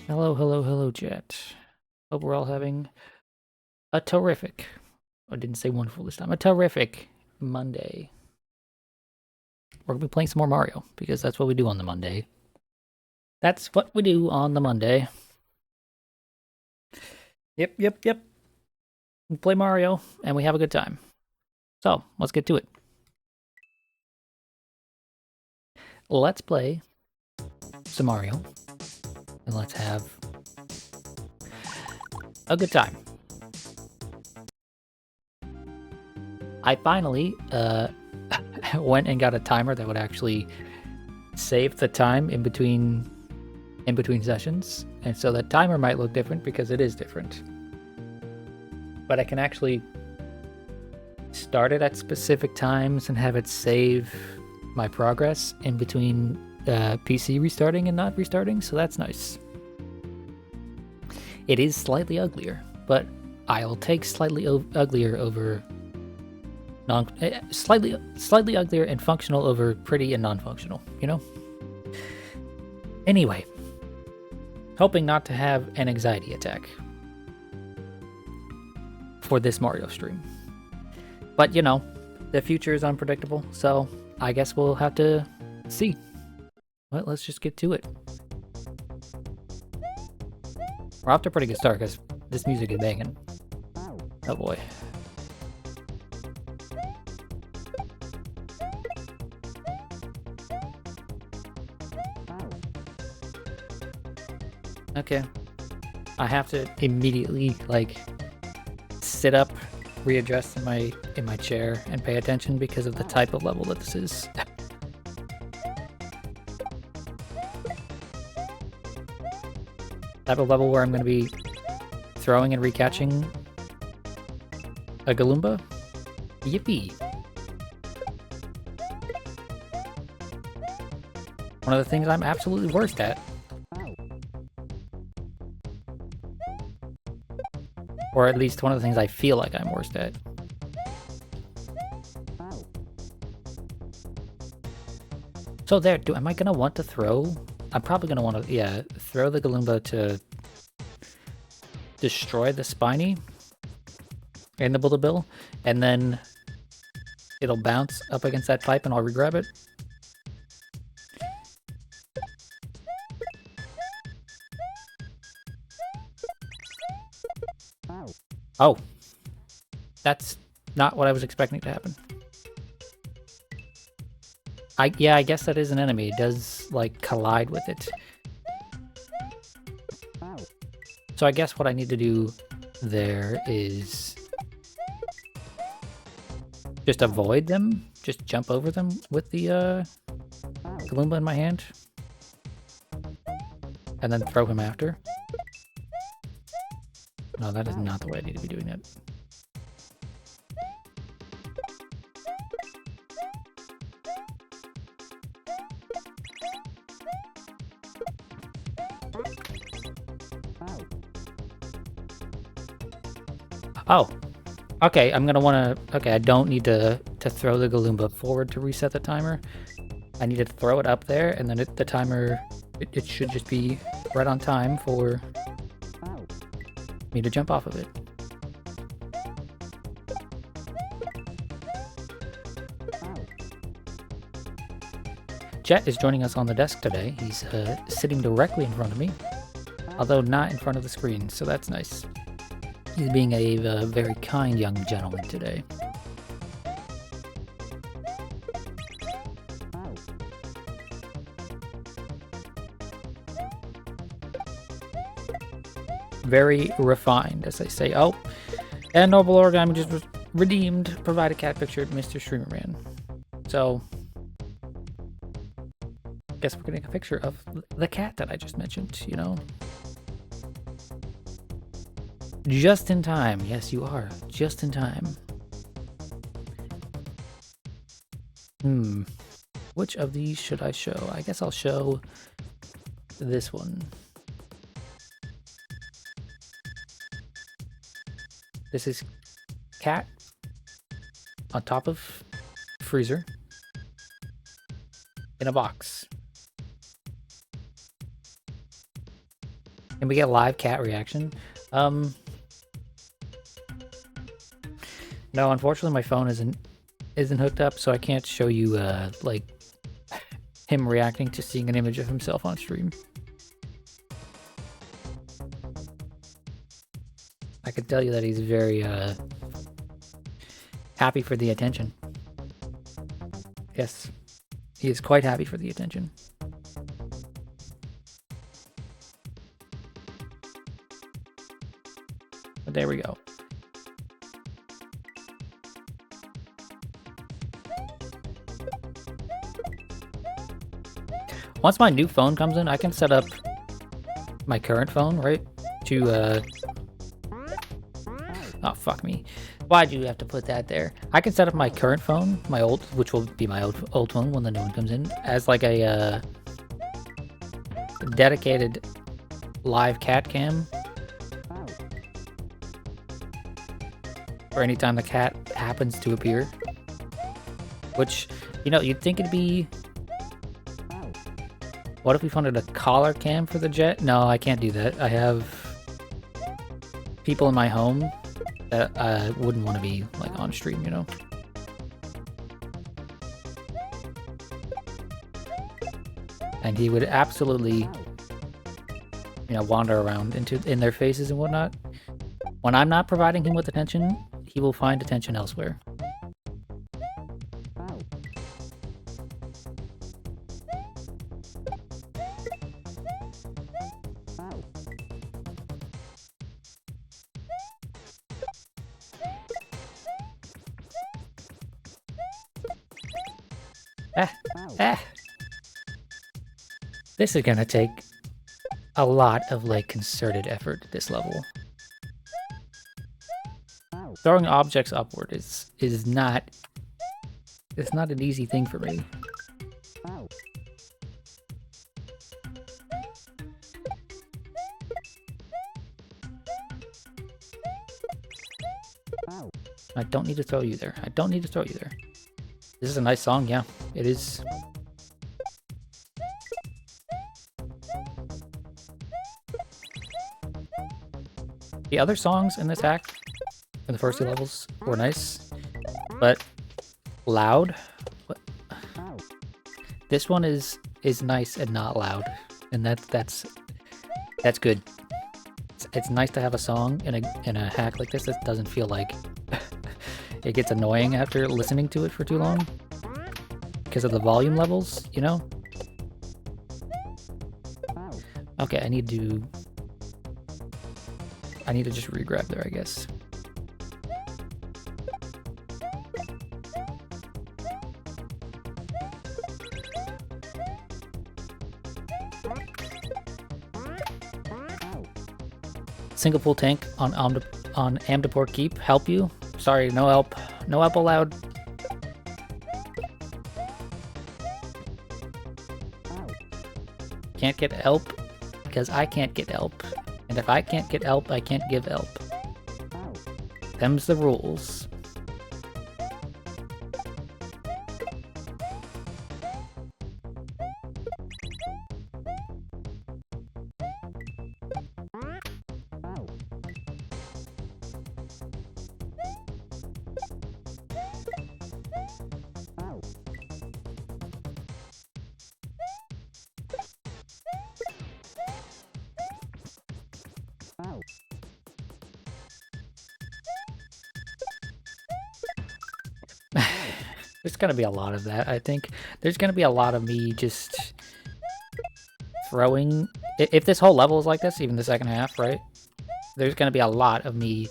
Hello, hello, hello, Jet. Hope we're all having a terrific, I didn't say wonderful this time, a terrific Monday. We're going to be playing some more Mario, because that's what we do on the Monday. That's what we do on the Monday. Yep. We play Mario, and we have a good time. So, let's get to it. Let's play some Mario, and let's have a good time. I finally went and got a timer that would actually save the time in between sessions, and so the timer might look different because it is different. But I can actually start it at specific times and have it save my progress in between PC restarting and not restarting, so that's nice. It is slightly uglier, but I'll take slightly uglier over slightly uglier and functional over pretty and non-functional, you know? Anyway, hoping not to have an anxiety attack for this Mario stream. But, you know, the future is unpredictable, so I guess we'll have to see. Well, let's just get to it. We're off to a pretty good start because this music is banging. Oh boy. Okay. I have to immediately, like, sit up, readjust in my chair, and pay attention because of the type of level that this is. Type of level where I'm going to be throwing and recatching a Galumba. Yippee! One of the things I'm absolutely worst at. Or at least one of the things I feel like I'm worst at. So there, am I gonna want to throw? I'm probably gonna want to, yeah, throw the Galumba to destroy the Spiny and the Build-A-Bill, and then it'll bounce up against that pipe and I'll regrab it. Oh. That's not what I was expecting to happen. Yeah, I guess that is an enemy. It does, like, collide with it. So I guess what I need to do there is just avoid them. Just jump over them with the Galumba in my hand. And then throw him after. No, that is not the way I need to be doing it. Oh, okay, I'm gonna wanna, okay, I don't need to throw the Galumba forward to reset the timer. I need to throw it up there, and then the timer, it should just be right on time for me to jump off of it. Jet is joining us on the desk today. He's sitting directly in front of me, although not in front of the screen, so that's nice. He's being a very kind young gentleman today. Very refined, as I say. Oh, and Noble Origami just redeemed, provide a cat picture, Mr. Streamerman. So, guess we're getting a picture of the cat that I just mentioned, you know? Just in time. Yes, you are. Just in time. Which of these should I show? I guess I'll show this one. This is cat on top of freezer in a box. Can we get live cat reaction? No, unfortunately my phone isn't hooked up, so I can't show you like him reacting to seeing an image of himself on stream. I could tell you that he's very happy for the attention. Yes, he is quite happy for the attention. But there we go. Once my new phone comes in, I can set up my current phone, right? To, oh, fuck me. Why'd you have to put that there? I can set up my current phone, my old, which will be my old phone when the new one comes in, as like a, dedicated live cat cam. For any time the cat happens to appear. Which, you know, you'd think it'd be... What if we funded a collar cam for the jet? No, I can't do that. I have people in my home that I wouldn't want to be like on stream, you know? And he would absolutely, you know, wander around in their faces and whatnot. When I'm not providing him with attention, he will find attention elsewhere. This is gonna take a lot of like concerted effort at this level. Throwing objects upward is not, it's not an easy thing for me. I don't need to throw you there. I don't need to throw you there. This is a nice song, yeah, it is. The other songs in this act, in the first two levels, were nice, but loud. What? This one is nice and not loud, and that's good. It's nice to have a song in a hack like this that doesn't feel like it gets annoying after listening to it for too long because of the volume levels, you know? Okay, I need to just re-grab there, I guess. Single full tank on Amdapor Keep. Help you? Sorry, no help. No help allowed. Can't get help because I can't get help. And if I can't get help, I can't give help. Them's the rules. There's gonna be a lot of that, I think. There's gonna be a lot of me just throwing... If this whole level is like this, even the second half, right? There's gonna be a lot of me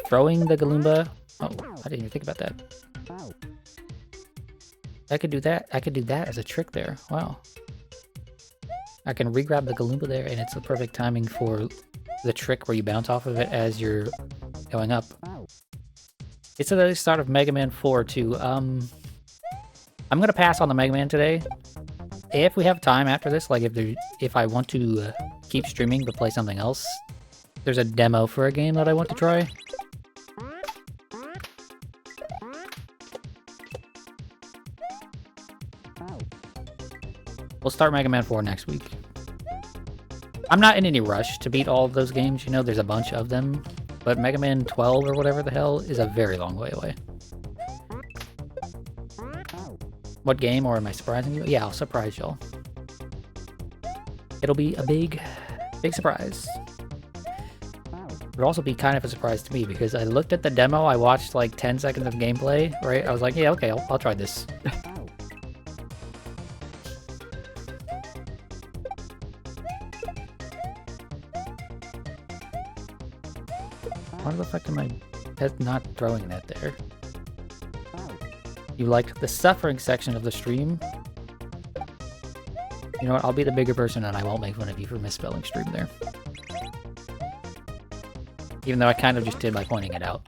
throwing the Galumba... Oh, I didn't even think about that. I could do that. I could do that as a trick there. Wow. I can re-grab the Galumba there, and it's the perfect timing for the trick where you bounce off of it as you're going up. It's at the start of Mega Man 4 too. I'm gonna pass on the Mega Man today. If we have time after this, like if I want to keep streaming but play something else, there's a demo for a game that I want to try. We'll start Mega Man 4 next week. I'm not in any rush to beat all of those games, you know, there's a bunch of them. But Mega Man 12 or whatever the hell is a very long way away. What game, or am I surprising you? Yeah, I'll surprise y'all. It'll be a big surprise. It'll also be kind of a surprise to me because I looked at the demo, I watched like 10 seconds of gameplay, right? I was like, yeah, okay, I'll try this. Why the fuck am I not throwing that there? You liked the suffering section of the stream? You know what, I'll be the bigger person and I won't make fun of you for misspelling stream there. Even though I kind of just did by pointing it out.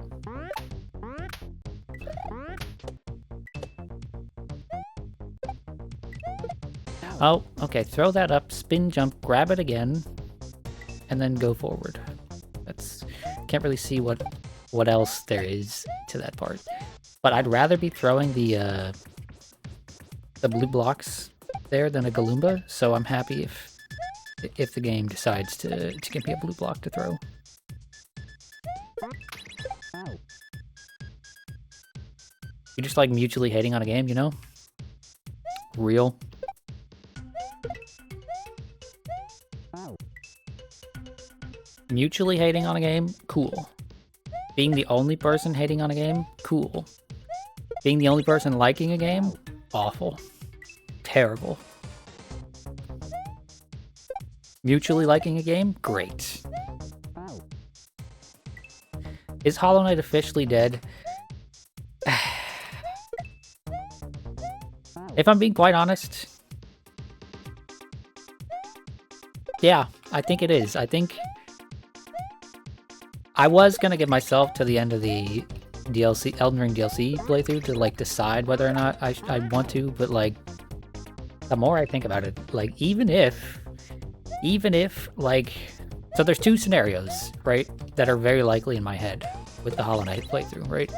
Oh, okay, throw that up, spin jump, grab it again, and then go forward. That's... can't really see what else there is to that part. But I'd rather be throwing the blue blocks there than a Galumba, so I'm happy if the game decides to give me a blue block to throw. You just like mutually hating on a game, you know? Real. Mutually hating on a game? Cool. Being the only person hating on a game? Cool. Being the only person liking a game? Awful. Terrible. Mutually liking a game? Great. Is Hollow Knight officially dead? If I'm being quite honest, yeah, I think it is. I think I was gonna get myself to the end of the DLC, Elden Ring DLC playthrough to like decide whether or not I want to, but like the more I think about it, like even if like, so there's two scenarios, right, that are very likely in my head with the Hollow Knight playthrough, right?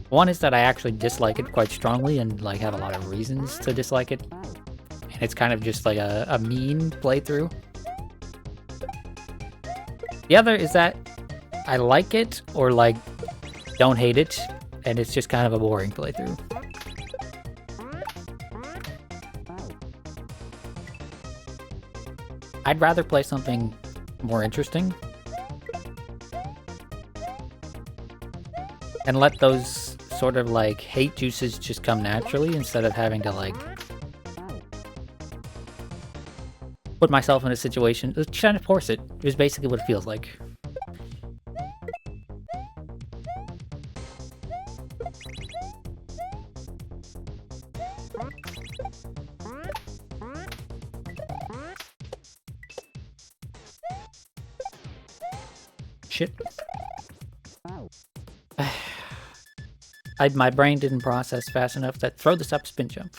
One is that I actually dislike it quite strongly and like have a lot of reasons to dislike it, and it's kind of just like a mean playthrough. The other is that I like it or like don't hate it, and it's just kind of a boring playthrough. I'd rather play something more interesting and let those sort of like hate juices just come naturally instead of having to like put myself in a situation, trying to force it, is basically what it feels like. Shit. My brain didn't process fast enough that throw this up, spin jump.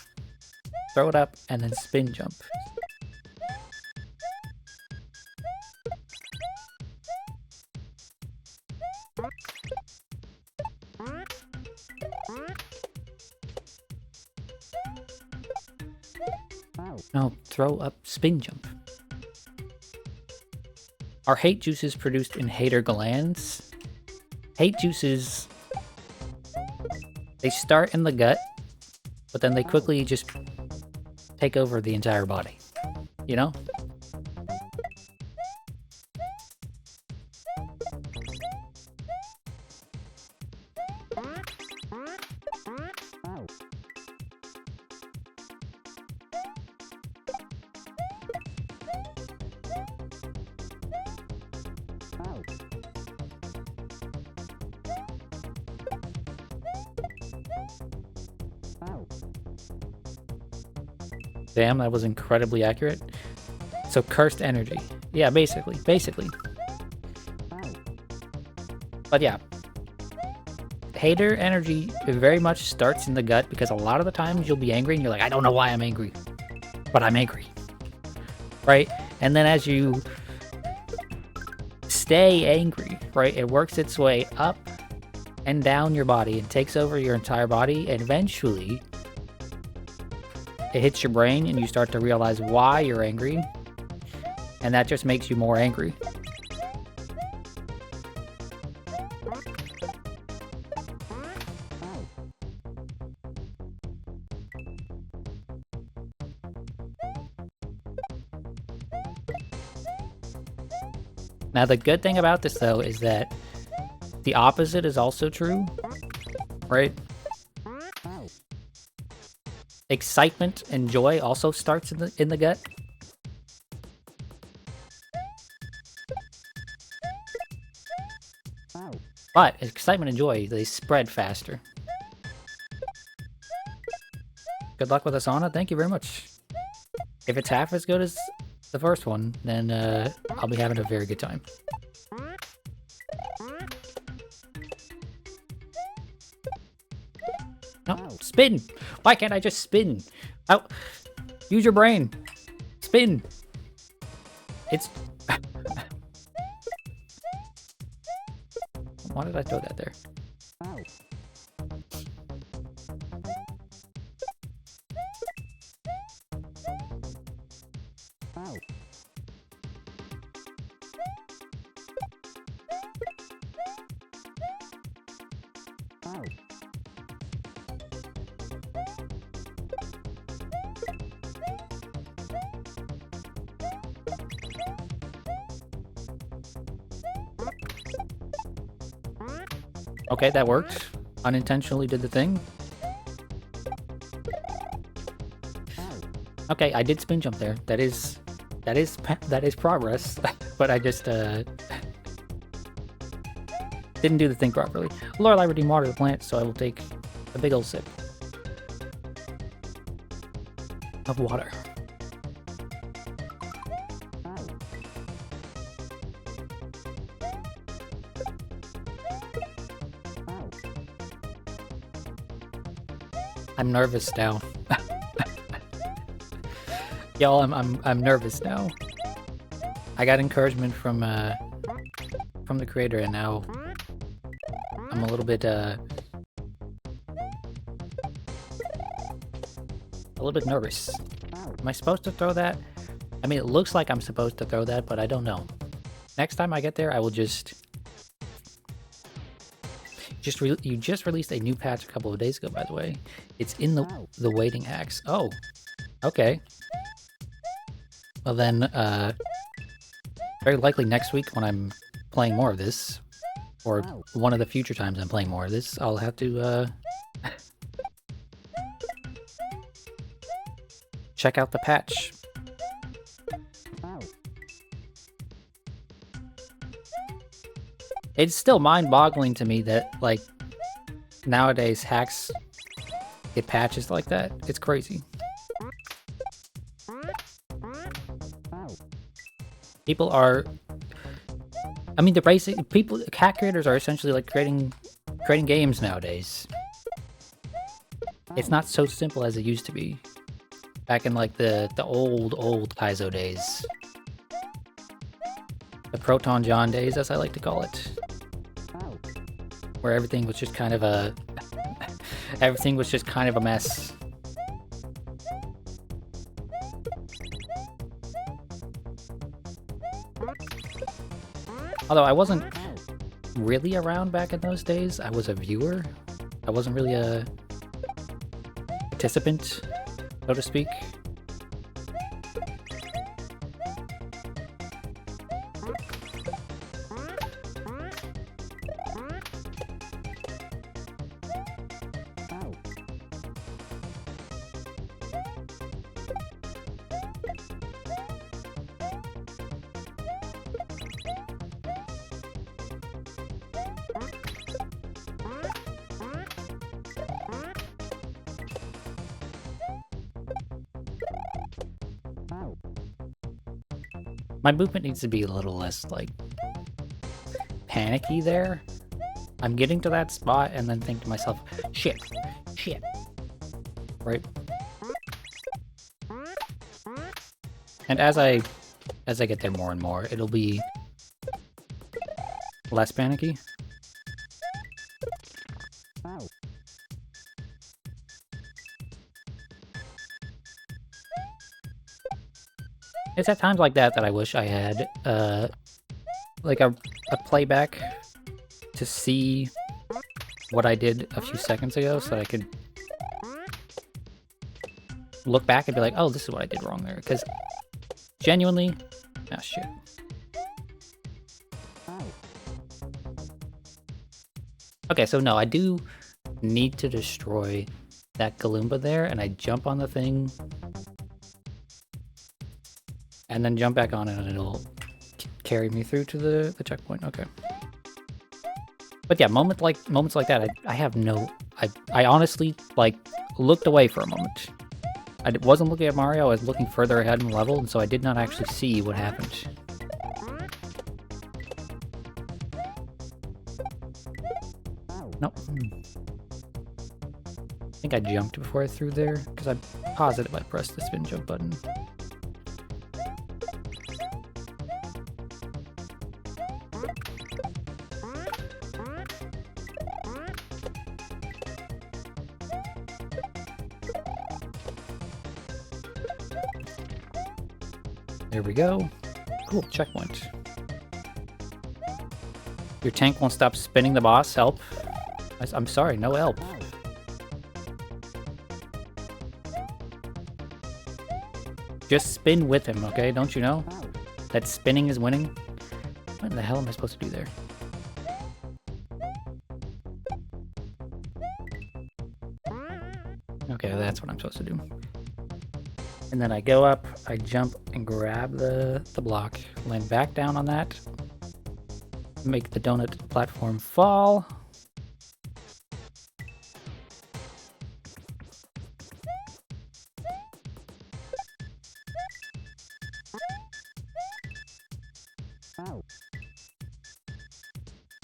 Throw it up, and then spin jump. No, throw up, spin jump. Are hate juices produced in hater glands? Hate juices, they start in the gut, but then they quickly just take over the entire body, you know? Damn, that was incredibly accurate. So cursed energy. Yeah, basically. But yeah. Hater energy very much starts in the gut because a lot of the times you'll be angry and you're like, I don't know why I'm angry, but I'm angry. Right? And then as you stay angry, right, it works its way up and down your body and takes over your entire body, and eventually it hits your brain and you start to realize why you're angry. And that just makes you more angry. Now, the good thing about this, though, is that the opposite is also true, right? Excitement and joy also starts in the gut. But excitement and joy, they spread faster. Good luck with the sauna. Thank you very much. If it's half as good as the first one, then I'll be having a very good time. No, spin! Why can't I just spin? Out. Use your brain. Spin. It's... Why did I throw that there? Okay, that worked. Unintentionally did the thing. Okay, I did spin jump there. That is progress. But I just didn't do the thing properly. Lord, I already watered the plant, so I will take a big old sip of water. I'm nervous now. Y'all, I'm nervous now. I got encouragement from the creator, and now I'm a little bit nervous. Am I supposed to throw that? I mean, it looks like I'm supposed to throw that, but I don't know. Next time I get there, I will just you just released a new patch a couple of days ago, by the way. It's in the waiting hacks. Oh, okay. Well then, very likely next week when I'm playing more of this, or one of the future times I'm playing more of this, I'll have to check out the patch. It's still mind-boggling to me that, like, nowadays hacks get patches like that. It's crazy. People are... I mean, hack creators are essentially like creating games nowadays. It's not so simple as it used to be. Back in, like, the old Kaizo days. The Proton John days, as I like to call it. Where everything was just kind of a... everything was just kind of a mess. Although I wasn't really around back in those days. I was a viewer. I wasn't really a participant, so to speak. My movement needs to be a little less, like, panicky there. I'm getting to that spot and then think to myself, shit, right? And as I get there more and more, it'll be less panicky. It's at times like that that I wish I had, like a playback to see what I did a few seconds ago so that I could look back and be like, oh, this is what I did wrong there. Because genuinely, oh shit. Okay, so no, I do need to destroy that Galumba there, and I jump on the thing, and then jump back on it, and it'll carry me through to the checkpoint. Okay. But yeah, moments like that, I have no... I honestly, like, looked away for a moment. I wasn't looking at Mario, I was looking further ahead in the level, and so I did not actually see what happened. Nope. I think I jumped before I threw there, because I'm positive I pressed the spin jump button. There we go. Cool, checkpoint. Your tank won't stop spinning the boss. Help. I'm sorry, no help. Just spin with him, okay? Don't you know? That spinning is winning? What in the hell am I supposed to do there? Okay, that's what I'm supposed to do. And then I go up, I jump and grab the block, land back down on that, make the donut platform fall.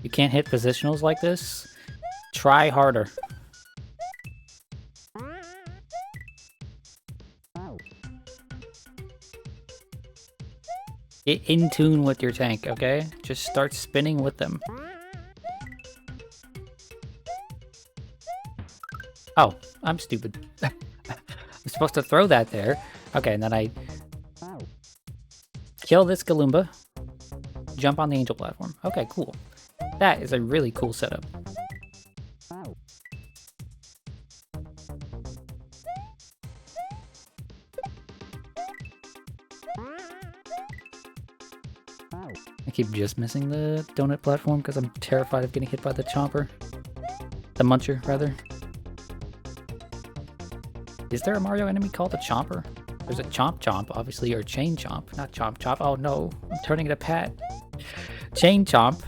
You can't hit positionals like this? Try harder. Get in tune with your tank, okay? Just start spinning with them. Oh, I'm stupid. I'm supposed to throw that there. Okay, and then I kill this Galumba, jump on the angel platform. Okay, cool. That is a really cool setup. I keep just missing the donut platform because I'm terrified of getting hit by the chomper. The muncher, rather. Is there a Mario enemy called a chomper? There's a chomp chomp, obviously, or chain chomp. Not chomp chomp. Oh no, I'm turning it a pat. Chain chomp.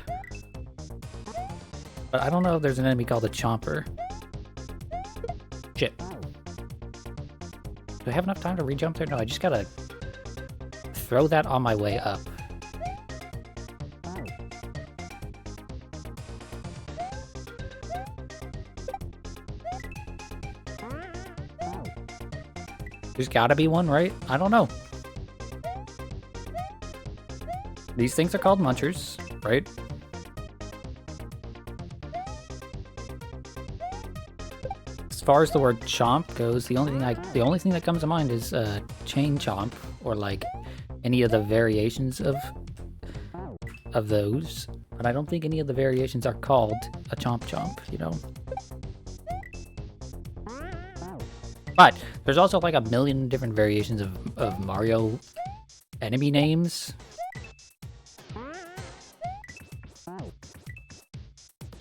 But I don't know if there's an enemy called a chomper. Shit. Do I have enough time to re-jump there? No, I just gotta throw that on my way up. There's gotta be one, right? I don't know. These things are called munchers, right? As far as the word chomp goes, the only thing that comes to mind is chain chomp, or like any of the variations of those. But I don't think any of the variations are called a chomp chomp, you know? But there's also like a million different variations of Mario enemy names.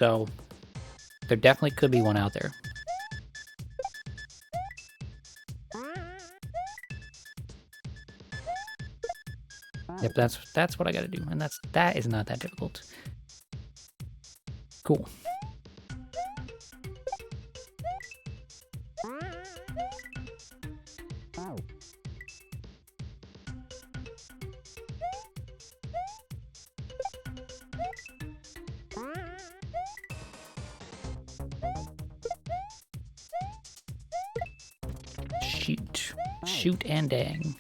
So there definitely could be one out there. Yep, that's what I gotta do, and that is not that difficult. Cool. Shoot and dang.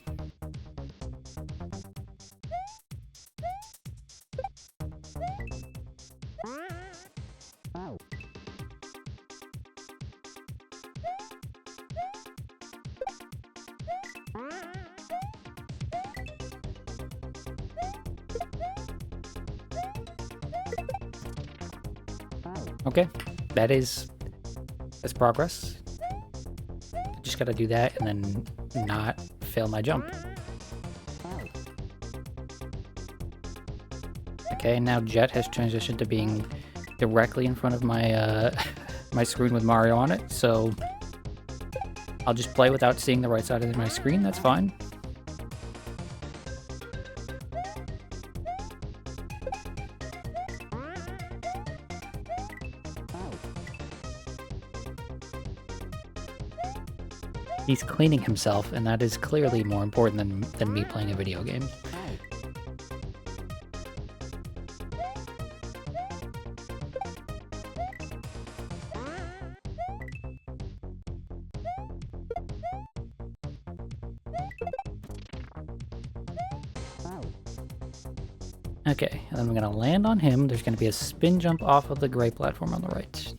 Okay, that's progress. Just gotta do that and then not fail my jump. Okay, now Jet has transitioned to being directly in front of my my screen with Mario on it, so I'll just play without seeing the right side of my screen, that's fine. He's cleaning himself, and that is clearly more important than me playing a video game. Okay, and then I'm gonna land on him. There's gonna be a spin jump off of the gray platform on the right.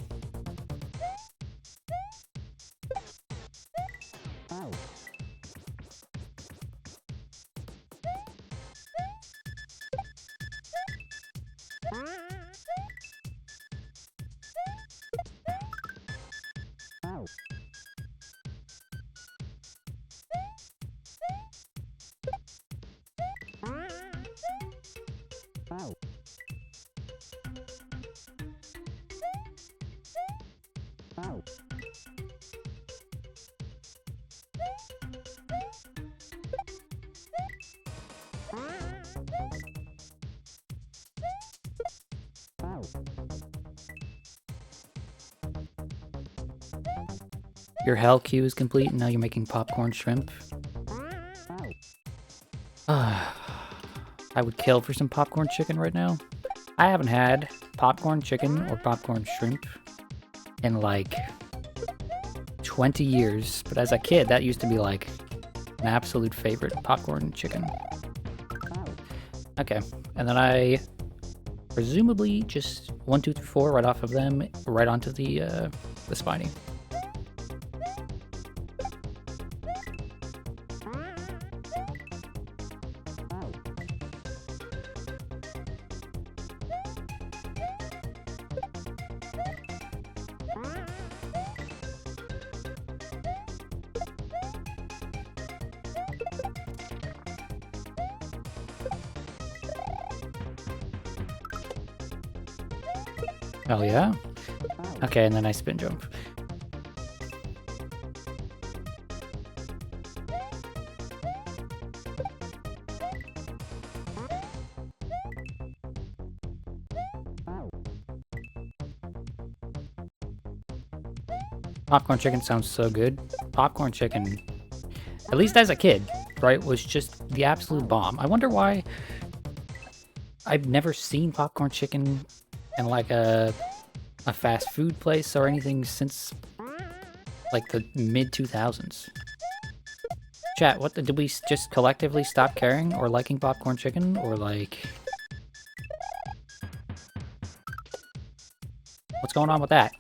Your hell queue is complete, and now you're making popcorn shrimp. I would kill for some popcorn chicken right now. I haven't had popcorn chicken or popcorn shrimp in like 20 years, but as a kid, that used to be like an absolute favorite, popcorn chicken. Okay, and then I presumably just 1, 2, 3, 4 right off of them, right onto the spiny. Oh yeah? Okay, and then I spin jump. Popcorn chicken sounds so good. Popcorn chicken, at least as a kid, right, was just the absolute bomb. I wonder why I've never seen popcorn chicken in like a fast food place or anything since like the mid 2000s. Chat, did we just collectively stop caring or liking popcorn chicken, or like what's going on with that?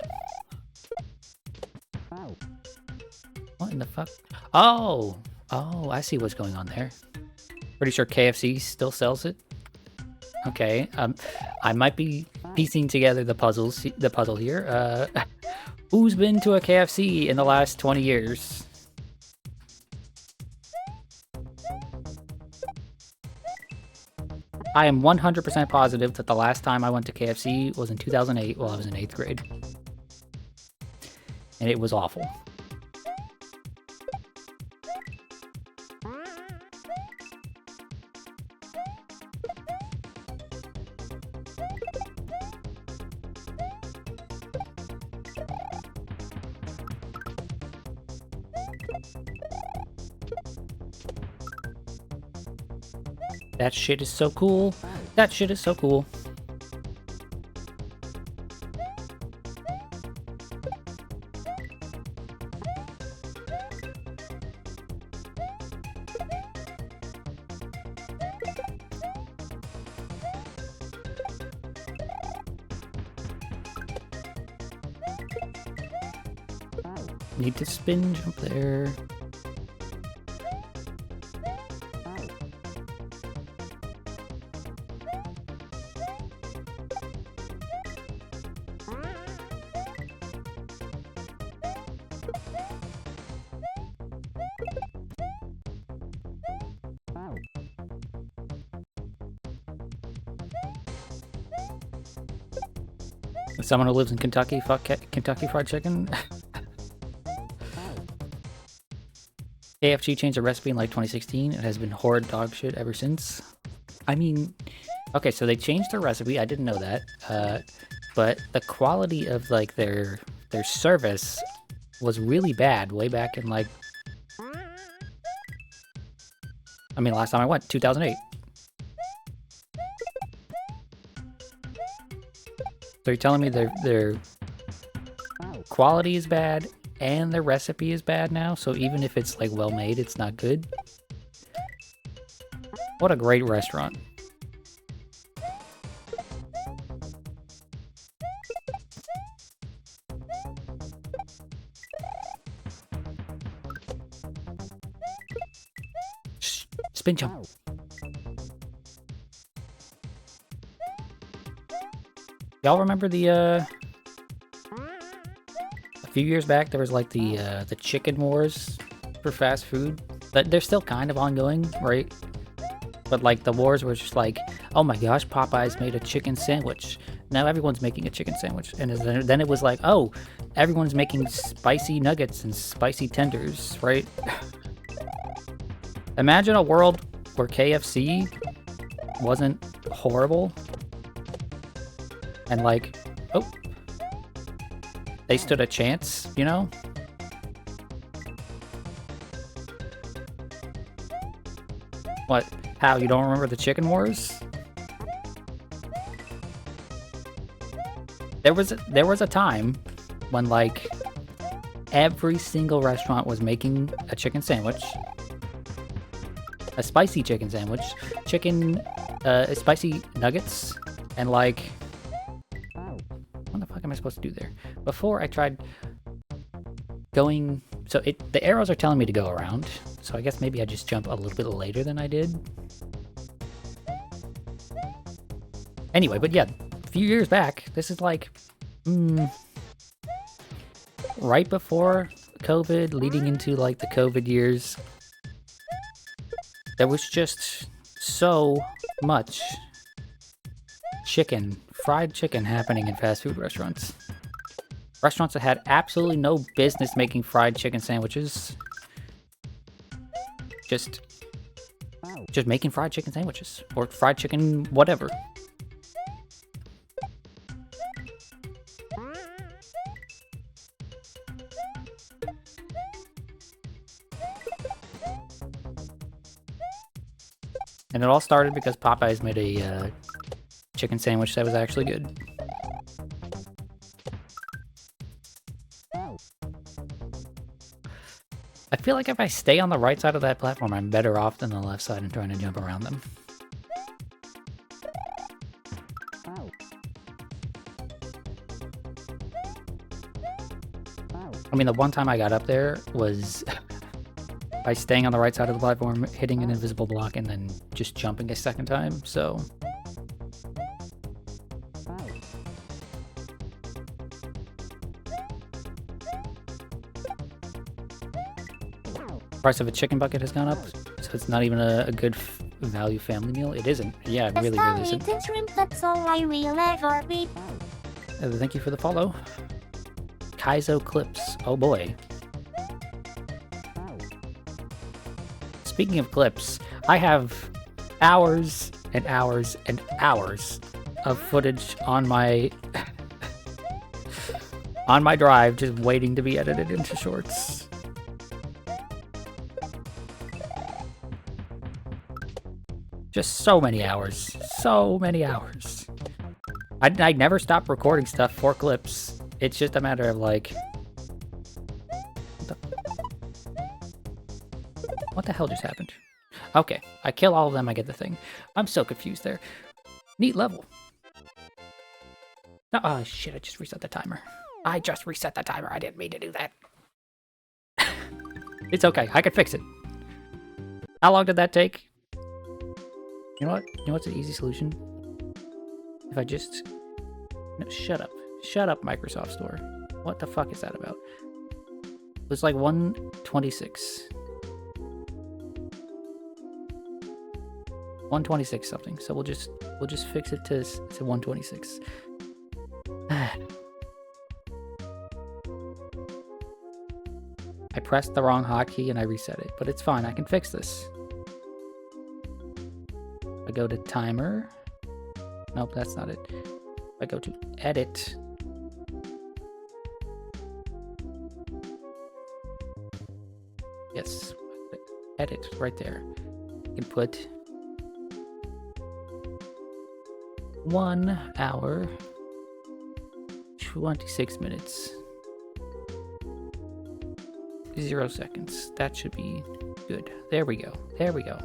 What in the fuck? Oh, I see what's going on there. Pretty sure KFC still sells it. Okay, I might be piecing together the puzzle here. Who's been to a KFC in the last 20 years? I am 100% positive that the last time I went to KFC was in 2008 while I was in 8th grade. And it was awful. That shit is so cool. That shit is so cool. Need to spin jump there. As someone who lives in Kentucky, fuck Kentucky Fried Chicken. KFC changed the recipe in like 2016. It has been horrid dog shit ever since. I mean, okay, so they changed their recipe. I didn't know that. But the quality of like their service was really bad way back in like, I mean, last time I went, 2008. So you're telling me their quality is bad and their recipe is bad now? So even if it's like well made, it's not good? What a great restaurant. Spin jump. Y'all remember the a few years back there was like the chicken wars for fast food? But they're still kind of ongoing, right? But like the wars were just like, oh my gosh, Popeyes made a chicken sandwich. Now everyone's making a chicken sandwich. And then it was like, oh, everyone's making spicy nuggets and spicy tenders, right? Imagine a world where KFC wasn't horrible. And like, oh, they stood a chance, you know? What? How, you don't remember the chicken wars? There was a time when like every single restaurant was making a chicken sandwich, a spicy chicken sandwich, spicy nuggets, and like, what the fuck am I supposed to do there? Before I tried going, so the arrows are telling me to go around, so I guess maybe I just jump a little bit later than I did. Anyway, but yeah, a few years back, this is like, right before COVID, leading into like the COVID years, there was just so much fried chicken happening in fast food restaurants. Restaurants that had absolutely no business making fried chicken sandwiches. Just making fried chicken sandwiches. Or fried chicken whatever. And it all started because Popeyes made a chicken sandwich that was actually good. I feel like if I stay on the right side of that platform, I'm better off than the left side and trying to jump around them. I mean, the one time I got up there was by staying on the right side of the platform, hitting an invisible block, and then just jumping a second time, so... Price of a chicken bucket has gone up, so it's not even a good value family meal. It isn't. Yeah, it really isn't. That's all I will ever be. Thank you for the follow. Kaizo clips. Oh boy. Speaking of clips, I have hours and hours and hours of footage on my on my drive just waiting to be edited into shorts. Just so many hours. So many hours. I never stop recording stuff for clips. It's just a matter of like... What the hell just happened? Okay, I kill all of them, I get the thing. I'm so confused there. Neat level. Oh shit, I just reset the timer. I didn't mean to do that. It's okay, I can fix it. How long did that take? You know what? You know what's an easy solution? If I just... No, shut up. Shut up, Microsoft Store. What the fuck is that about? It was like 126. 126 something. So we'll just fix it to 126. pressed the wrong hotkey and I reset it, but it's fine. I can fix this. I go to timer. Nope, that's not it. I go to edit. Yes, edit right there. You can put 1 hour, 26 minutes, 0 seconds. That should be good. There we go. There we go.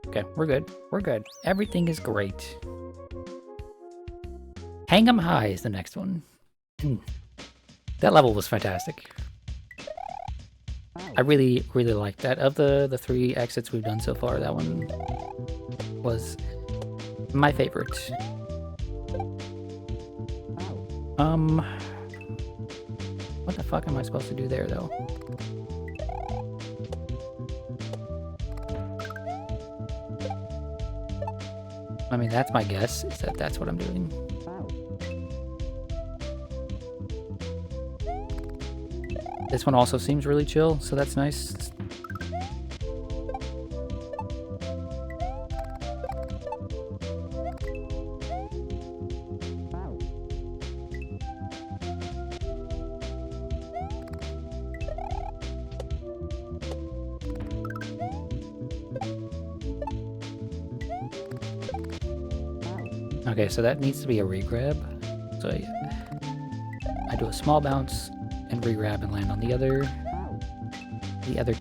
Okay, we're good. We're good. Everything is great. Hang 'em High is the next one. That level was fantastic. I really, really liked that. Of the 3 exits we've done so far, that one was my favorite. What the fuck am I supposed to do there, though? I mean, that's my guess, is that that's what I'm doing. This one also seems really chill, so that's nice. Okay, so that needs to be a regrab. So I do a small bounce and regrab and land on the other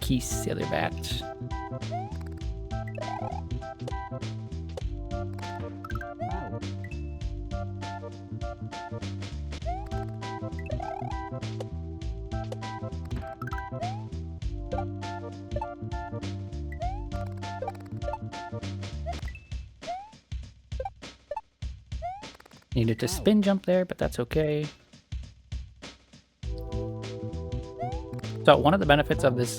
keys, the other bat. Needed to spin jump there, but that's okay. So one of the benefits of this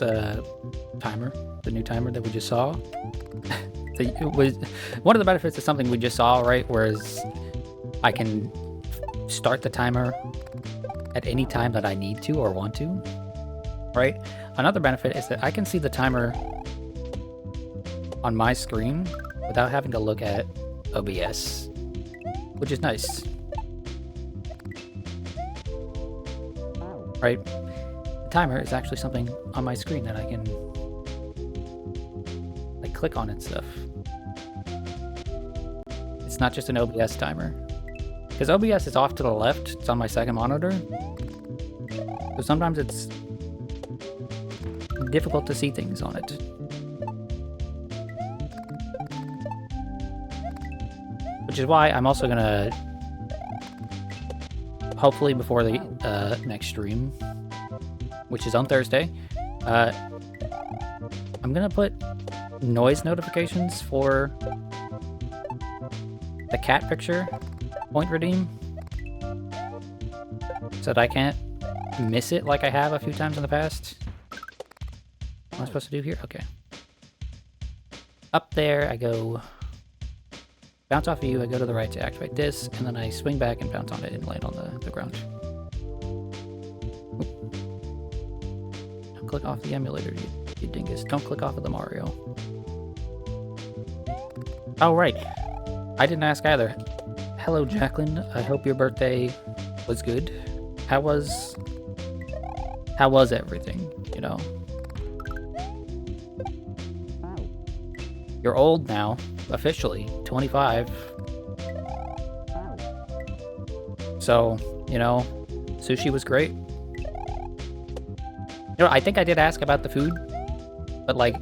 timer, the new timer that we just saw, one of the benefits of something we just saw, right? Whereas I can start the timer at any time that I need to or want to, right? Another benefit is that I can see the timer on my screen without having to look at OBS, which is nice, right? The timer is actually something on my screen that I can like click on and stuff. It's not just an OBS timer, because OBS is off to the left. It's on my second monitor, so sometimes it's difficult to see things on it. Which is why I'm also gonna, hopefully before the next stream, which is on Thursday, I'm gonna put noise notifications for the cat picture point redeem, so that I can't miss it like I have a few times in the past. What am I supposed to do here? Okay. Up there, I go bounce off of you, I go to the right to activate this, and then I swing back and bounce on it and land on the ground. Don't click off the emulator, you dingus. Don't click off of the Mario. Oh, right. I didn't ask either. Hello, Jacqueline. I hope your birthday was good. How was everything, you know? You're old now, officially, 25. So, you know, sushi was great. You know, I think I did ask about the food, but like,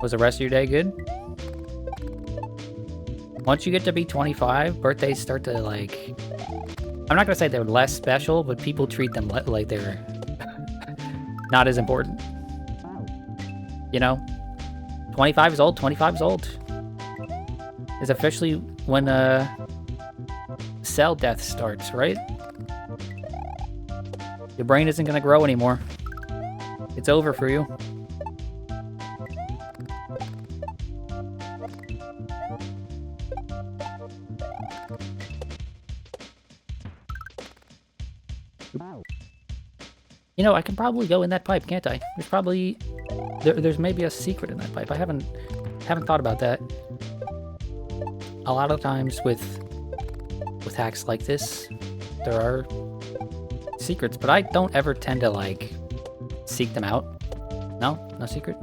was the rest of your day good? Once you get to be 25, birthdays start to like, I'm not gonna say they're less special, but people treat them like they're not as important. You know? 25 is old, 25 is old. It's officially when cell death starts, right? Your brain isn't gonna grow anymore. It's over for you. You know, I can probably go in that pipe, can't I? There's probably... There's maybe a secret in that pipe. I haven't thought about that. A lot of times with hacks like this, there are secrets, but I don't ever tend to, like, seek them out. No? No secret?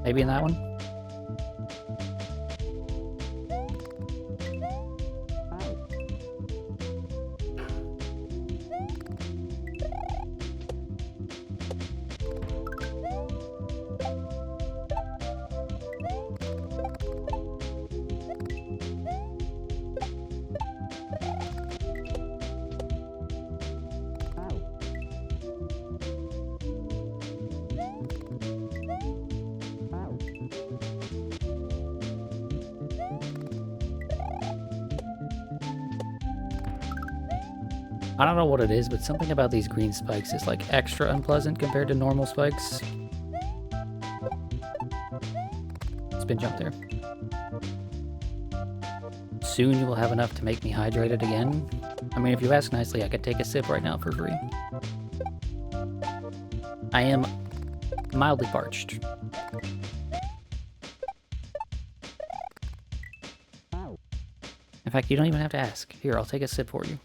Maybe in that one? I don't know what it is, but something about these green spikes is like extra unpleasant compared to normal spikes. Spin jump there. Soon you will have enough to make me hydrated again. I mean, if you ask nicely, I could take a sip right now for free. I am mildly parched. In fact, you don't even have to ask. Here, I'll take a sip for you.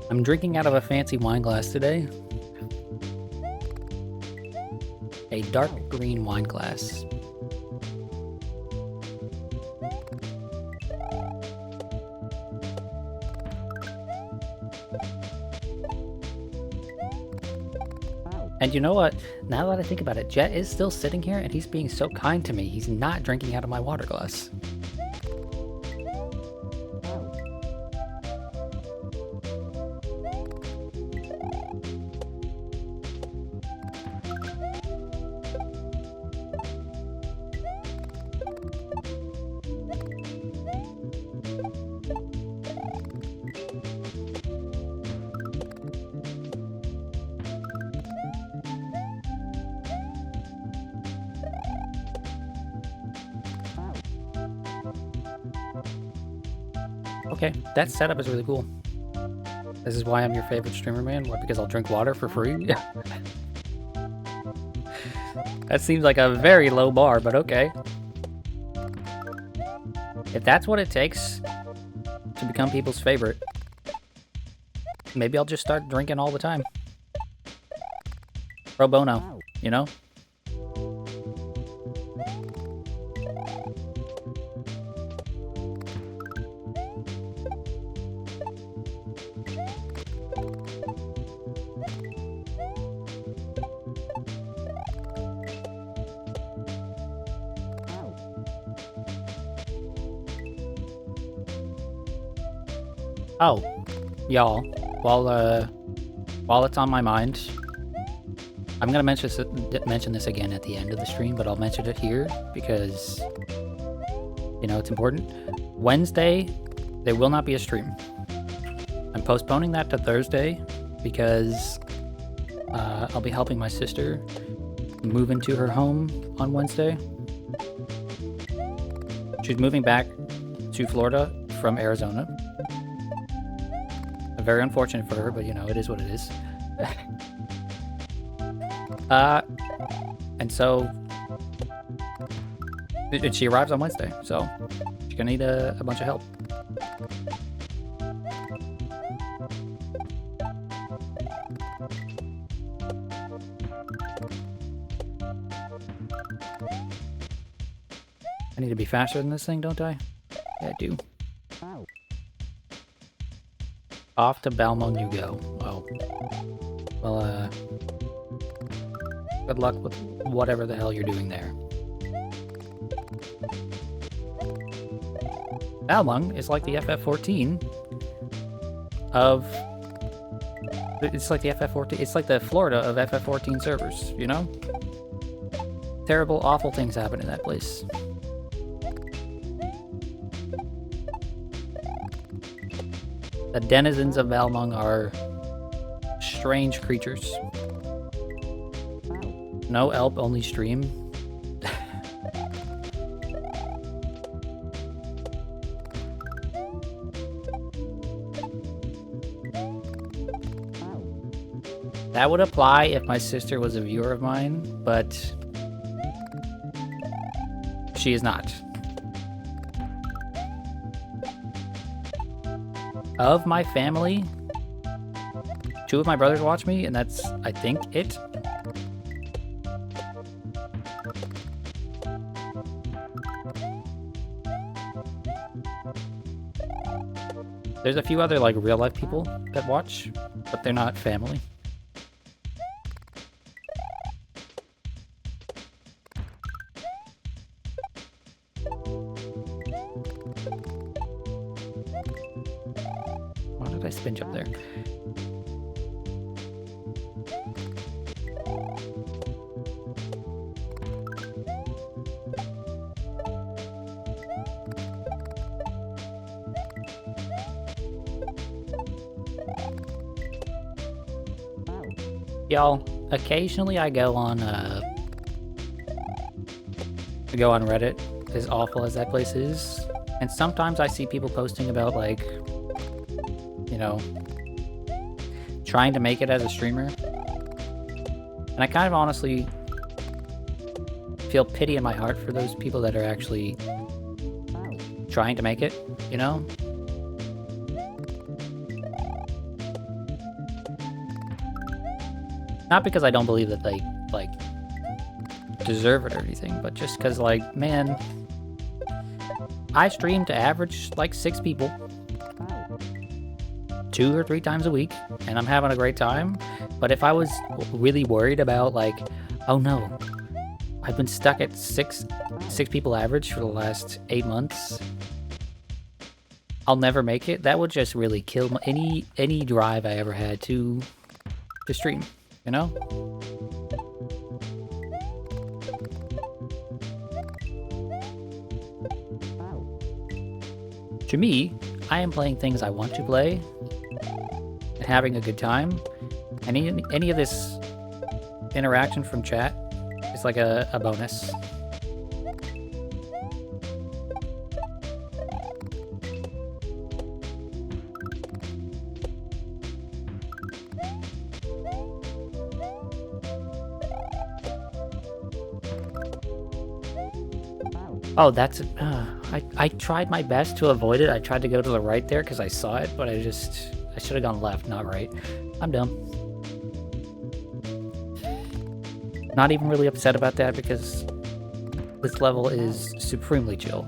I'm drinking out of a fancy wine glass today. A dark green wine glass. And you know what? Now that I think about it, Jet is still sitting here and he's being so kind to me. He's not drinking out of my water glass. Okay, that setup is really cool. This is why I'm your favorite streamer, man. What, because I'll drink water for free? That seems like a very low bar, but okay. If that's what it takes to become people's favorite, maybe I'll just start drinking all the time. Pro bono, you know? Oh, y'all, while it's on my mind, I'm gonna mention this again at the end of the stream, but I'll mention it here because, you know, it's important. Wednesday, there will not be a stream. I'm postponing that to Thursday because I'll be helping my sister move into her home on Wednesday. She's moving back to Florida from Arizona. Very unfortunate for her, but you know, it is what it is. And so she arrives on Wednesday, so she's gonna need a bunch of help. I need to be faster than this thing, don't I? Yeah, I do. Off to Balmung you go. Oh. Well, good luck with whatever the hell you're doing there. Balmung is like the FF14 of... It's like the FF14... It's like the Florida of FF14 servers, you know? Terrible, awful things happen in that place. The denizens of Balmung are strange creatures. No Elp, only stream. That would apply if my sister was a viewer of mine, but she is not. Of my family, 2 of my brothers watch me, and that's, I think, it. There's a few other, like, real-life people that watch, but they're not family. Why did I spin jump there? Y'all, occasionally I go on Reddit, as awful as that place is, and sometimes I see people posting about, like, you know, trying to make it as a streamer, and I kind of honestly feel pity in my heart for those people that are actually trying to make it, you know? Not because I don't believe that they, like, deserve it or anything, but just because, like, man, I stream to average, like, 6 people 2 or 3 times a week, and I'm having a great time. But if I was really worried about, like, oh no, I've been stuck at 6 people average for the last 8 months, I'll never make it, that would just really kill any drive I ever had to stream. You know? To me, I am playing things I want to play and having a good time. And any of this interaction from chat is like a bonus. Oh, that's... I tried my best to avoid it. I tried to go to the right there because I saw it, but I should have gone left, not right. I'm dumb. Not even really upset about that because this level is supremely chill.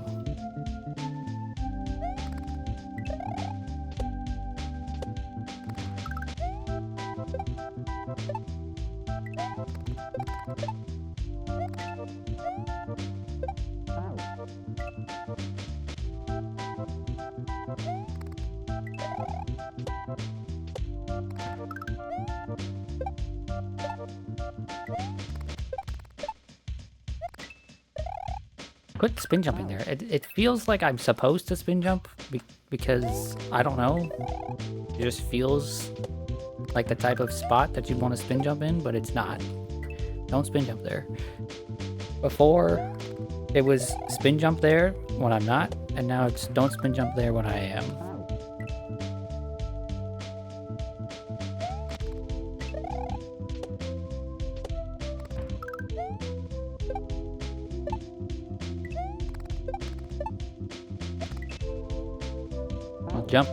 Quit spin jumping there. It feels like I'm supposed to spin jump because, I don't know, it just feels like the type of spot that you'd want to spin jump in, but it's not. Don't spin jump there. Before, it was spin jump there when I'm not, and now it's don't spin jump there when I am.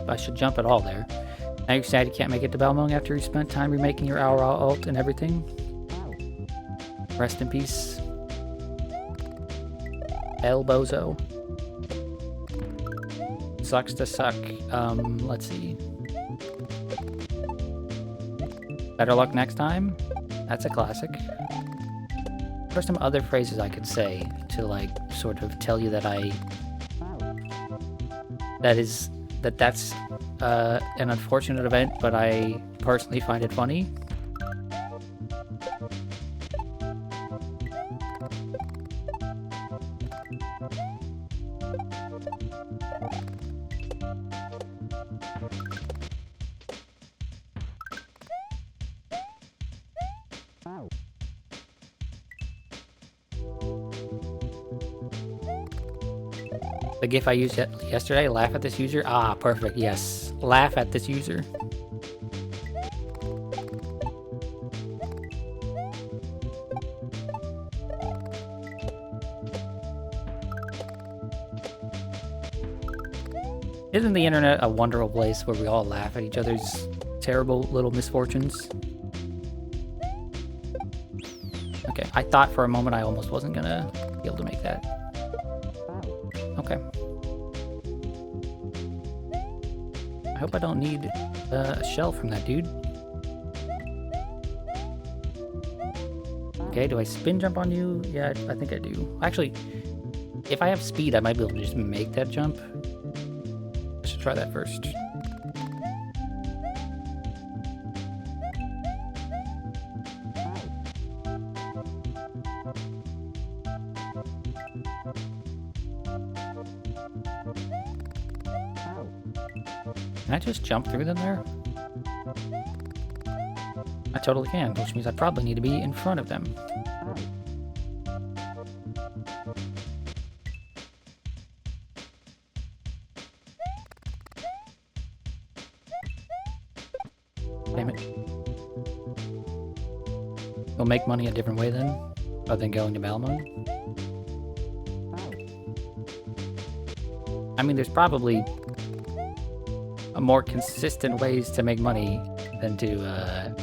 I should jump at all there. Now you're sad you can't make it to Balmung after you spent time remaking your Aura ult and everything. Rest in peace. El Bozo. Sucks to suck. Let's see. Better luck next time? That's a classic. What are some other phrases I could say to, like, sort of tell you that that's an unfortunate event, but I personally find it funny? The GIF I used yesterday, laugh at this user? Ah, perfect, yes. Laugh at this user. Isn't the internet a wonderful place where we all laugh at each other's terrible little misfortunes? Okay, I thought for a moment I almost wasn't gonna be able to make that. Okay. I hope I don't need a shell from that dude. Okay, do I spin jump on you? Yeah, I think I do. Actually, if I have speed, I might be able to just make that jump. I should try that first. Can I just jump through them there? I totally can, which means I probably need to be in front of them. Damn it. We'll make money a different way then, other than going to Balmung. I mean, there's probably more consistent ways to make money than to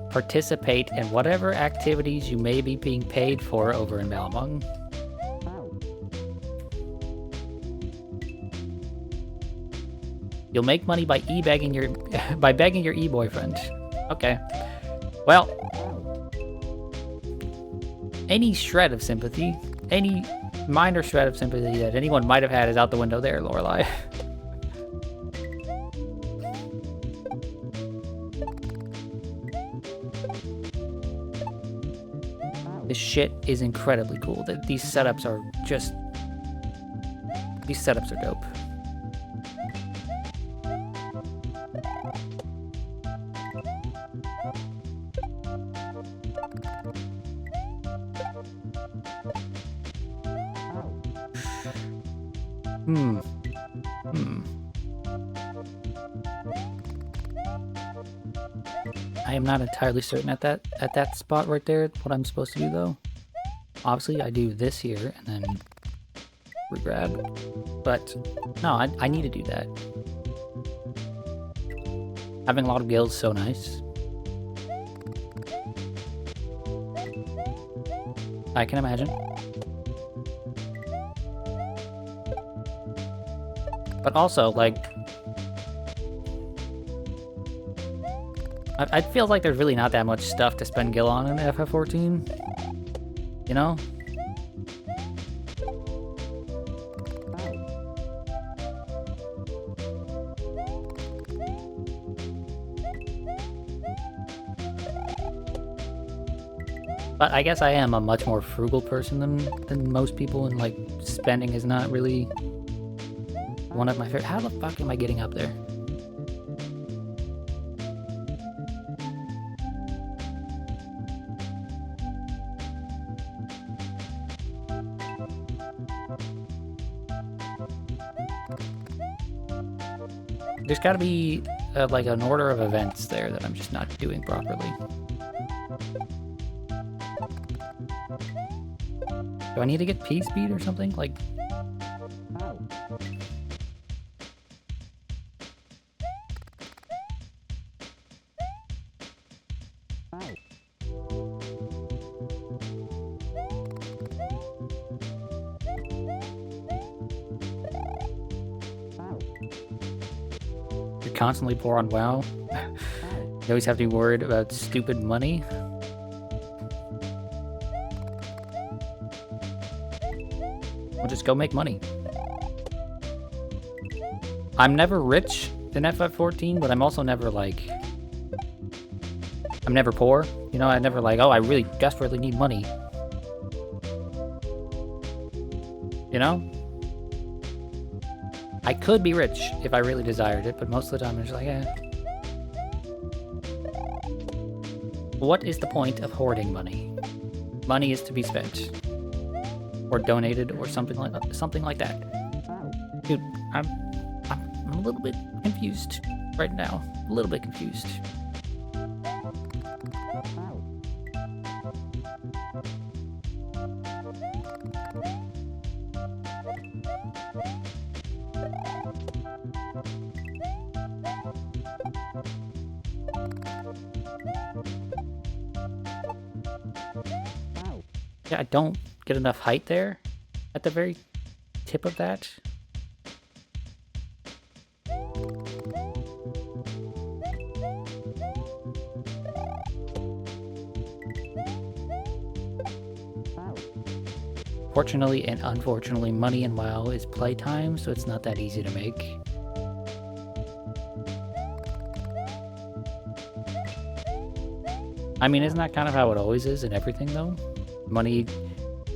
participate in whatever activities you may be being paid for over in Balmung. You'll make money by begging your e-boyfriend. Okay. Well, any shred of sympathy, any minor shred of sympathy that anyone might have had is out the window there, Lorelai. This shit is incredibly cool. These setups are just... These setups are dope. I am not entirely certain at that spot right there what I'm supposed to do though. Obviously I do this here and then regrab. But no, I need to do that. Having a lot of guilds is so nice. I can imagine. But also, like, I feel like there's really not that much stuff to spend gil on in FF14. You know? But I guess I am a much more frugal person than most people, and like spending is not really one of my favorite. How the fuck am I getting up there? There's gotta be like an order of events there that I'm just not doing properly. Do I need to get P speed or something? Like... You're constantly poor on WoW. You always have to be worried about stupid money. Well, just go make money. I'm never rich in FF14, but I'm also never like... I'm never poor. You know, I'm never like, oh, I really desperately need money. You know? I could be rich if I really desired it, but most of the time I'm just like, eh. What is the point of hoarding money? Money is to be spent. Or donated, or something like that. Dude, I'm a little bit confused right now. A little bit confused. Yeah, I don't get enough height there at the very tip of that. Fortunately and unfortunately, money in WoW is playtime, so it's not that easy to make. I mean, isn't that kind of how it always is in everything, though? Money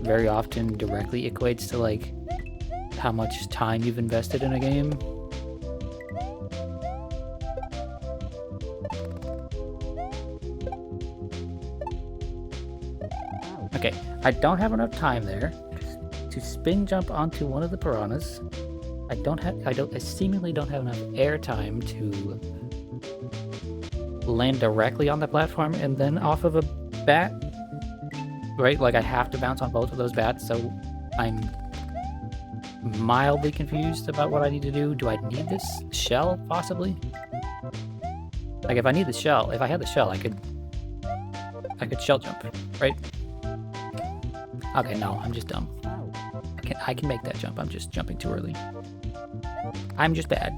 very often directly equates to, like, how much time you've invested in a game. Okay, I don't have enough time there to spin jump onto one of the piranhas. I seemingly don't have enough air time to land directly on the platform and then off of a bat. Right, like I have to bounce on both of those bats, so I'm mildly confused about what I need to do. Do I need this shell, possibly? Like, if I need the shell, if I had the shell, I could shell jump, right? Okay, no, I'm just dumb. I can make that jump, I'm just jumping too early. I'm just bad.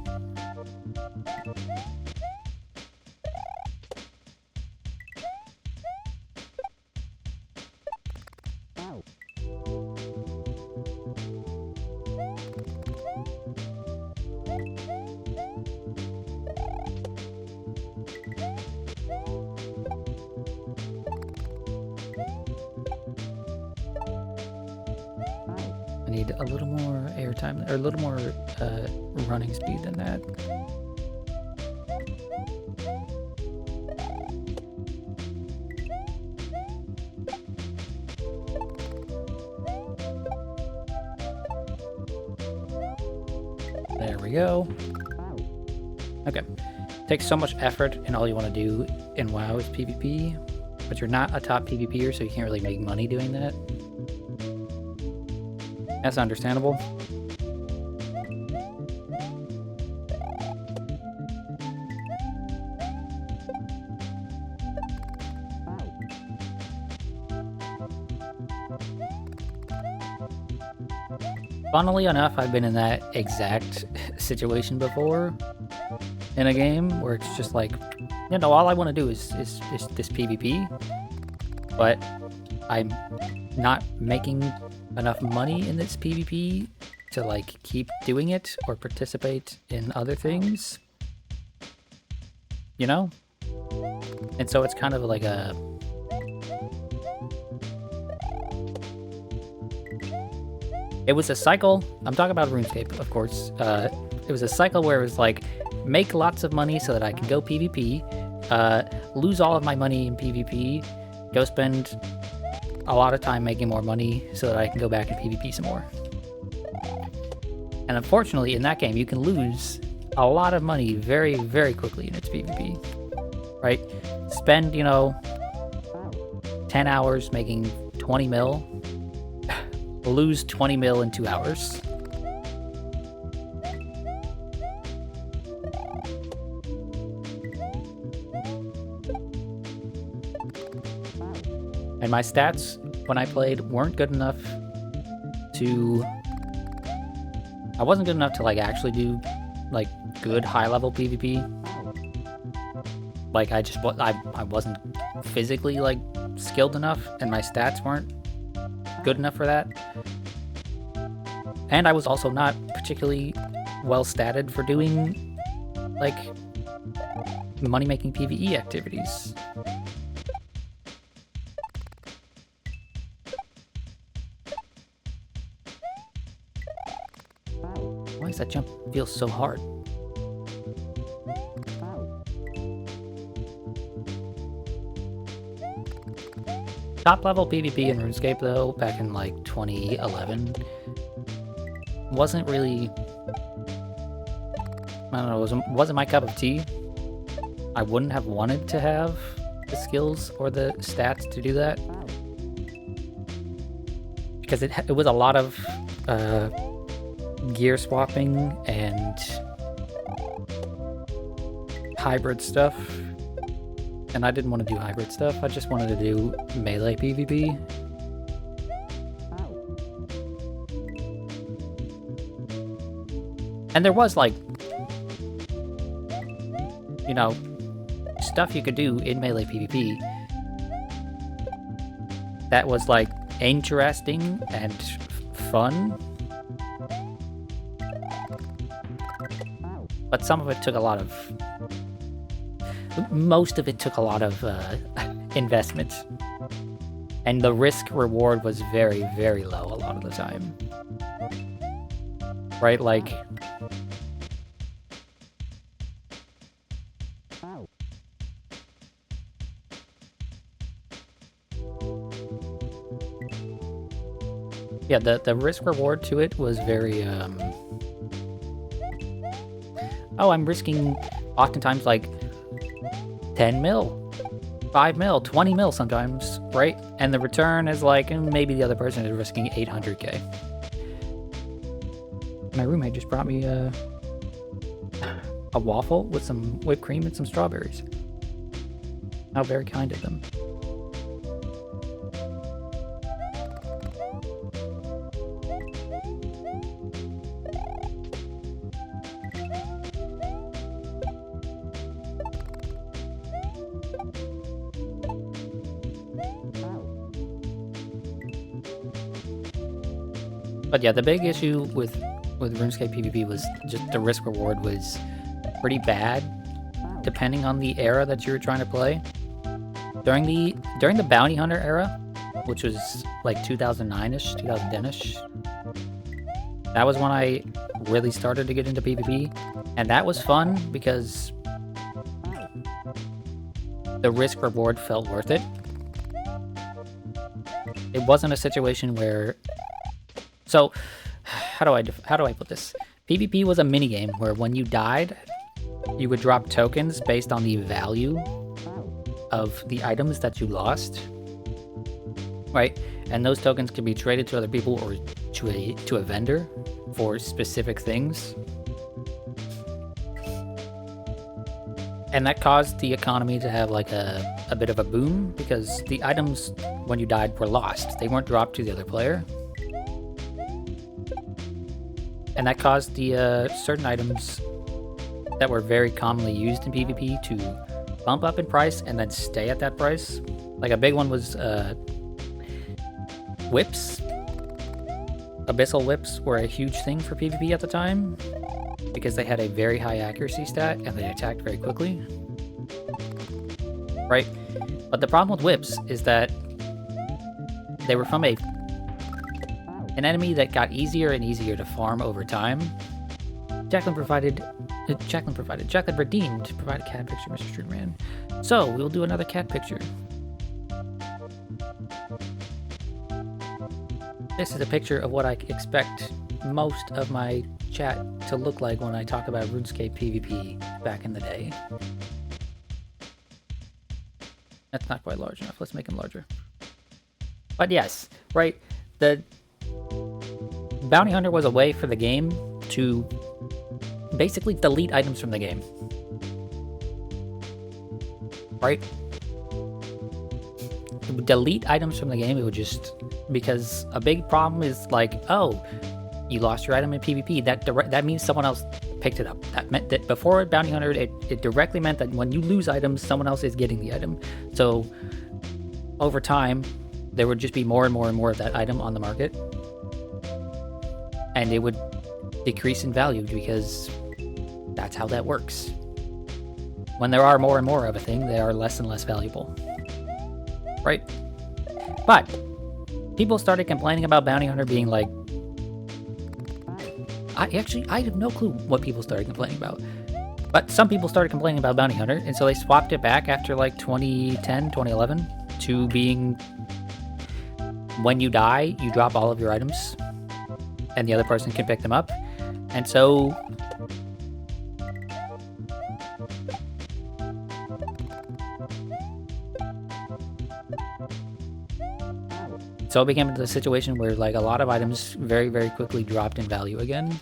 I need a little more airtime, or a little more running speed than that. There we go. Okay. Takes so much effort, and all you want to do in WoW is PvP, but you're not a top PvPer, so you can't really make money doing that. That's understandable. Funnily enough, I've been in that exact situation before in a game where it's just like, you know, all I want to do is this PvP, but I'm not making enough money in this PvP to like keep doing it or participate in other things, you know? And so it's kind of like a it was a cycle. I'm talking about RuneScape, of course. It was a cycle where it was like, make lots of money so that I can go PvP, lose all of my money in PvP, go spend a lot of time making more money so that I can go back and PvP some more. And unfortunately, in that game, you can lose a lot of money very, very quickly in its PvP, right? Spend, you know, 10 hours making 20 mil, lose 20 mil in 2 hours. And my stats when I played weren't good enough to... I wasn't good enough to like actually do like good high-level PvP. Like I wasn't physically like skilled enough, and my stats weren't good enough for that. And I was also not particularly well statted for doing like money-making PvE activities. Why does that jump feel so hard? Top level PvP in RuneScape though, back in like 2011, wasn't really, I don't know, wasn't my cup of tea. I wouldn't have wanted to have the skills or the stats to do that, because it was a lot of gear swapping and hybrid stuff, and I didn't want to do hybrid stuff. I just wanted to do melee PvP. And there was, like, you know, stuff you could do in melee PvP that was, like, interesting and fun. But some of it took a lot of... Most of it took a lot of investment. And the risk-reward was very, very low a lot of the time. Right? Like... Yeah, the risk-reward to it was very, Oh, I'm risking, oftentimes, like, 10 mil, 5 mil, 20 mil sometimes, right? And the return is like, maybe the other person is risking 800k. My roommate just brought me a waffle with some whipped cream and some strawberries. How very kind of them. But yeah, the big issue with RuneScape PvP was just the risk reward was pretty bad, depending on the era that you were trying to play. During the Bounty Hunter era, which was like 2009-ish, 2010-ish, that was when I really started to get into PvP, and that was fun because the risk reward felt worth it. It wasn't a situation where... So, how do I put this? PvP was a minigame where when you died, you would drop tokens based on the value of the items that you lost, right? And those tokens can be traded to other people or to a vendor for specific things. And that caused the economy to have like a bit of a boom because the items when you died were lost. They weren't dropped to the other player. And that caused the certain items that were very commonly used in PvP to bump up in price and then stay at that price. Like a big one was whips. Abyssal whips were a huge thing for PvP at the time because they had a very high accuracy stat and they attacked very quickly. Right? But the problem with whips is that they were from an enemy that got easier and easier to farm over time. Jacqueline redeemed, provide a cat picture, Mr. Strudeman. So, we'll do another cat picture. This is a picture of what I expect most of my chat to look like when I talk about RuneScape PvP back in the day. That's not quite large enough. Let's make him larger. But yes, right, the Bounty Hunter was a way for the game to basically delete items from the game. Right? It would delete items from the game. It would just... Because a big problem is like, oh, you lost your item in PvP. That means someone else picked it up. That meant that before Bounty Hunter, it directly meant that when you lose items, someone else is getting the item. So, over time, there would just be more and more and more of that item on the market. And it would decrease in value because that's how that works. When there are more and more of a thing, they are less and less valuable. Right? But people started complaining about Bounty Hunter being like... I have no clue what people started complaining about. But some people started complaining about Bounty Hunter, and so they swapped it back after like 2010, 2011 to being... When you die, you drop all of your items. And the other person can pick them up. And so... So it became the situation where like a lot of items very, very quickly dropped in value again.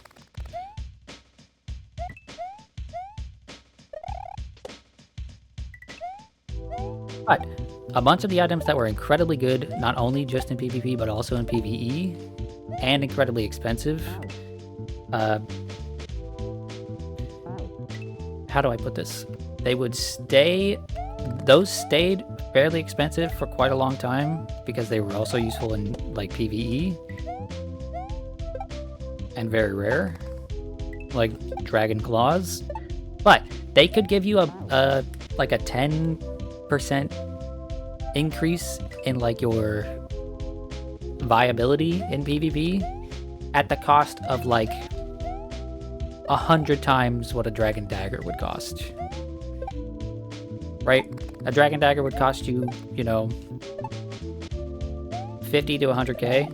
But a bunch of the items that were incredibly good, not only just in PvP, but also in PvE, and incredibly expensive, how do I put this? Those stayed fairly expensive for quite a long time because they were also useful in like PvE and very rare, like Dragon Claws. But they could give you a 10% increase in like your viability in PvP at the cost of like 100 times what a Dragon Dagger would cost. Right? A Dragon Dagger would cost you, 50 to 100k.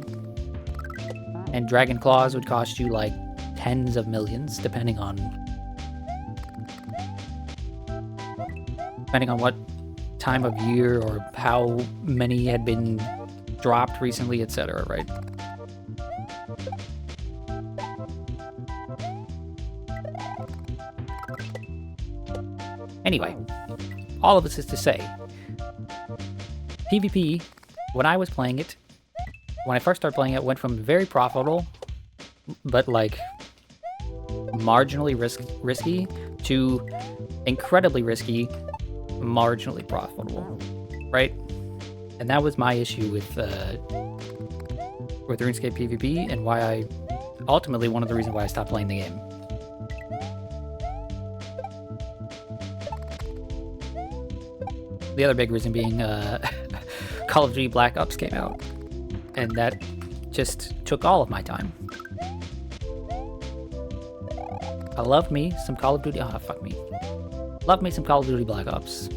And Dragon Claws would cost you like tens of millions, depending on what time of year or how many had been dropped recently, etc., right? Anyway, all of this is to say, PvP, when I was playing it, when I first started playing it, went from very profitable, but like marginally risky, to incredibly risky, marginally profitable, right? And that was my issue with RuneScape PvP, and ultimately one of the reasons why I stopped playing the game. The other big reason being Call of Duty Black Ops came out, and that just took all of my time. I love me some Call of Duty. Oh, fuck me. Love me some Call of Duty Black Ops.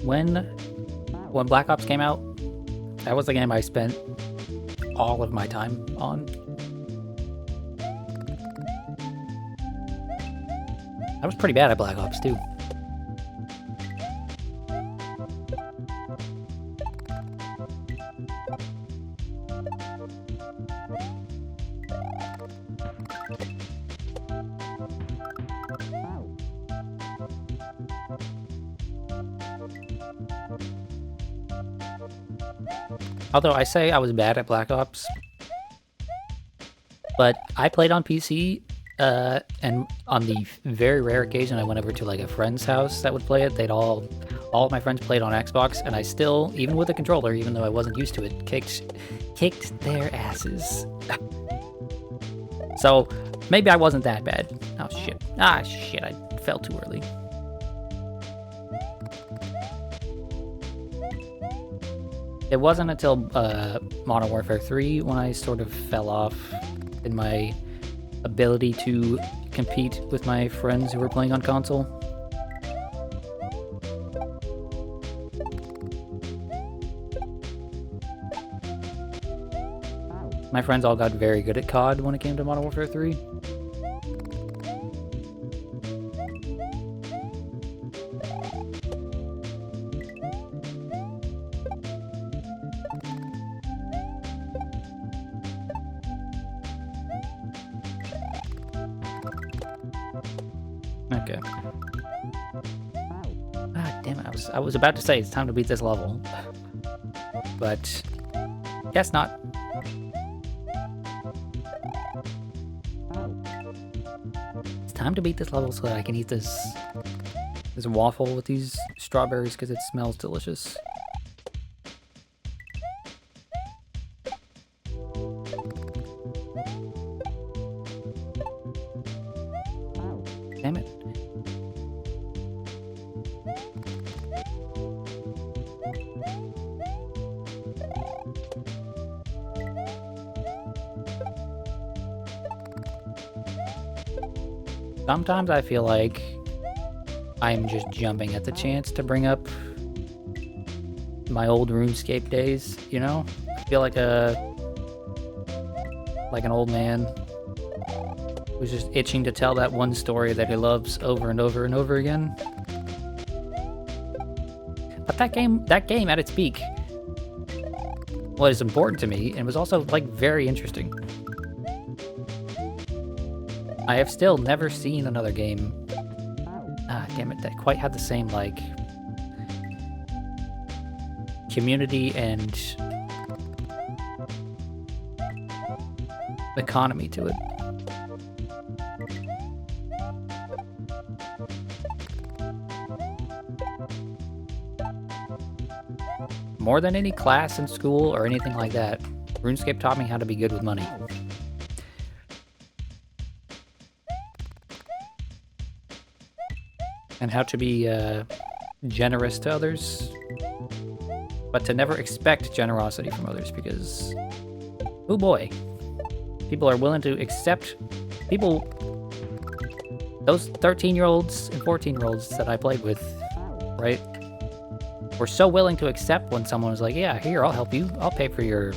When Black Ops came out, that was the game I spent all of my time on. I was pretty bad at Black Ops too. Although I say I was bad at Black Ops, but I played on PC, and on the very rare occasion I went over to like a friend's house that would play it, all of my friends played on Xbox, and I still, even with a controller, even though I wasn't used to it, kicked their asses. So maybe I wasn't that bad. Oh shit. I fell too early. It wasn't until Modern Warfare 3 when I sort of fell off in my ability to compete with my friends who were playing on console. My friends all got very good at COD when it came to Modern Warfare 3. Okay. Ah, damn it. I was about to say it's time to beat this level. But guess not. It's time to beat this level so that I can eat this waffle with these strawberries because it smells delicious. Damn it. Sometimes I feel like I'm just jumping at the chance to bring up my old RuneScape days, you know? I feel like an old man who's just itching to tell that one story that he loves over and over and over again. But that game at its peak was important to me and was also like very interesting. I have still never seen another game, damn it, that quite had the same like community and economy to it. More than any class in school or anything like that, RuneScape taught me how to be good with money. And how to be generous to others, but to never expect generosity from others because, oh boy, people are willing to accept people. Those 13-year-olds and 14-year-olds that I played with, right, were so willing to accept when someone was like, yeah, here, I'll help you. I'll pay for your...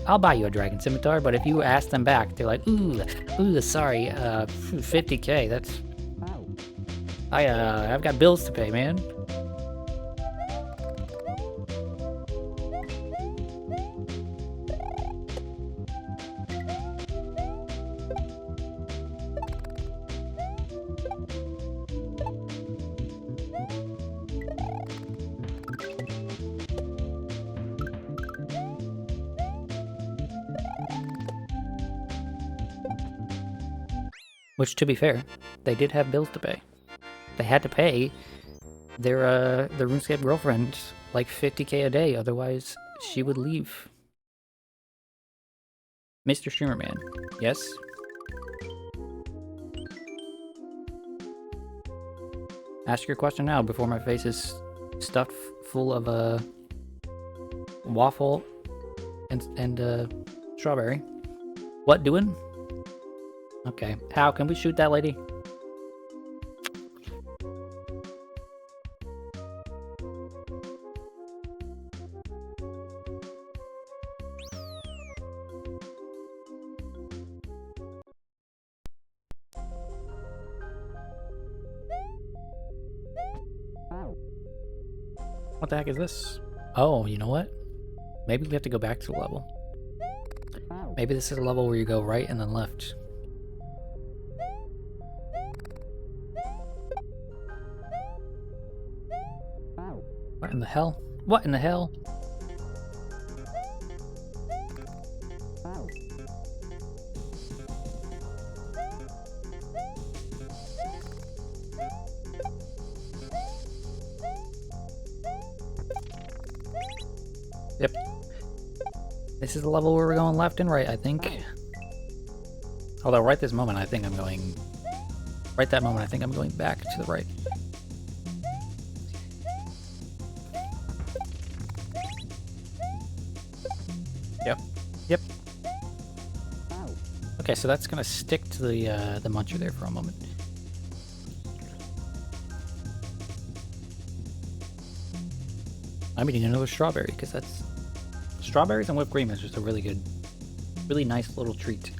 I'll buy you a dragon scimitar. But if you ask them back, they're like, ooh, sorry, 50k, that's... I've got bills to pay, man. Which, to be fair, they did have bills to pay. They had to pay their RuneScape girlfriend like 50k a day, otherwise she would leave. Mr. Streamer Man, yes? Ask your question now before my face is stuffed full of waffle and strawberry. What doing? Okay, how can we shoot that lady? What the heck is this? Oh, you know what? Maybe we have to go back to the level. Maybe this is a level where you go right and then left. What in the hell? What in the hell? Yep. This is the level where we're going left and right, I think. Although right this moment, I think I'm going... Right that moment, I think I'm going back to the right. Yep. Yep. Okay, so that's gonna stick to the muncher there for a moment. I'm eating another strawberry because that's strawberries and whipped cream is just a really good, really nice little treat.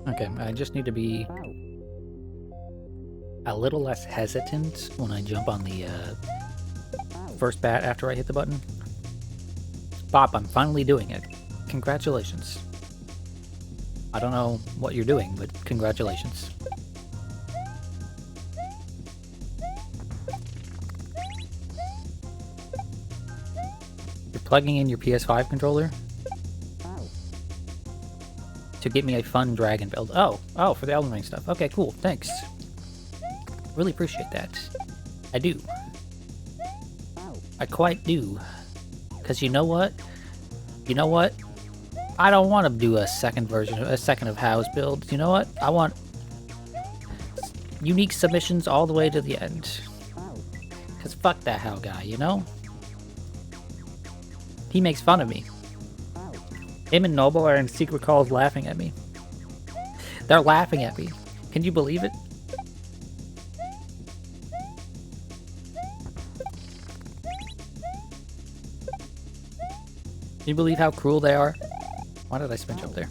Okay, I just need to be a little less hesitant when I jump on the first bat after I hit the button. Bop, I'm finally doing it. Congratulations. I don't know what you're doing, but congratulations. You're plugging in your PS5 controller to get me a fun dragon build. Oh, for the Elden Ring stuff. Okay, cool, thanks. Really appreciate that. I do. I quite do. Because you know what? You know what? I don't want to do a second of How's build. You know what? I want unique submissions all the way to the end. Because fuck that How guy, you know? He makes fun of me. Him and Noble are in secret calls laughing at me. They're laughing at me. Can you believe it? Can you believe how cruel they are? Why did I spin jump there?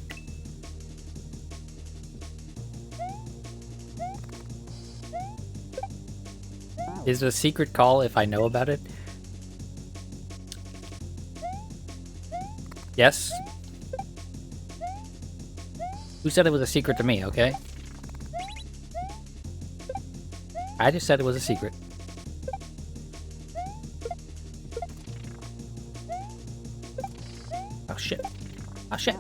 Is it a secret call if I know about it? Yes? Who said it was a secret to me, okay? I just said it was a secret. Oh shit. Oh shit.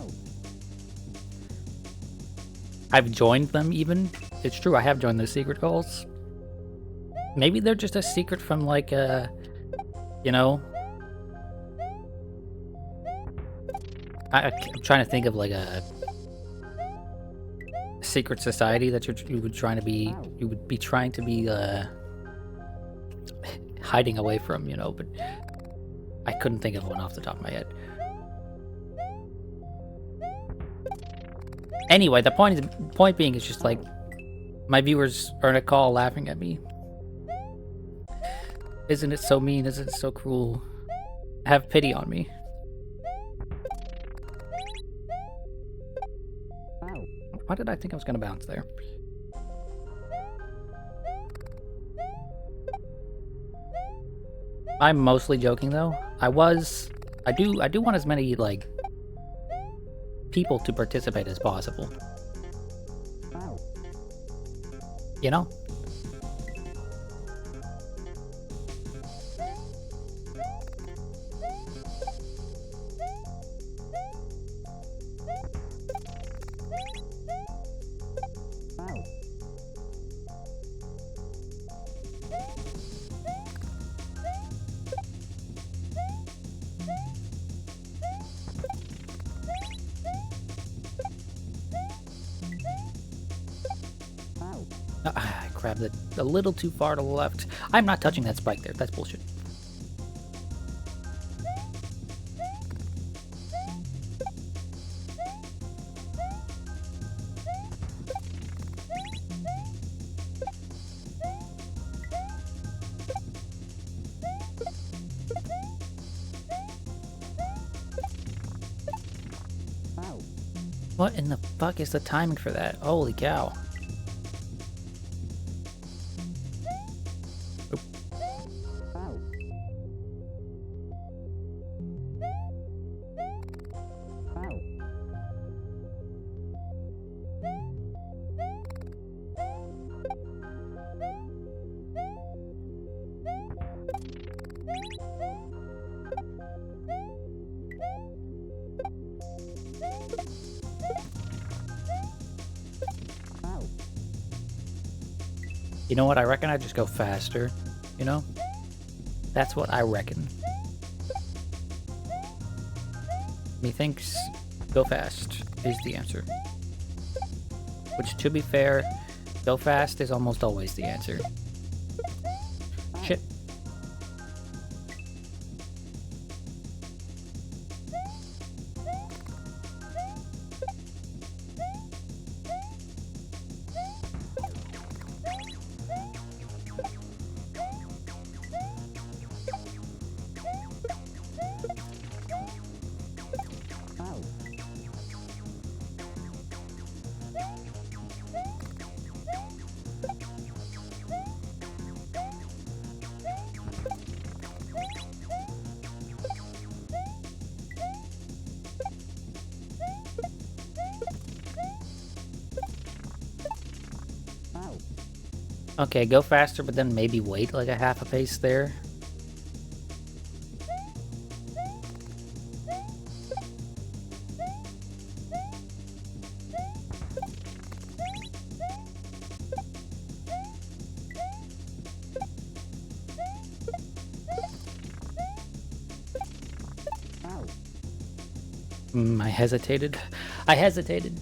I've joined them even. It's true, I have joined those secret calls. Maybe they're just a secret from like you know, I'm trying to think of like a secret society that you would be trying to be hiding away from, you know, but I couldn't think of one off the top of my head. Anyway, the point being is just like my viewers are in a call laughing at me. Isn't it so mean? Isn't it so cruel? Have pity on me. Why did I think I was gonna bounce there? I'm mostly joking though. I do want as many like people to participate as possible. You know? I grabbed it a little too far to the left. I'm not touching that spike there. That's bullshit. What in the fuck is the timing for that? Holy cow. You know what? I reckon I just go faster. You know? That's what I reckon. Methinks go fast is the answer. Which, to be fair, go fast is almost always the answer. Shit. Okay, go faster, but then maybe wait like a half a pace there. I hesitated. I hesitated.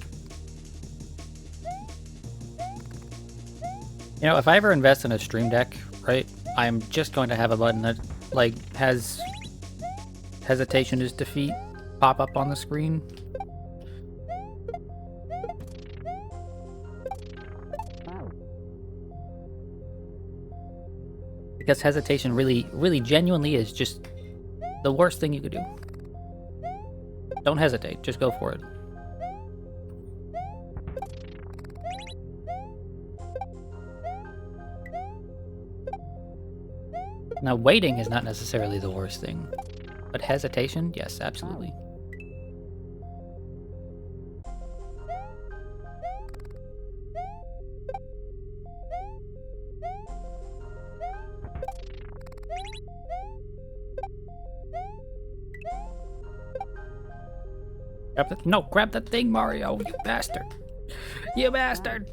You know, if I ever invest in a stream deck, right, I'm just going to have a button that, like, has hesitation is defeat pop up on the screen. Because hesitation really genuinely is just the worst thing you could do. Don't hesitate. Just go for it. Now, waiting is not necessarily the worst thing, but hesitation, yes, absolutely. Grab that thing, Mario, you bastard. You bastard.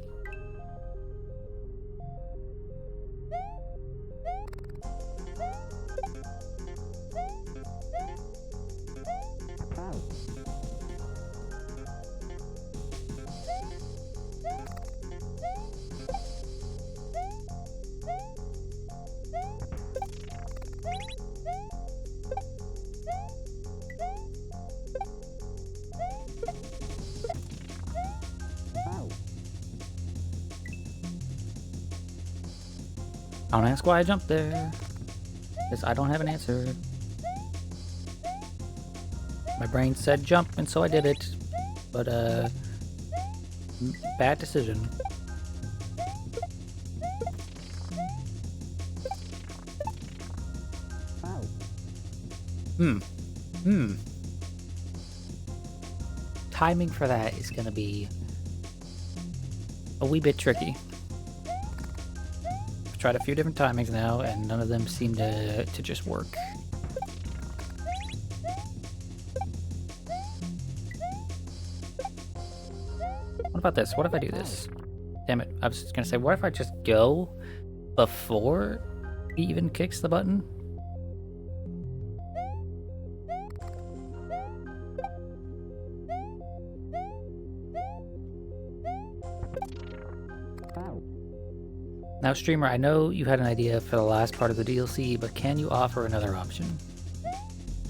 Don't ask why I jumped there, because I don't have an answer. My brain said jump, and so I did it, but bad decision. Timing for that is gonna be a wee bit tricky. I've tried a few different timings now, and none of them seem to just work. What about this? What if I do this? Damn it, I was just gonna say, what if I just go before he even kicks the button? Now, streamer, I know you had an idea for the last part of the DLC, but can you offer another option?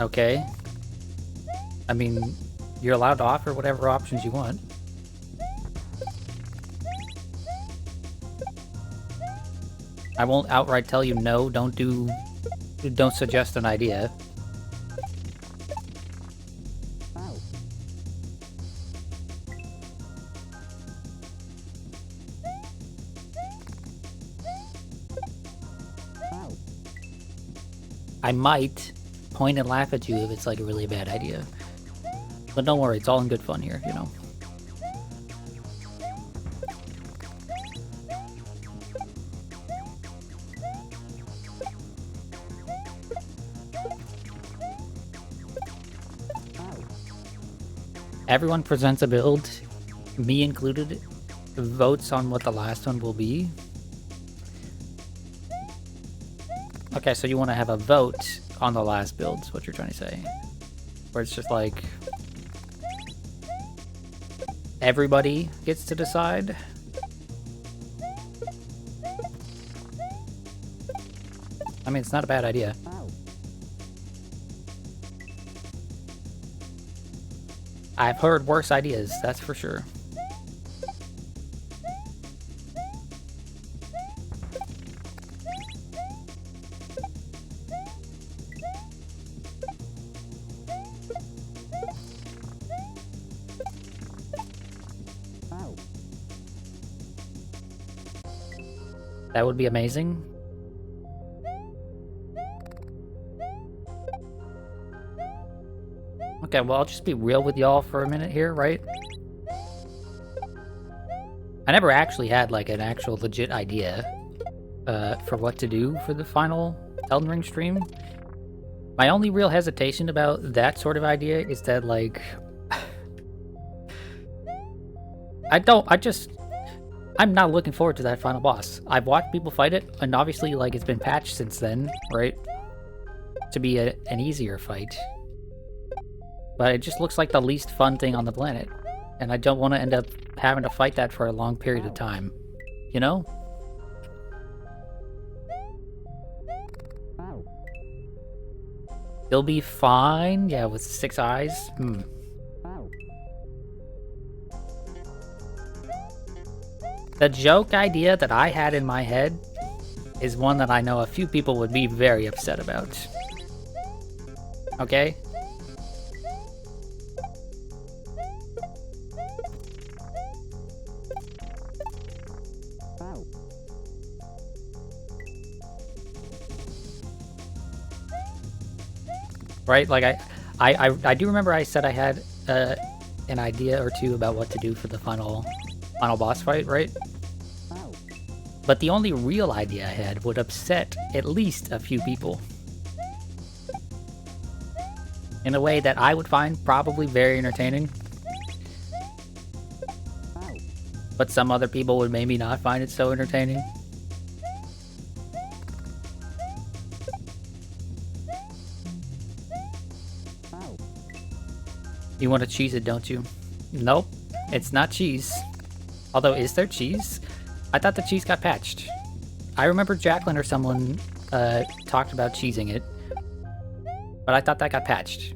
Okay. I mean, you're allowed to offer whatever options you want. I won't outright tell you no, don't suggest an idea. I might point and laugh at you if it's like a really bad idea. But don't worry, it's all in good fun here, you know. Everyone presents a build, me included, votes on what the last one will be. Okay, so you want to have a vote on the last build, is what you're trying to say. Where it's just like, everybody gets to decide. I mean, it's not a bad idea. I've heard worse ideas, that's for sure. That would be amazing. Okay, well, I'll just be real with y'all for a minute here, right? I never actually had, like, an actual legit idea for what to do for the final Elden Ring stream. My only real hesitation about that sort of idea is that, like... I'm not looking forward to that final boss. I've watched people fight it, and obviously, like, it's been patched since then, right? To be an easier fight. But it just looks like the least fun thing on the planet. And I don't want to end up having to fight that for a long period of time. You know? They'll be fine, yeah, with 6 eyes. The joke idea that I had in my head is one that I know a few people would be very upset about. Okay? right? Like I do remember I said I had an idea or two about what to do for the final boss fight, right? But the only real idea I had would upset at least a few people. In a way that I would find probably very entertaining. But some other people would maybe not find it so entertaining. You want to cheese it, don't you? Nope, it's not cheese. Although, is there cheese? I thought the cheese got patched. I remember Jacqueline or someone talked about cheesing it. But I thought that got patched.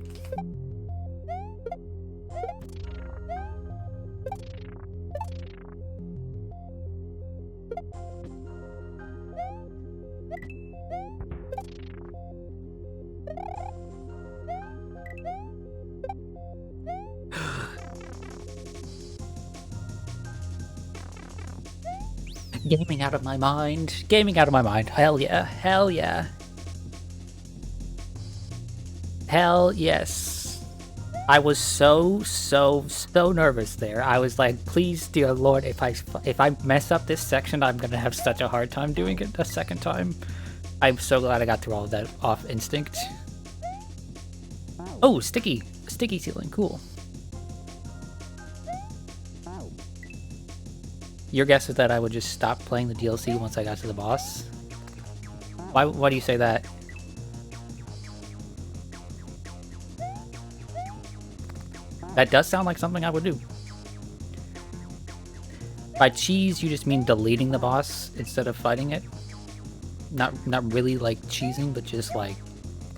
Gaming out of my mind. Gaming out of my mind. Hell yeah. Hell yeah. Hell yes. I was so nervous there. I was like, please, dear Lord, if I mess up this section, I'm gonna have such a hard time doing it a second time. I'm so glad I got through all of that off instinct. Oh, sticky ceiling, cool. Your guess is that I would just stop playing the DLC once I got to the boss? Why do you say that? That does sound like something I would do. By cheese, you just mean deleting the boss instead of fighting it? Not really like cheesing, but just like...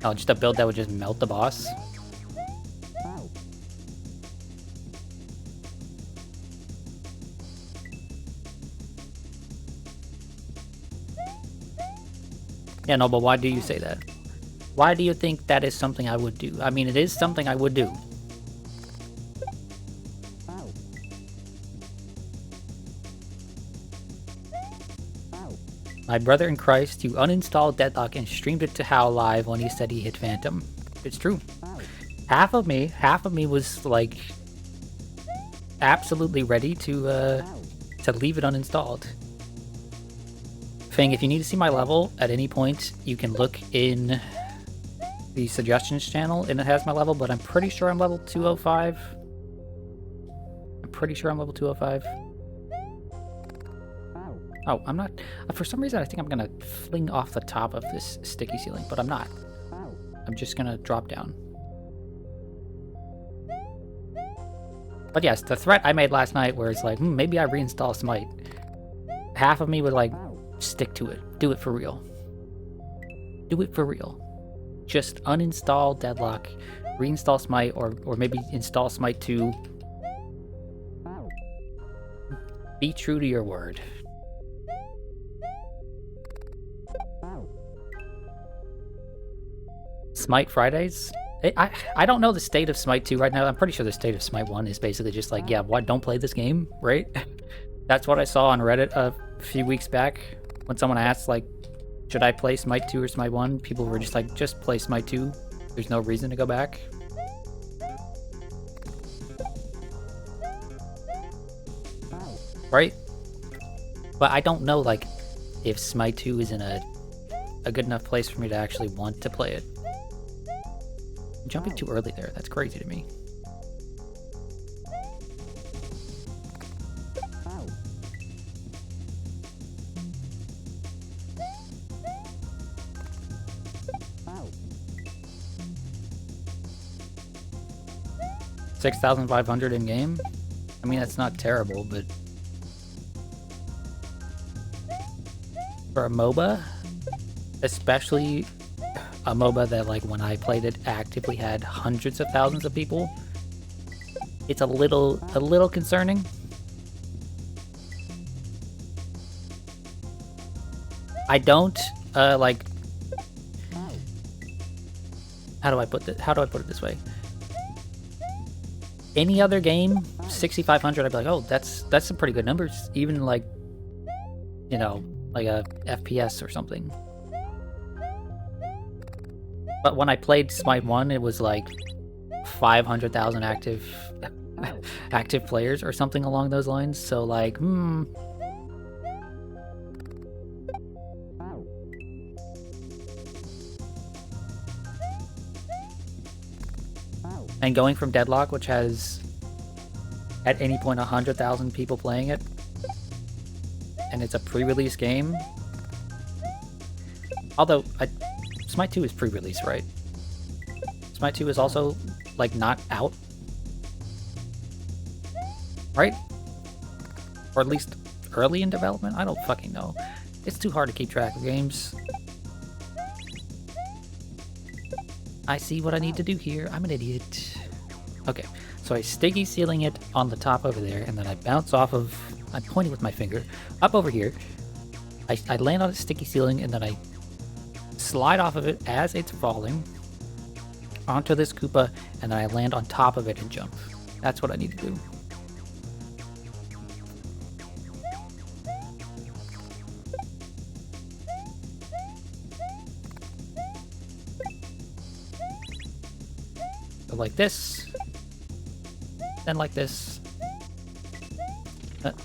Oh, just a build that would just melt the boss? Yeah, no, but why do you say that? Why do you think that is something I would do? I mean, it is something I would do. My brother in Christ, you uninstalled Deadlock and streamed it to How live when he said he hit Phantom. It's true. Half of me was like absolutely ready to leave it uninstalled. Fang, if you need to see my level at any point, you can look in the suggestions channel and it has my level, but I'm pretty sure I'm level 205. I'm pretty sure I'm level 205. Oh, I'm not... For some reason, I think I'm gonna fling off the top of this sticky ceiling, but I'm not. I'm just gonna drop down. But yes, the threat I made last night where it's like, maybe I reinstall Smite. Half of me would like, stick to it. Do it for real. Do it for real. Just uninstall Deadlock, reinstall Smite, or maybe install Smite 2. Be true to your word. Smite Fridays? I don't know the state of Smite 2 right now. I'm pretty sure the state of Smite 1 is basically just like, yeah, what, don't play this game, right? That's what I saw on Reddit a few weeks back when someone asked, like, should I play Smite 2 or Smite 1? People were just like, just play Smite 2. There's no reason to go back. Right? But I don't know, like, if Smite 2 is in a good enough place for me to actually want to play it. I'm jumping too early there. That's crazy to me. $6,500 in game? I mean, that's not terrible, but for a MOBA, especially a MOBA that, like, when I played it actively had hundreds of thousands of people, it's a little concerning. I don't like, how do I put it this way? Any other game, 6,500, I'd be like, oh, that's some pretty good numbers. Even like, you know, like a FPS or something. But when I played Smite 1, it was like 500,000 active players or something along those lines. So like, And going from Deadlock, which has at any point 100,000 people playing it, and it's a pre-release game. Although Smite 2 is pre-release, right? Smite 2 is also like not out, right? Or at least early in development? I don't fucking know. It's too hard to keep track of games. I see what I need to do here. I'm an idiot. Okay, so I sticky ceiling it on the top over there, and then I bounce off of... I'm pointing with my finger. Up over here. I land on a sticky ceiling, and then I slide off of it as it's falling onto this Koopa, and then I land on top of it and jump. That's what I need to do. So like this, then like this.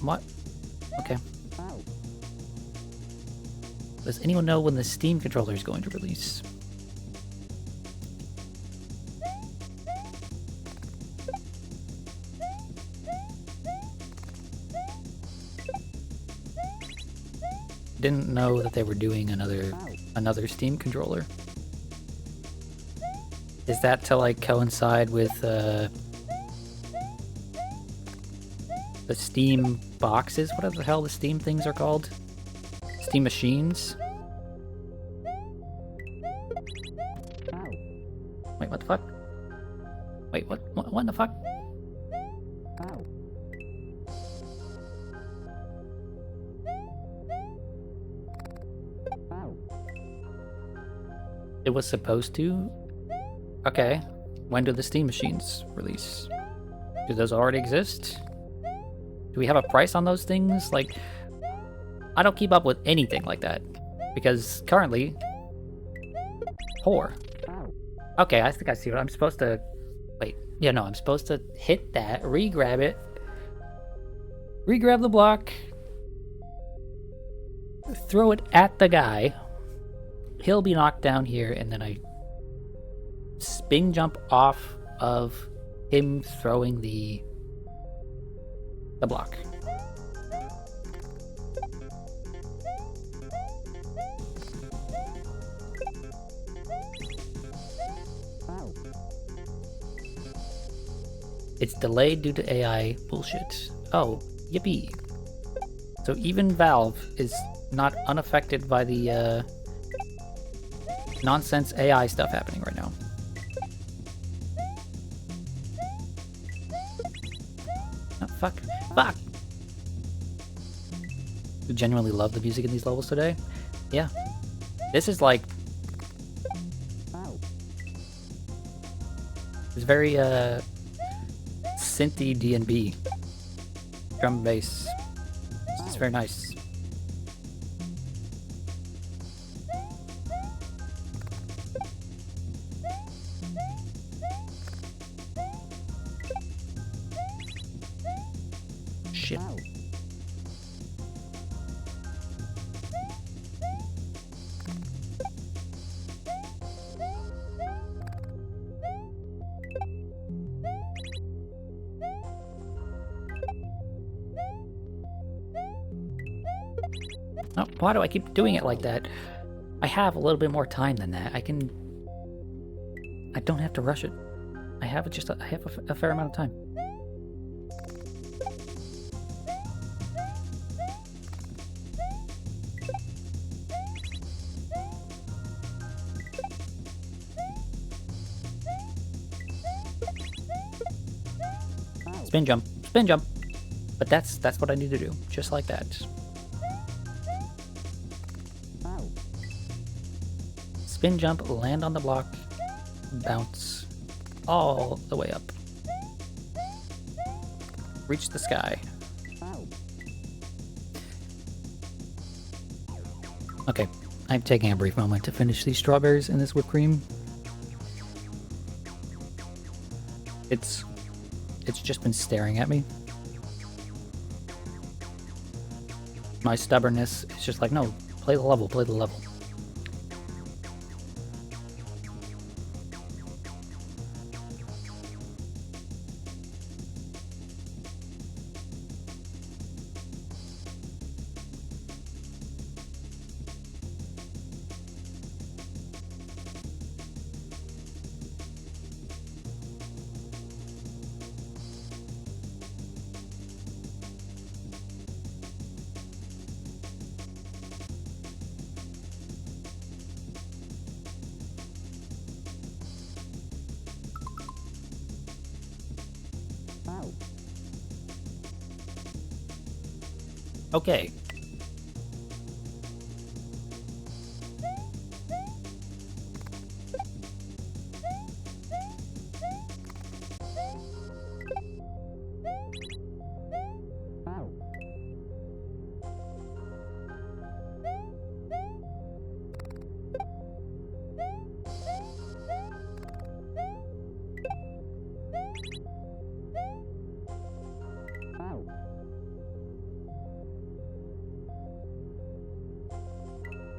What? Okay. Does anyone know when the Steam controller is going to release? Didn't know that they were doing another Steam controller. Is that to like coincide with the Steam boxes? What the hell the Steam things are called? Steam machines? Wait, what the fuck? Wait, what the fuck? It was supposed to? Okay. When do the Steam machines release? Do those already exist? Do we have a price on those things? Like, I don't keep up with anything like that. Because currently... poor. Okay, I think I see what I'm supposed to... Wait. Yeah, no, I'm supposed to hit that, re-grab it. Re-grab the block. Throw it at the guy. He'll be knocked down here, and then I spin jump off of him throwing the block. It's delayed due to AI bullshit. Oh, yippee. So even Valve is not unaffected by the nonsense AI stuff happening right now. Oh, fuck. Fuck! I genuinely love the music in these levels today. Yeah. This is like... It's very, synthy D&B. Drum and bass. It's very nice. Shit. Oh, why do I keep doing it like that? I have a little bit more time than that. I don't have to rush it. I have a fair amount of time. Spin jump, spin jump. But that's what I need to do, just like that. Spin jump, land on the block, bounce all the way up. Reach the sky. Okay, I'm taking a brief moment to finish these strawberries in this whipped cream. It's just been staring at me. My stubbornness is just like, no, play the level, play the level. Okay.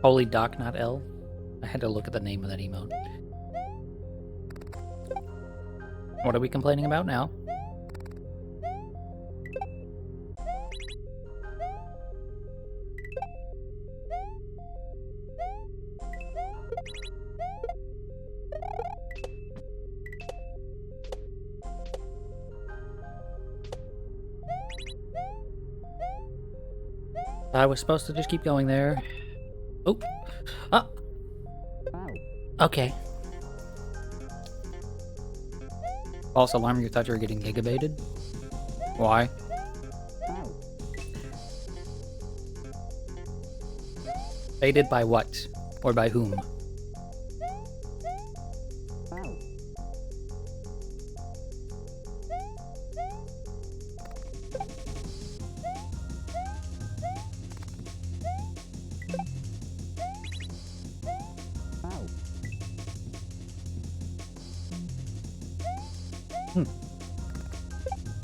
Holy Doc, not L. I had to look at the name of that emote. What are we complaining about now? I was supposed to just keep going there. Oh. Oh. Okay. False alarm, your touch are getting gigabated. Why? Baited by what? Or by whom?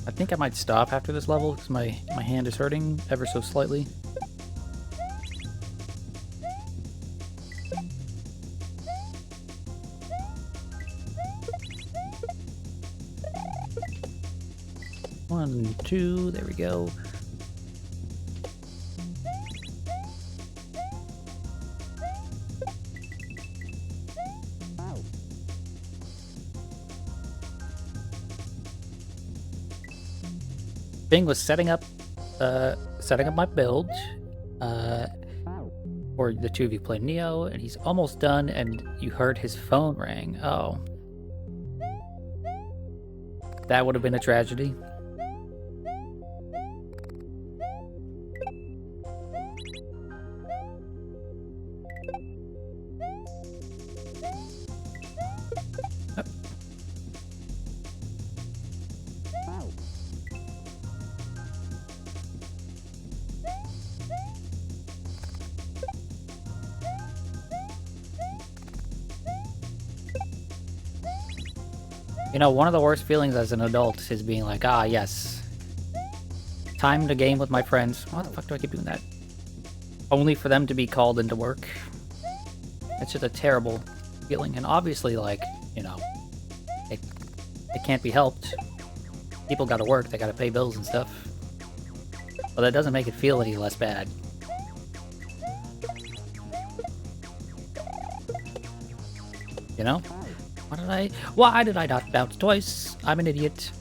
I think I might stop after this level because my hand is hurting ever so slightly. One, two, there we go. Bing was setting up my build, or the two of you play Neo, and he's almost done, and you heard his phone ring. Oh. That would have been a tragedy. You know, one of the worst feelings as an adult is being like, ah, yes. Time to game with my friends. Why the fuck do I keep doing that? Only for them to be called into work. It's just a terrible feeling. And obviously, like, you know, it can't be helped. People gotta work, they gotta pay bills and stuff. But that doesn't make it feel any less bad. You know? Why did I not bounce twice? I'm an idiot.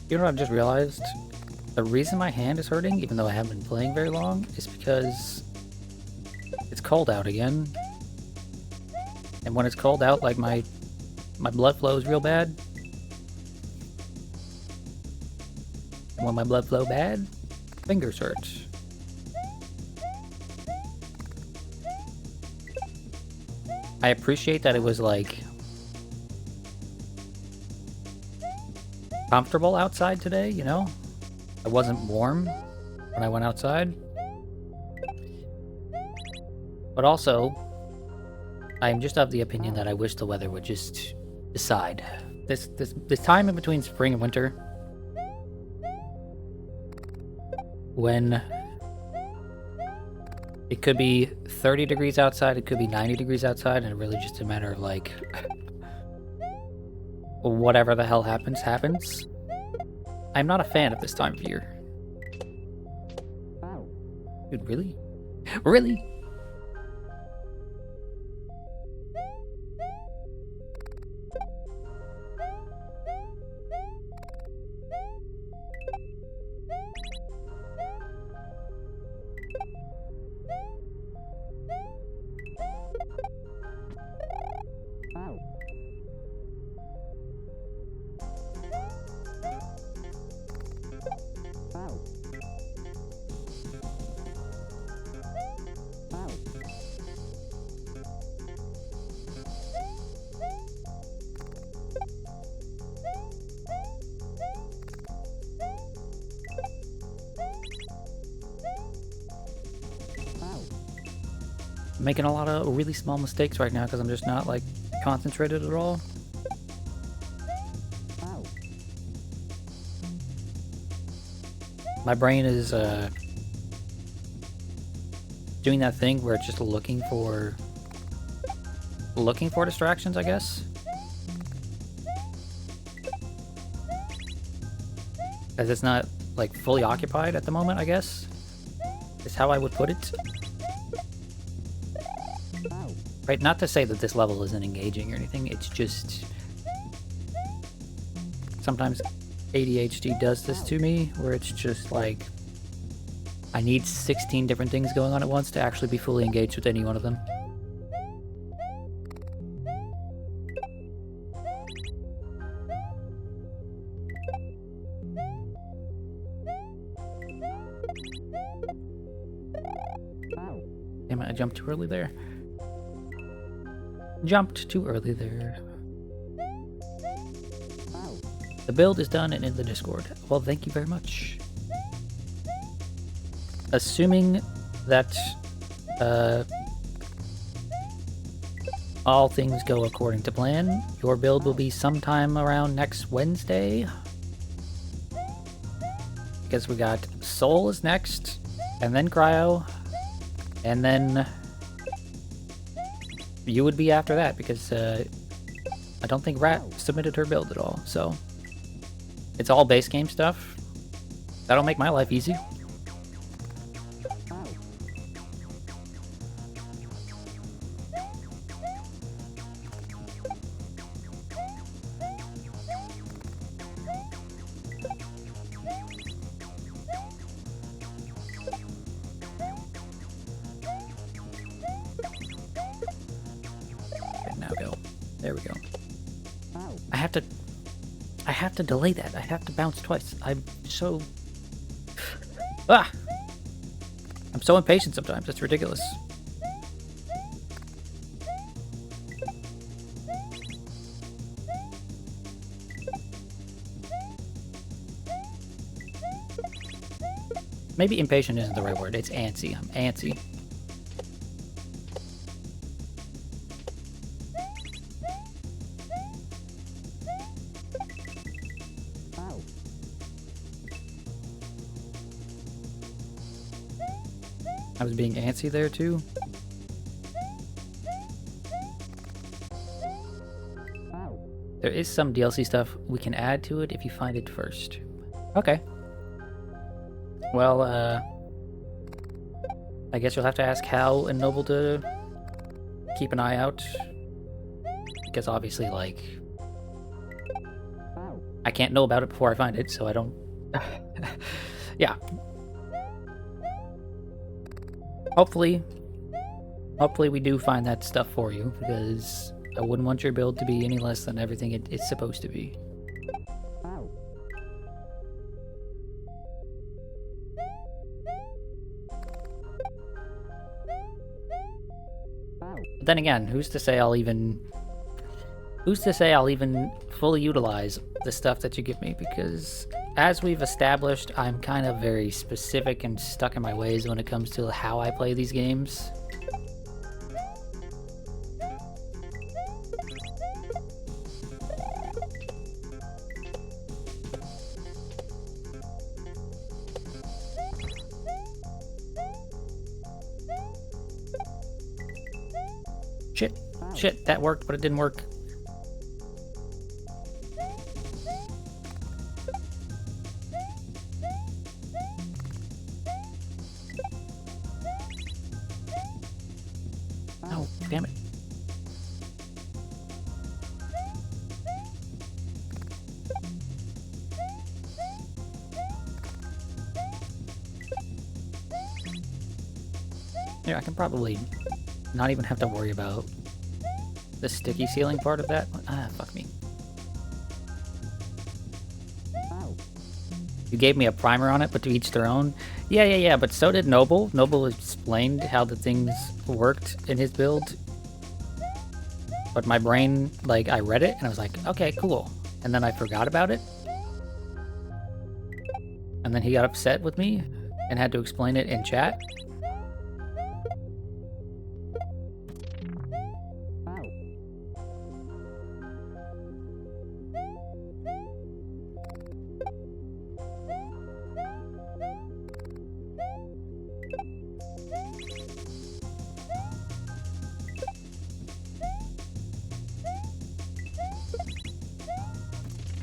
You know what I've just realized? The reason my hand is hurting, even though I haven't been playing very long, is because it's cold out again. And when it's cold out, like my blood flow is real bad. And when my blood flow bad, fingers hurt. I appreciate that it was, like, comfortable outside today, you know? It wasn't warm when I went outside. But also, I'm just of the opinion that I wish the weather would just decide. This time in between spring and winter, when it could be 30 degrees outside, it could be 90 degrees outside, and it really just a matter of, like, whatever the hell happens, happens. I'm not a fan of this time of year. Dude, really? Really? I'm making a lot of really small mistakes right now because I'm just not, like, concentrated at all. My brain is doing that thing where it's just looking for distractions, I guess. As it's not, like, fully occupied at the moment, I guess, is how I would put it. Right, not to say that this level isn't engaging or anything, it's just... sometimes ADHD does this to me, where it's just like... I need 16 different things going on at once to actually be fully engaged with any one of them. Damn it, I jumped too early there. Jumped too early there. The build is done and in the Discord. Well, thank you very much. Assuming that all things go according to plan, your build will be sometime around next Wednesday. Because we got Soul is next, and then Cryo, and then you would be after that, because I don't think Rat submitted her build at all, so it's all base game stuff. That'll make my life easy. There we go. I have to delay that. I have to bounce twice. I'm so... Ah! I'm so impatient sometimes. It's ridiculous. Maybe impatient isn't the right word. It's antsy. I'm antsy. I was being antsy there too. There is some DLC stuff we can add to it if you find it first. Okay. Well, I guess you'll have to ask Hal and Noble to keep an eye out. Because obviously, like, I can't know about it before I find it, so I don't... Yeah. Hopefully we do find that stuff for you, because I wouldn't want your build to be any less than everything it's supposed to be. But then again, who's to say I'll even fully utilize the stuff that you give me? Because as we've established, I'm kind of very specific and stuck in my ways when it comes to how I play these games. Shit, that worked, but it didn't work. Oh, damn it. Here, I can probably not even have to worry about the sticky ceiling part of that. Ah, fuck me. You gave me a primer on it, but to each their own. Yeah, but so did Noble. Noble explained how the things worked in his build. But my brain, like, I read it, and I was like, okay, cool. And then I forgot about it. And then he got upset with me, and had to explain it in chat.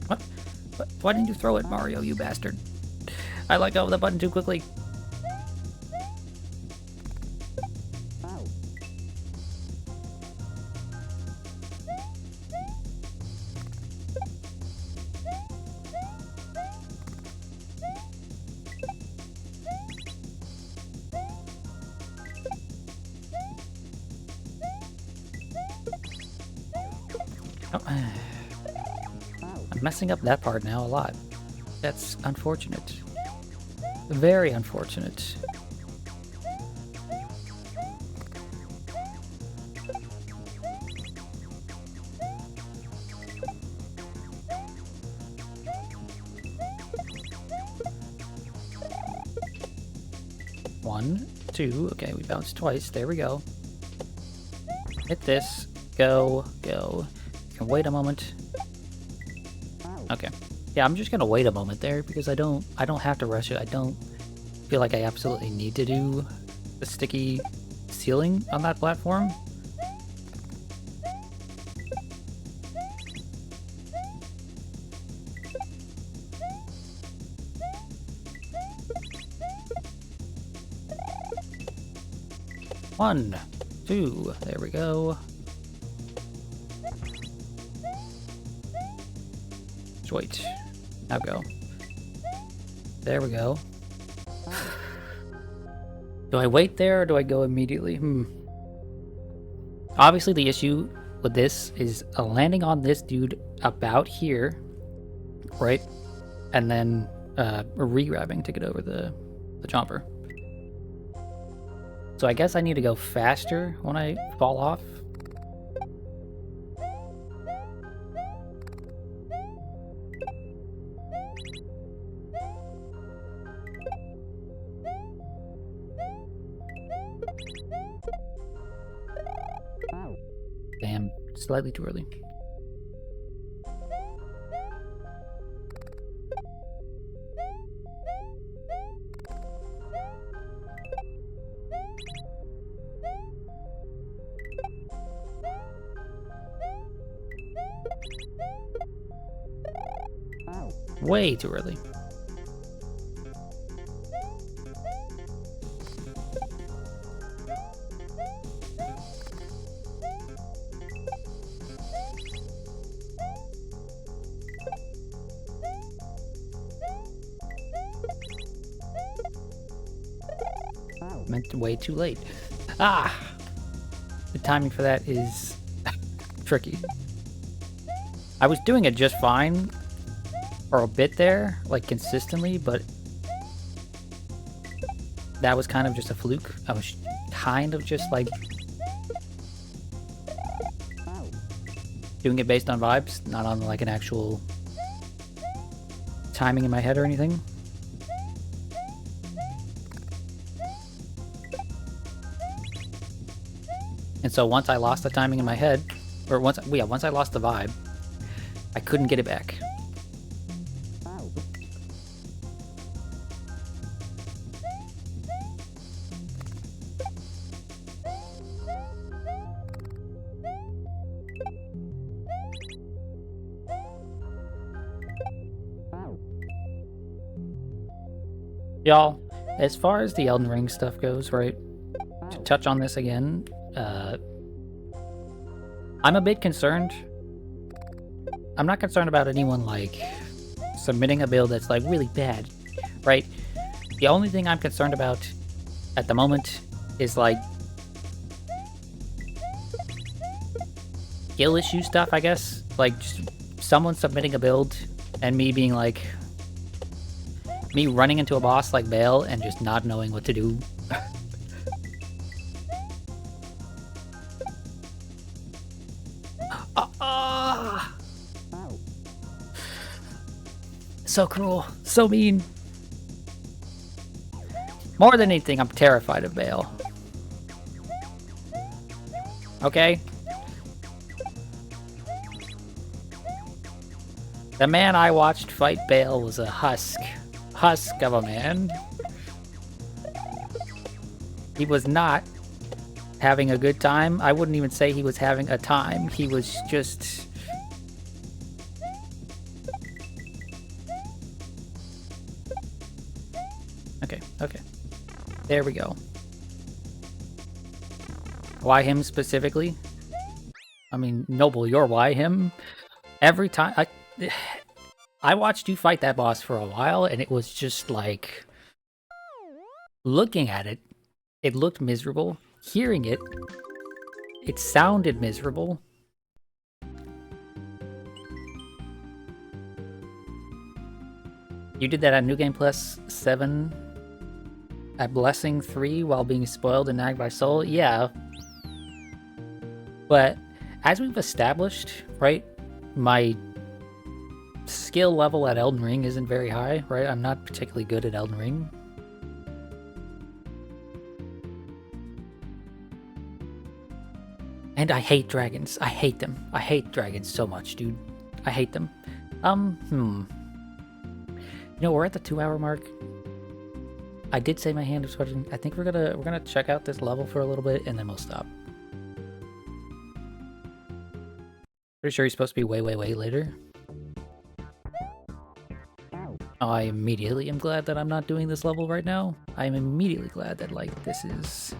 What? Why didn't you throw it, Mario, you bastard? I let go of the button too quickly. Oh. I'm messing up that part now a lot. That's unfortunate. Very unfortunate. One, two, okay, we bounced twice, there we go. Hit this, go. You can wait a moment. Okay. Yeah, I'm just gonna wait a moment there because I don't have to rush it. I don't feel like I absolutely need to do the sticky ceiling on that platform. One, two, there we go. Just wait. Now go. There we go. Do I wait there or do I go immediately? Obviously the issue with this is landing on this dude about here, right? And then re-grabbing to get over the jumper. So I guess I need to go faster when I fall off. Damn, slightly too early. Way too early. Meant way too late. Ah! The timing for that is tricky. I was doing it just fine for a bit there, like consistently, but that was kind of just a fluke. I was kind of just like doing it based on vibes, not on like an actual timing in my head or anything. And so once I lost the timing in my head, or once I lost the vibe, I couldn't get it back. Y'all, as far as the Elden Ring stuff goes, right, to touch on this again, I'm a bit concerned. I'm not concerned about anyone, like, submitting a build that's, like, really bad, right? The only thing I'm concerned about at the moment is, like, skill issue stuff, I guess. Like, just someone submitting a build and me being, like, me running into a boss like Bale and just not knowing what to do. So cruel. So mean. More than anything, I'm terrified of Bale. Okay? The man I watched fight Bale was a husk of a man. He was not having a good time. I wouldn't even say he was having a time. He was just... Okay. There we go. Why him specifically? I mean, Noble, you're why him? Every time... I watched you fight that boss for a while, and it was just like... Looking at it, it looked miserable. Hearing it, it sounded miserable. You did that at New Game Plus 7 at Blessing 3 while being spoiled and nagged by Soul? Yeah. But as we've established, right, my skill level at Elden Ring isn't very high, right? I'm not particularly good at Elden Ring. And I hate dragons. I hate them. I hate dragons so much, dude. I hate them. You know, we're at the 2-hour mark. I did say my hand was sweating. I think we're gonna check out this level for a little bit and then we'll stop. Pretty sure he's supposed to be way later. I immediately am glad that I'm not doing this level right now. I am immediately glad that, like, this is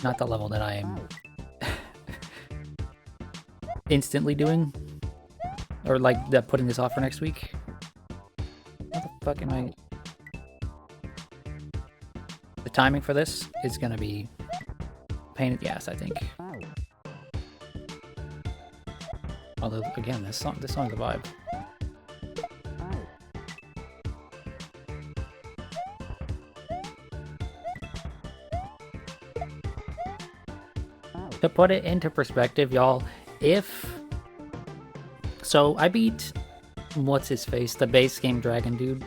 not the level that I am instantly doing. Or, like, putting this off for next week. What the fuck am I... The timing for this is gonna be a pain in the ass, I think. Although, again, this song's a vibe. To put it into perspective, y'all, so I beat, what's-his-face, the base game dragon dude,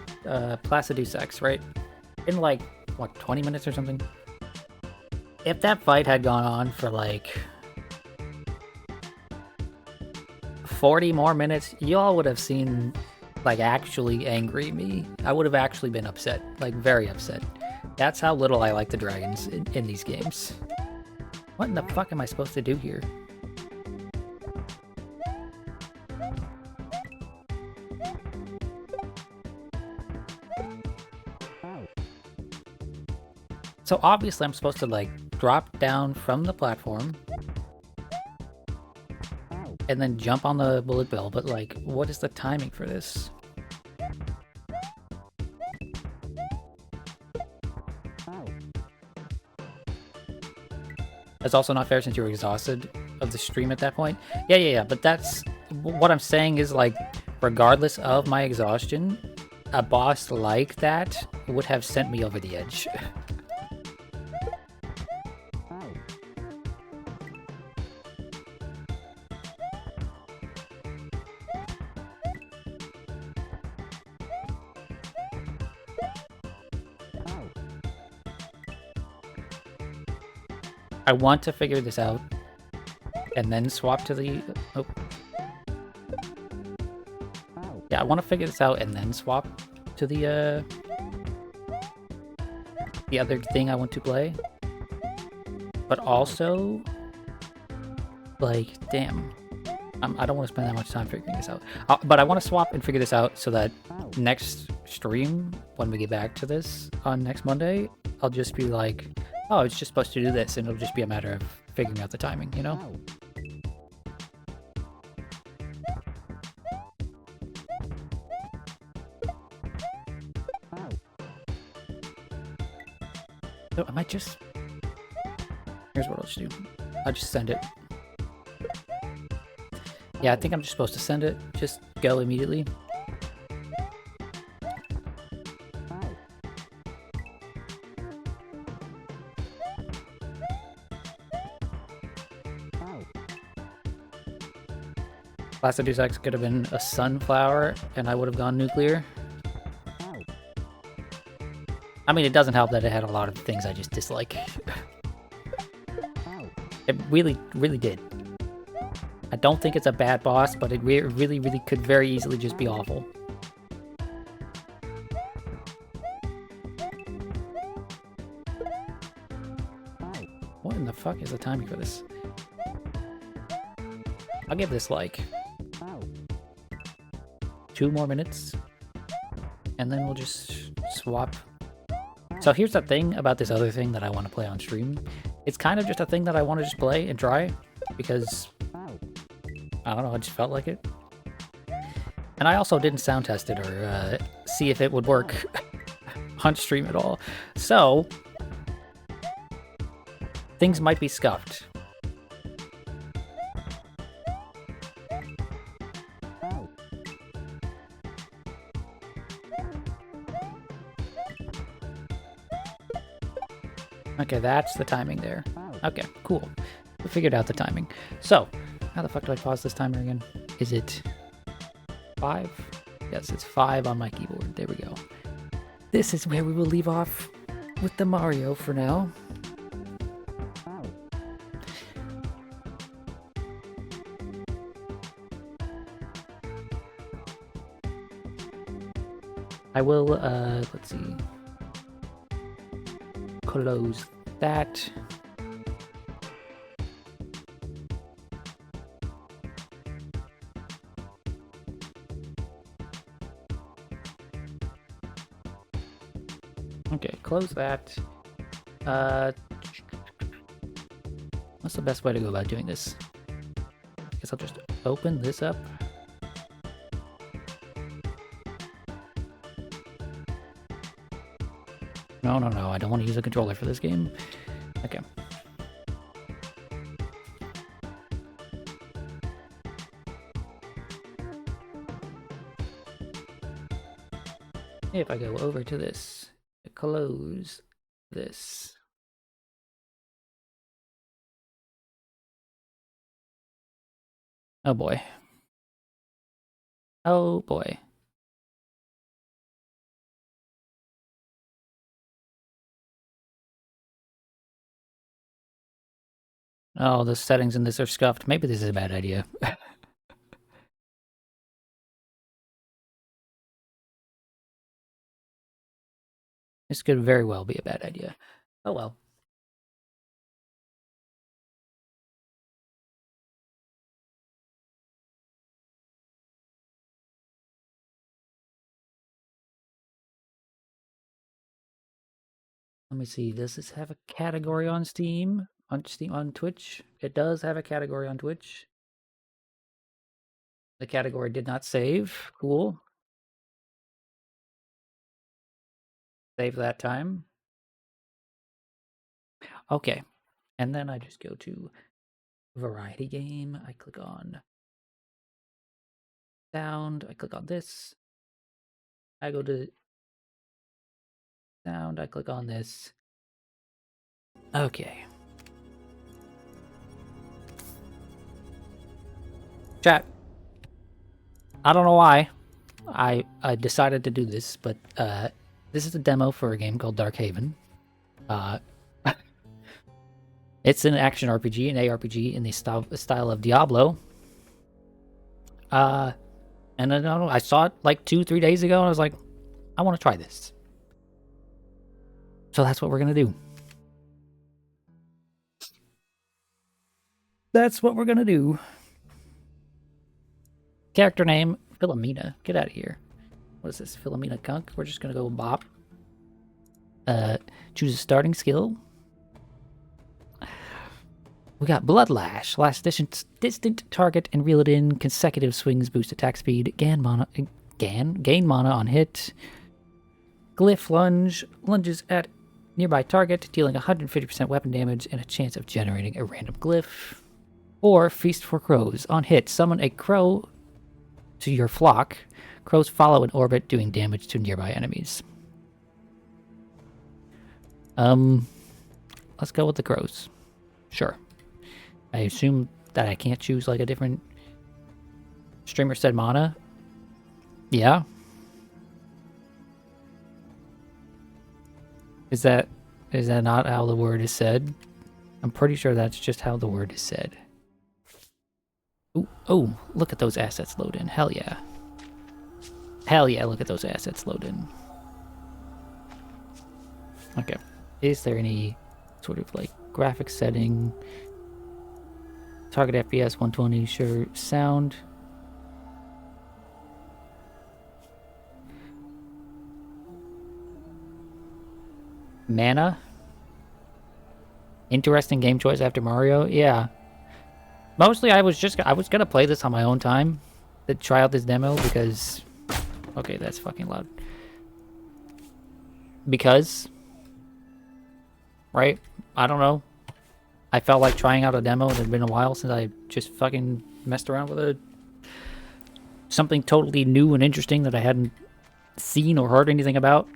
Placiduous X, right? In, like, what, 20 minutes or something? If that fight had gone on for, like, 40 more minutes, y'all would have seen, like, actually angry me. I would have actually been upset, like, very upset. That's how little I like the dragons in these games. What in the fuck am I supposed to do here? So obviously I'm supposed to, like, drop down from the platform and then jump on the bullet bill, but, like, what is the timing for this? That's also not fair since you were exhausted of the stream at that point. Yeah, but that's... What I'm saying is, like, regardless of my exhaustion, a boss like that would have sent me over the edge. I want to figure this out and then swap to the... Oh. Yeah, I want to figure this out and then swap to the other thing I want to play. But also, like, damn. I don't want to spend that much time figuring this out. But I want to swap and figure this out so that next stream, when we get back to this on next Monday, I'll just be like, oh, it's just supposed to do this, and it'll just be a matter of figuring out the timing, you know? So I might just... Here's what I'll just do. I'll just send it. Yeah, I think I'm just supposed to send it. Just go immediately. Placidus X could have been a sunflower, and I would have gone nuclear. I mean, it doesn't help that it had a lot of things I just dislike. It really, really did. I don't think it's a bad boss, but it really, really could very easily just be awful. What in the fuck is the timing for this? I'll give this like 2 more minutes, and then we'll just swap. So here's the thing about this other thing that I want to play on stream. It's kind of just a thing that I want to just play and try, because, I don't know, I just felt like it. And I also didn't sound test it or see if it would work on stream at all. So, things might be scuffed. Okay, that's the timing there. Okay, cool. We figured out the timing. So, how the fuck do I pause this timer again? Is it 5? Yes, it's 5 on my keyboard. There we go. This is where we will leave off with the Mario for now. I will, let's see. Close that. Okay, close that. What's the best way to go about doing this? I guess I'll just open this up. No, I don't want to use a controller for this game. Okay. If I go over to this, close this. Oh boy. Oh boy. Oh, the settings in this are scuffed. Maybe this is a bad idea. This could very well be a bad idea. Oh well. Let me see. Does this have a category on Steam? On Twitch? It does have a category on Twitch. The category did not save. Cool. Save that time. Okay. And then I just go to variety game. I click on sound. I click on this. I go to sound. I click on this. Okay. Chat. I don't know why I decided to do this, but this is a demo for a game called Dark Haven. It's an action RPG, an ARPG in the style of Diablo. And I don't know, I saw it like 2-3 days ago, and I was like, I want to try this. So that's what we're gonna do. That's what we're gonna do. Character name, Philomena. Get out of here. What is this? Philomena Gunk? We're just gonna go bop. Choose a starting skill. We got Bloodlash. Last distant target and reel it in. Consecutive swings boost attack speed. Gain mana on hit. Glyph lunge. Lunges at nearby target, dealing 150% weapon damage and a chance of generating a random glyph. Or Feast for Crows. On hit, summon a crow to your flock. Crows follow in orbit, doing damage to nearby enemies. Let's go with the crows. Sure. I assume that I can't choose like a different streamer said mana. Yeah. Is that not how the word is said? I'm pretty sure that's just how the word is said. Ooh, oh, look at those assets load in. Hell yeah. Hell yeah, look at those assets load in. Okay. Is there any sort of like graphic setting? Target FPS 120, sure. Sound. Mana. Interesting game choice after Mario. Yeah. Mostly I was gonna play this on my own time to try out this demo because okay, that's fucking loud. Because right? I don't know. I felt like trying out a demo. It had been a while since I just fucking messed around with something totally new and interesting that I hadn't seen or heard anything about.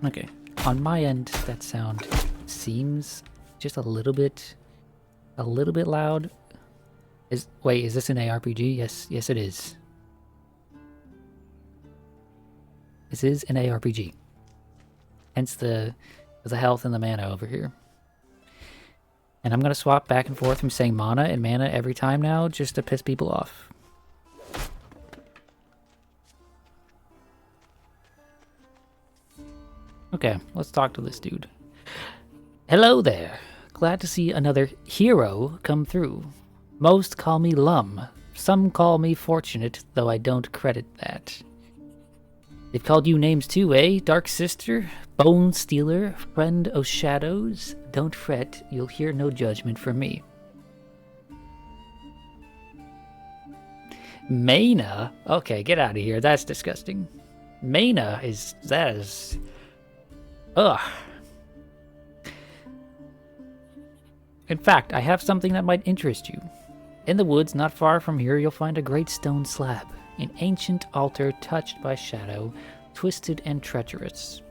Okay, on my end, that sound seems just a little bit loud. Wait, is this an ARPG? Yes, it is. This is an ARPG. Hence the health and the mana over here. And I'm gonna swap back and forth from saying mana and mana every time now, just to piss people off. Okay, let's talk to this dude. Hello there. Glad to see another hero come through. Most call me Lum. Some call me Fortunate, though I don't credit that. They've called you names too, eh? Dark Sister, Bone Stealer, Friend o' Shadows. Don't fret, you'll hear no judgment from me. Mana? Okay, get out of here. That's disgusting. Mana is... that is... ugh. In fact, I have something that might interest you. In the woods not far from here, you'll find a great stone slab. An ancient altar touched by shadow, twisted and treacherous.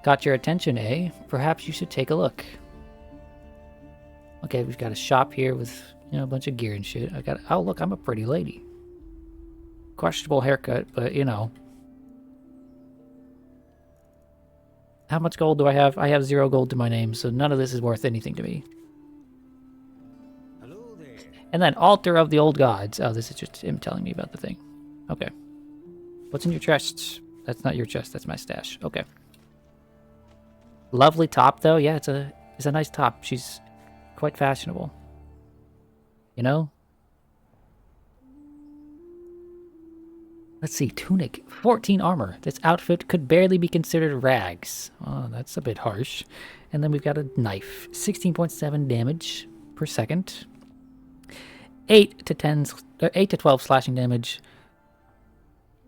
Got your attention, eh? Perhaps you should take a look. Okay, we've got a shop here with, you know, a bunch of gear and shit. oh look, I'm a pretty lady. Questionable haircut, but you know. How much gold do I have? I have 0 gold to my name, so none of this is worth anything to me. Hello there. And then Altar of the Old Gods. Oh, this is just him telling me about the thing. Okay. What's in your chest? That's not your chest, that's my stash. Okay. Lovely top, though. Yeah, it's a nice top. She's quite fashionable. You know? Let's see, tunic, 14 armor. This outfit could barely be considered rags. Oh, that's a bit harsh. And then we've got a knife, 16.7 damage per second. 8 to 12 slashing damage.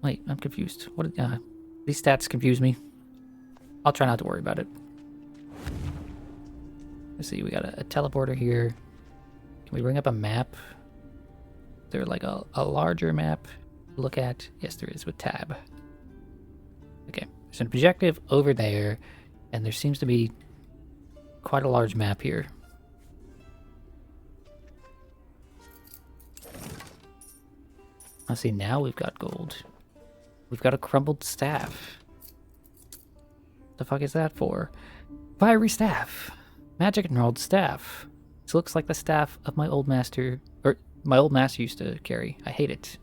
Wait, I'm confused. What? These stats confuse me. I'll try not to worry about it. Let's see, we got a teleporter here. Can we bring up a map? Is there like a larger map to look at? Yes, there is with tab. Okay, there's an objective over there, and there seems to be quite a large map here. Let's see, now we've got gold. We've got a crumbled staff. The fuck is that for? Fiery staff. Magic enrolled staff. This looks like the staff of my old master, or my old master used to carry. I hate it.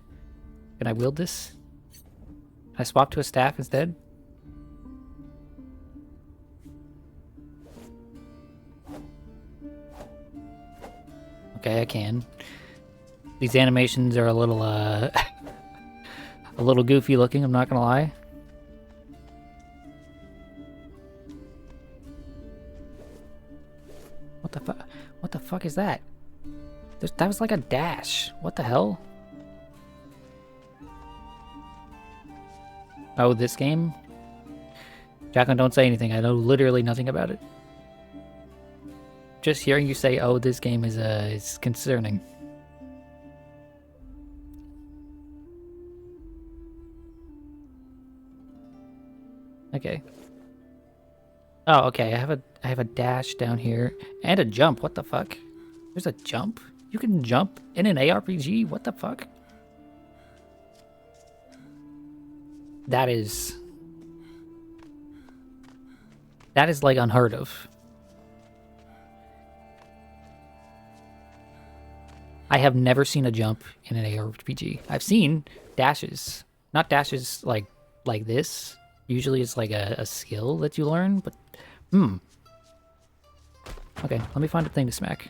Can I wield this? Can I swap to a staff instead? Okay, I can. These animations are a little, a little goofy looking, I'm not gonna lie. What the fuck is that? That was like a dash. What the hell? Oh, this game? Jacqueline, don't say anything. I know literally nothing about it. Just hearing you say, "Oh, this game is concerning." Okay. Oh, okay. I have a dash down here and a jump. What the fuck? There's a jump? You can jump in an ARPG? What the fuck? That is like unheard of. I have never seen a jump in an ARPG. I've seen dashes. Not dashes like this. Usually it's like a skill that you learn, but okay, let me find a thing to smack.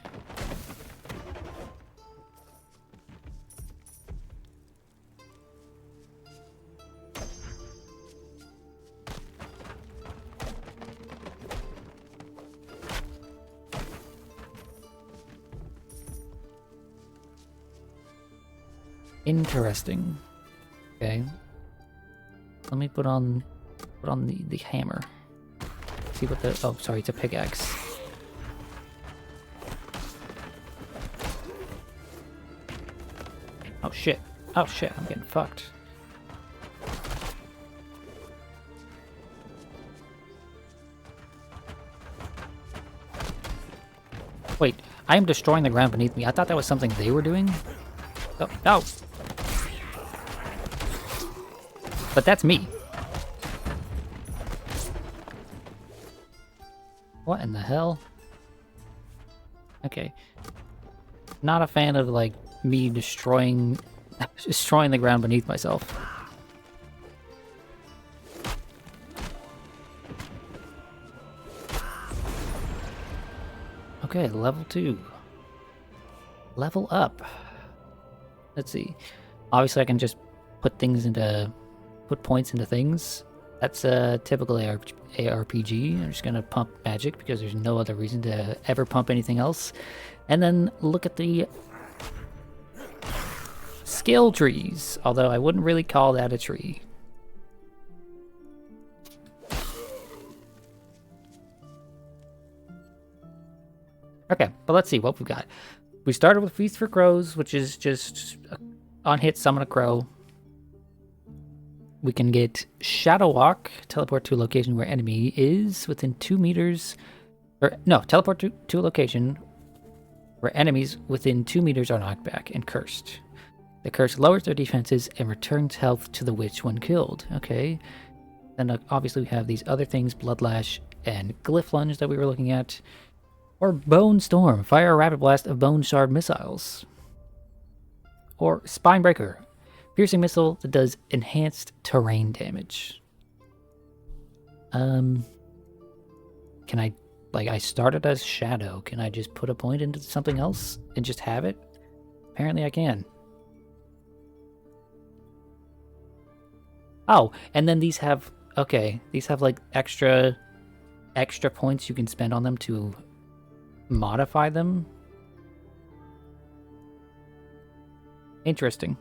Interesting. Okay. Let me put on the hammer. See what the... Oh, sorry, it's a pickaxe. Oh, shit. Oh, shit, I'm getting fucked. Wait, I am destroying the ground beneath me. I thought that was something they were doing. Oh, no! But that's me. What in the hell? Okay. Not a fan of, like, me destroying the ground beneath myself. Okay, level 2. Level up. Let's see. Obviously I can just put points into things. That's a typical ARPG. I'm just gonna pump magic because there's no other reason to ever pump anything else. And then look at the skill trees, although I wouldn't really call that a tree. Okay, but let's see what we've got. We started with Feast for Crows, which is just on hit summon a crow. We can get Shadow Walk, teleport to a location where enemy is within 2 meters. Or no, teleport to a location where enemies within 2 meters are knocked back and cursed. The curse lowers their defenses and returns health to the witch when killed. Okay. Then obviously we have these other things, Bloodlash and Glyph Lunge that we were looking at. Or Bone Storm, fire a rapid blast of bone shard missiles. Or Spine Breaker, piercing missile that does enhanced terrain damage. Can I, like, I started as Shadow. Can I just put a point into something else and just have it? Apparently I can. Oh, and then these have, okay, these have like extra points you can spend on them to modify them. Interesting.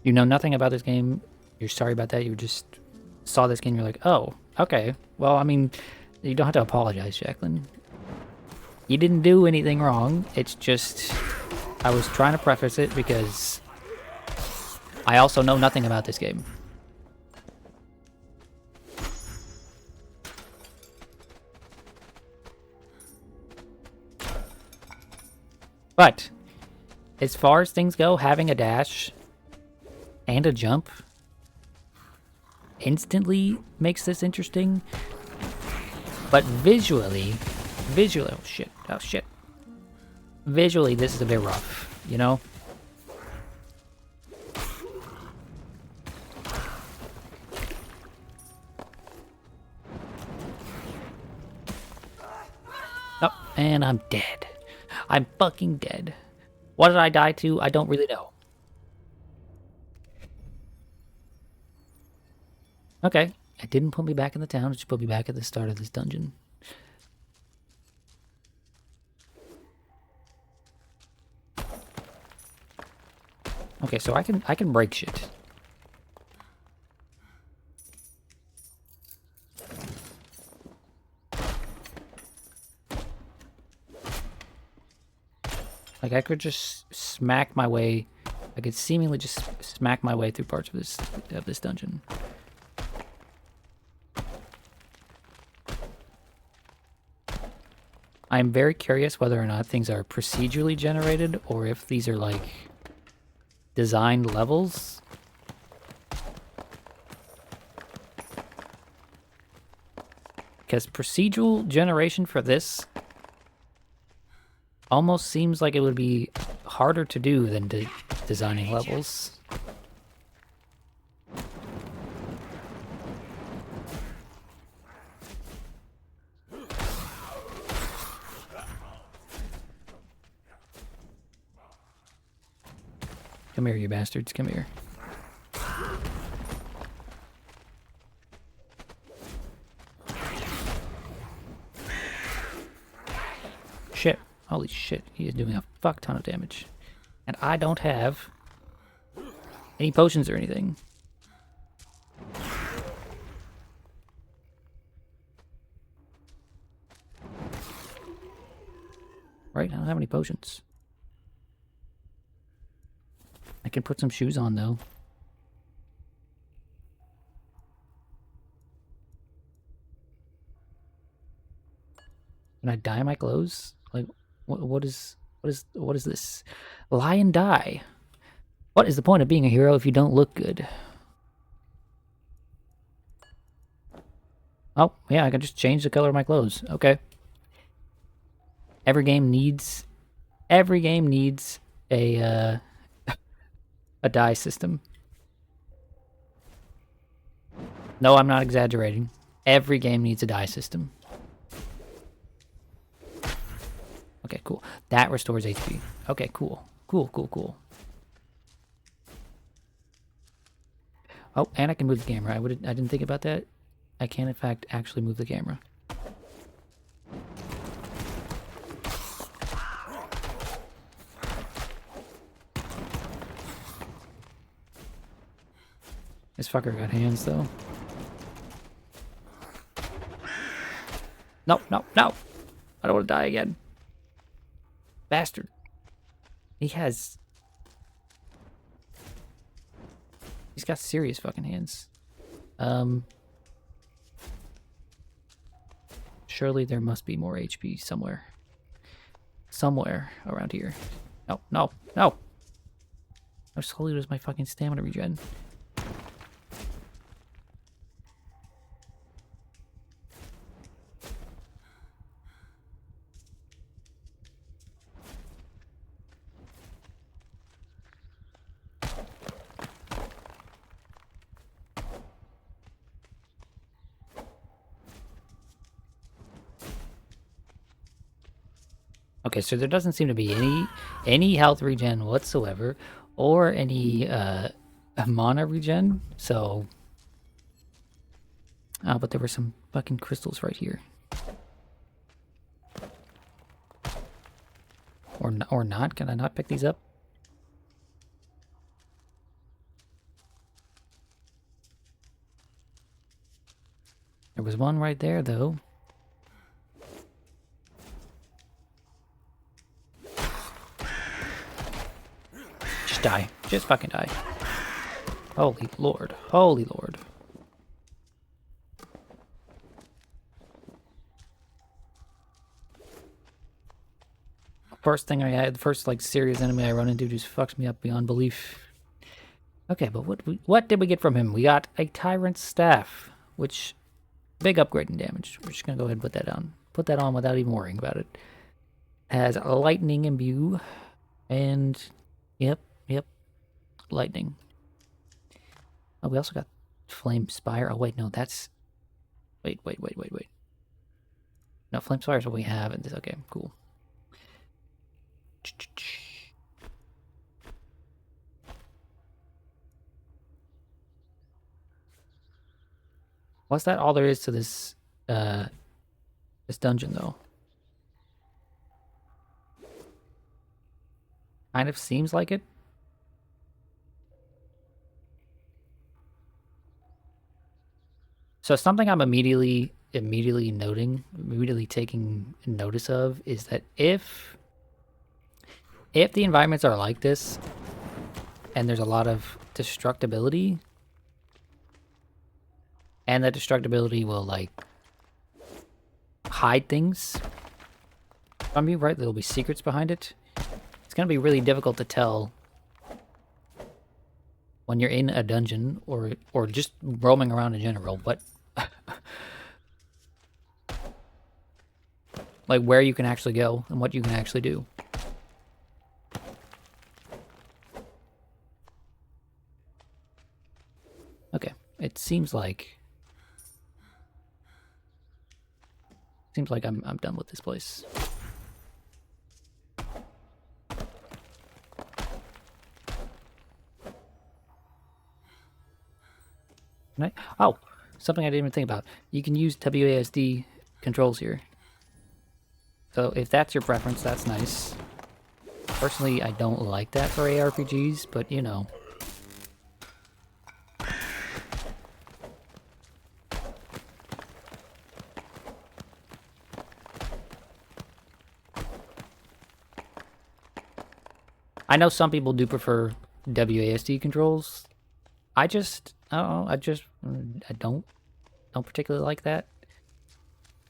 You know nothing about this game. You're sorry about that. You just saw this game. You're like, oh, okay. Well, I mean, you don't have to apologize, Jacqueline. You didn't do anything wrong. It's just, I was trying to preface it because I also know nothing about this game. But as far as things go, having a dash and a jump instantly makes this interesting. But visually, oh shit, visually this is a bit rough, you know? Oh, and I'm dead. I'm fucking dead. What did I die to? I don't really know. Okay, it didn't put me back in the town, it just put me back at the start of this dungeon. Okay, so I can break shit. Like I could just smack my way. I could seemingly just smack my way through parts of this dungeon. I'm very curious whether or not things are procedurally generated or if these are like designed levels. Because procedural generation for this almost seems like it would be harder to do than designing levels. Come here, you bastards. Come here. Shit. Holy shit. He is doing a fuck ton of damage. And I don't have any potions or anything. Right? I don't have any potions. I can put some shoes on, though. Can I dye my clothes? Like, what is this? Lie and die. What is the point of being a hero if you don't look good? Oh, yeah, I can just change the color of my clothes. Okay. Every game needs a a dye system. No, I'm not exaggerating. Every game needs a dye system. Okay, cool. That restores HP. Okay, cool. Cool. Oh, and I can move the camera. I didn't think about that. I can, in fact, actually move the camera. This fucker got hands, though. No. I don't want to die again. Bastard. He's got serious fucking hands. Surely there must be more HP somewhere. Somewhere around here. No. How slowly does my fucking stamina regen? Okay, so there doesn't seem to be any health regen whatsoever, or any mana regen. So, but there were some fucking crystals right here, or not? Can I not pick these up? There was one right there, though. Just die. Just fucking die. Holy Lord. Holy Lord. first thing I had, the first like serious enemy I run into just fucks me up beyond belief. Okay, but what did we get from him? We got a Tyrant Staff, which big upgrade in damage. We're just gonna go ahead and put that on. Put that on without even worrying about it. Has lightning imbue, and yep, lightning. Oh, we also got Flame Spire. Oh wait, no, that's wait. No, Flame Spire is what we have. And this, okay, cool. What's that all there is to this this dungeon though? Kind of seems like it. So something I'm immediately taking notice of is that if the environments are like this and there's a lot of destructibility, and that destructibility will like hide things from you, right? There'll be secrets behind it. It's gonna be really difficult to tell when you're in a dungeon or just roaming around in general, but like where you can actually go and what you can actually do. Okay, it seems like I'm done with this place. Oh, something I didn't even think about. You can use WASD controls here. So if that's your preference, that's nice. Personally, I don't like that for ARPGs, but you know. I know some people do prefer WASD controls. I don't know, I don't particularly like that.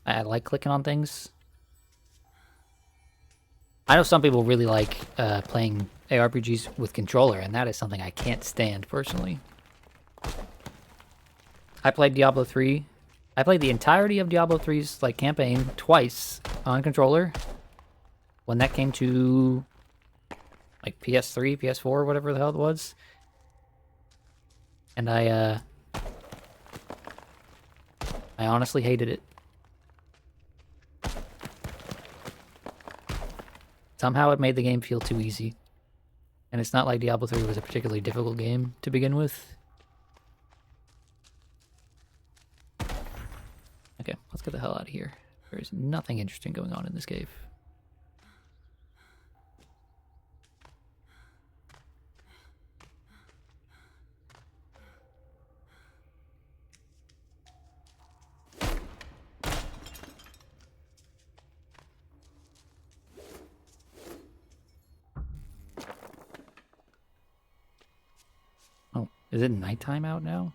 I like clicking on things. I know some people really like playing ARPGs with controller, and that is something I can't stand personally. I played Diablo 3. I played the entirety of Diablo 3's like campaign twice on controller. When that came to like PS3, PS4, whatever the hell it was. And I honestly hated it. Somehow it made the game feel too easy. And it's not like Diablo 3 was a particularly difficult game to begin with. Okay, let's get the hell out of here. There's nothing interesting going on in this cave. Oh, is it nighttime out now?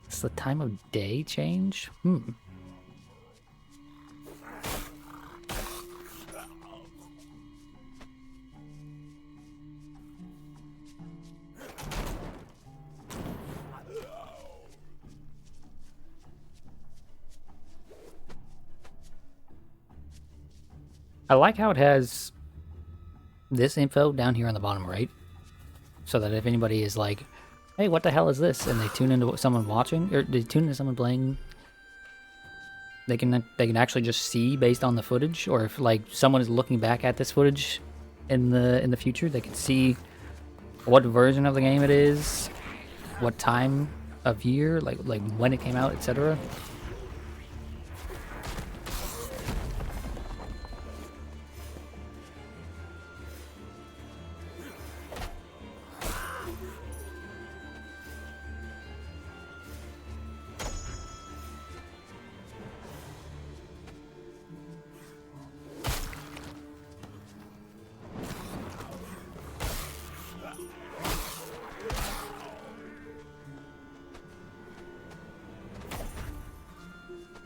Does the time of day change? I like how it has this info down here on the bottom right, so that if anybody is like, hey, what the hell is this? And they tune into someone watching, or they tune into someone playing, they can actually just see based on the footage, or if like someone is looking back at this footage in the future, they can see what version of the game it is, what time of year, like when it came out, etc.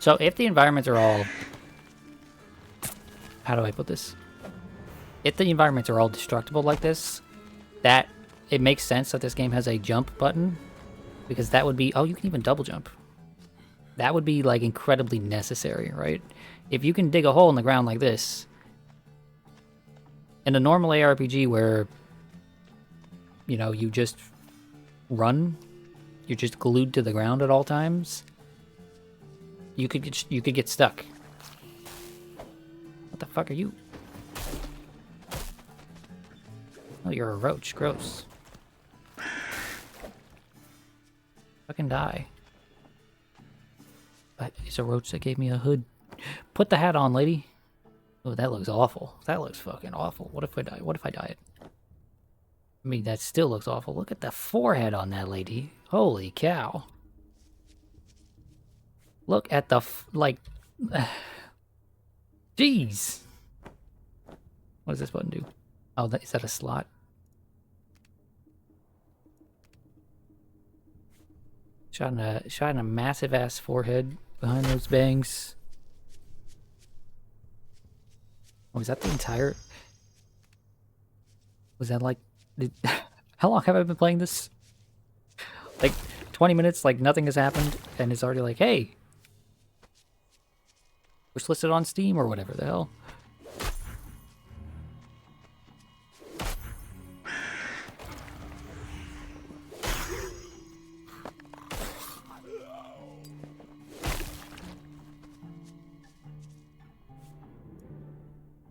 So if the environments are all... How do I put this? if the environments are all destructible like this, that it makes sense that this game has a jump button, because that would be, oh, you can even double jump. That would be like incredibly necessary, right? If you can dig a hole in the ground like this, in a normal ARPG where, you know, you just run, you're just glued to the ground at all times, you could get stuck. What the fuck are you? Oh, you're a roach. Gross. Fucking die. But it's a roach that gave me a hood. Put the hat on, lady. Oh, that looks awful. That looks fucking awful. What if I die? What if I die? I mean, that still looks awful. Look at the forehead on that lady. Holy cow. Look at the, like... Jeez. What does this button do? Oh, is that a slot? Shot in a massive ass forehead behind those bangs. Oh, is that the entire... Was that like... How long have I been playing this? Like 20 minutes, like nothing has happened, and it's already like, hey, we're listed on Steam or whatever the hell.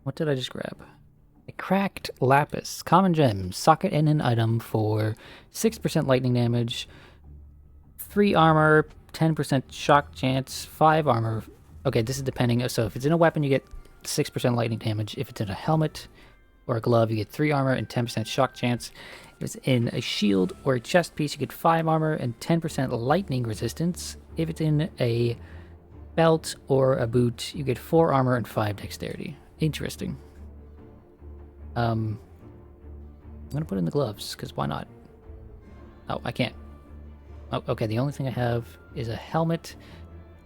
What did I just grab? A cracked lapis. Common gem. Socket in an item for 6% lightning damage, 3 armor, 10% shock chance, 5 armor. Okay, this is depending. So if it's in a weapon, you get 6% lightning damage. If it's in a helmet or a glove, you get 3 armor and 10% shock chance. If it's in a shield or a chest piece, you get 5 armor and 10% lightning resistance. If it's in a belt or a boot, you get 4 armor and 5 dexterity. Interesting. I'm gonna put in the gloves, because why not? Oh, I can't. Oh, okay, the only thing I have is a helmet,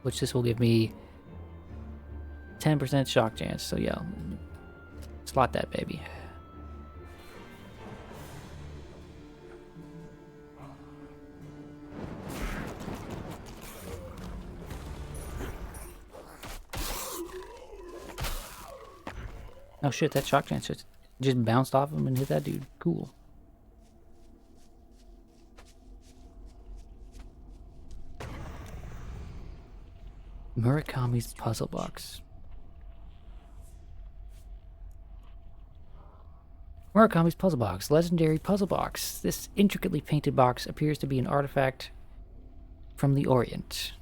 which this will give me 10% shock chance. So yeah, slot that baby. Oh shit, that shock chance just bounced off him and hit that dude. Cool. Murakami's puzzle box. Murakami's puzzle box. Legendary puzzle box. This intricately painted box appears to be an artifact from the Orient.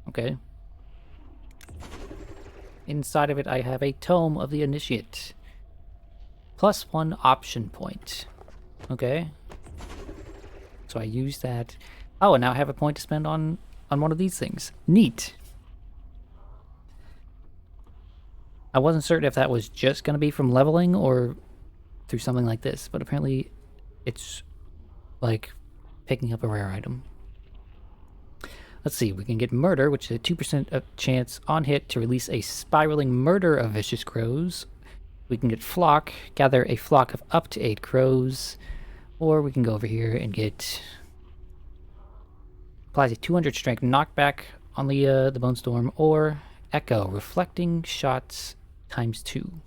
Okay. Inside of it, I have a Tome of the Initiate. +1 option point. Okay. So I use that. Oh, and now I have a point to spend on one of these things. Neat. I wasn't certain if that was just going to be from leveling or through something like this, but apparently it's like picking up a rare item. Let's see, we can get Murder, which is a 2% chance on hit to release a spiraling murder of vicious crows. We can get Flock, gather a flock of up to 8 crows. Or we can go over here and get... Applies a 200 strength knockback on the Bone Storm. Or Echo, reflecting shots ×2.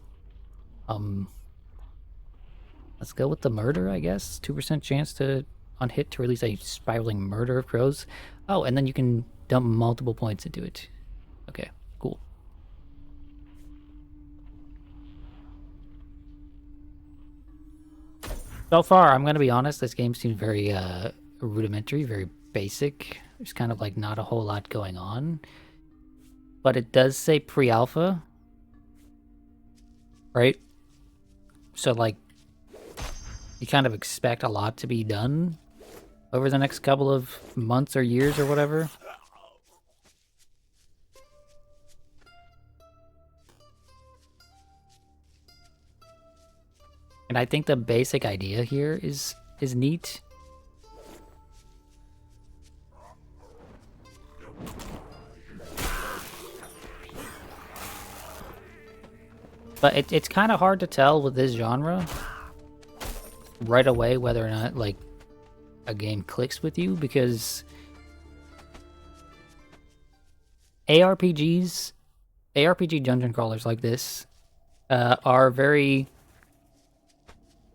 Let's go with the Murder, I guess. 2% chance to on hit to release a spiraling murder of crows. Oh, and then you can dump multiple points into it. Okay, cool. So far, I'm going to be honest, this game seems very rudimentary, very basic. There's kind of like not a whole lot going on. But it does say pre-alpha. Right? So like, you kind of expect a lot to be done over the next couple of months or years or whatever. And I think the basic idea here is neat. But it's kind of hard to tell with this genre right away whether or not, like, a game clicks with you, because ARPG dungeon crawlers like this are very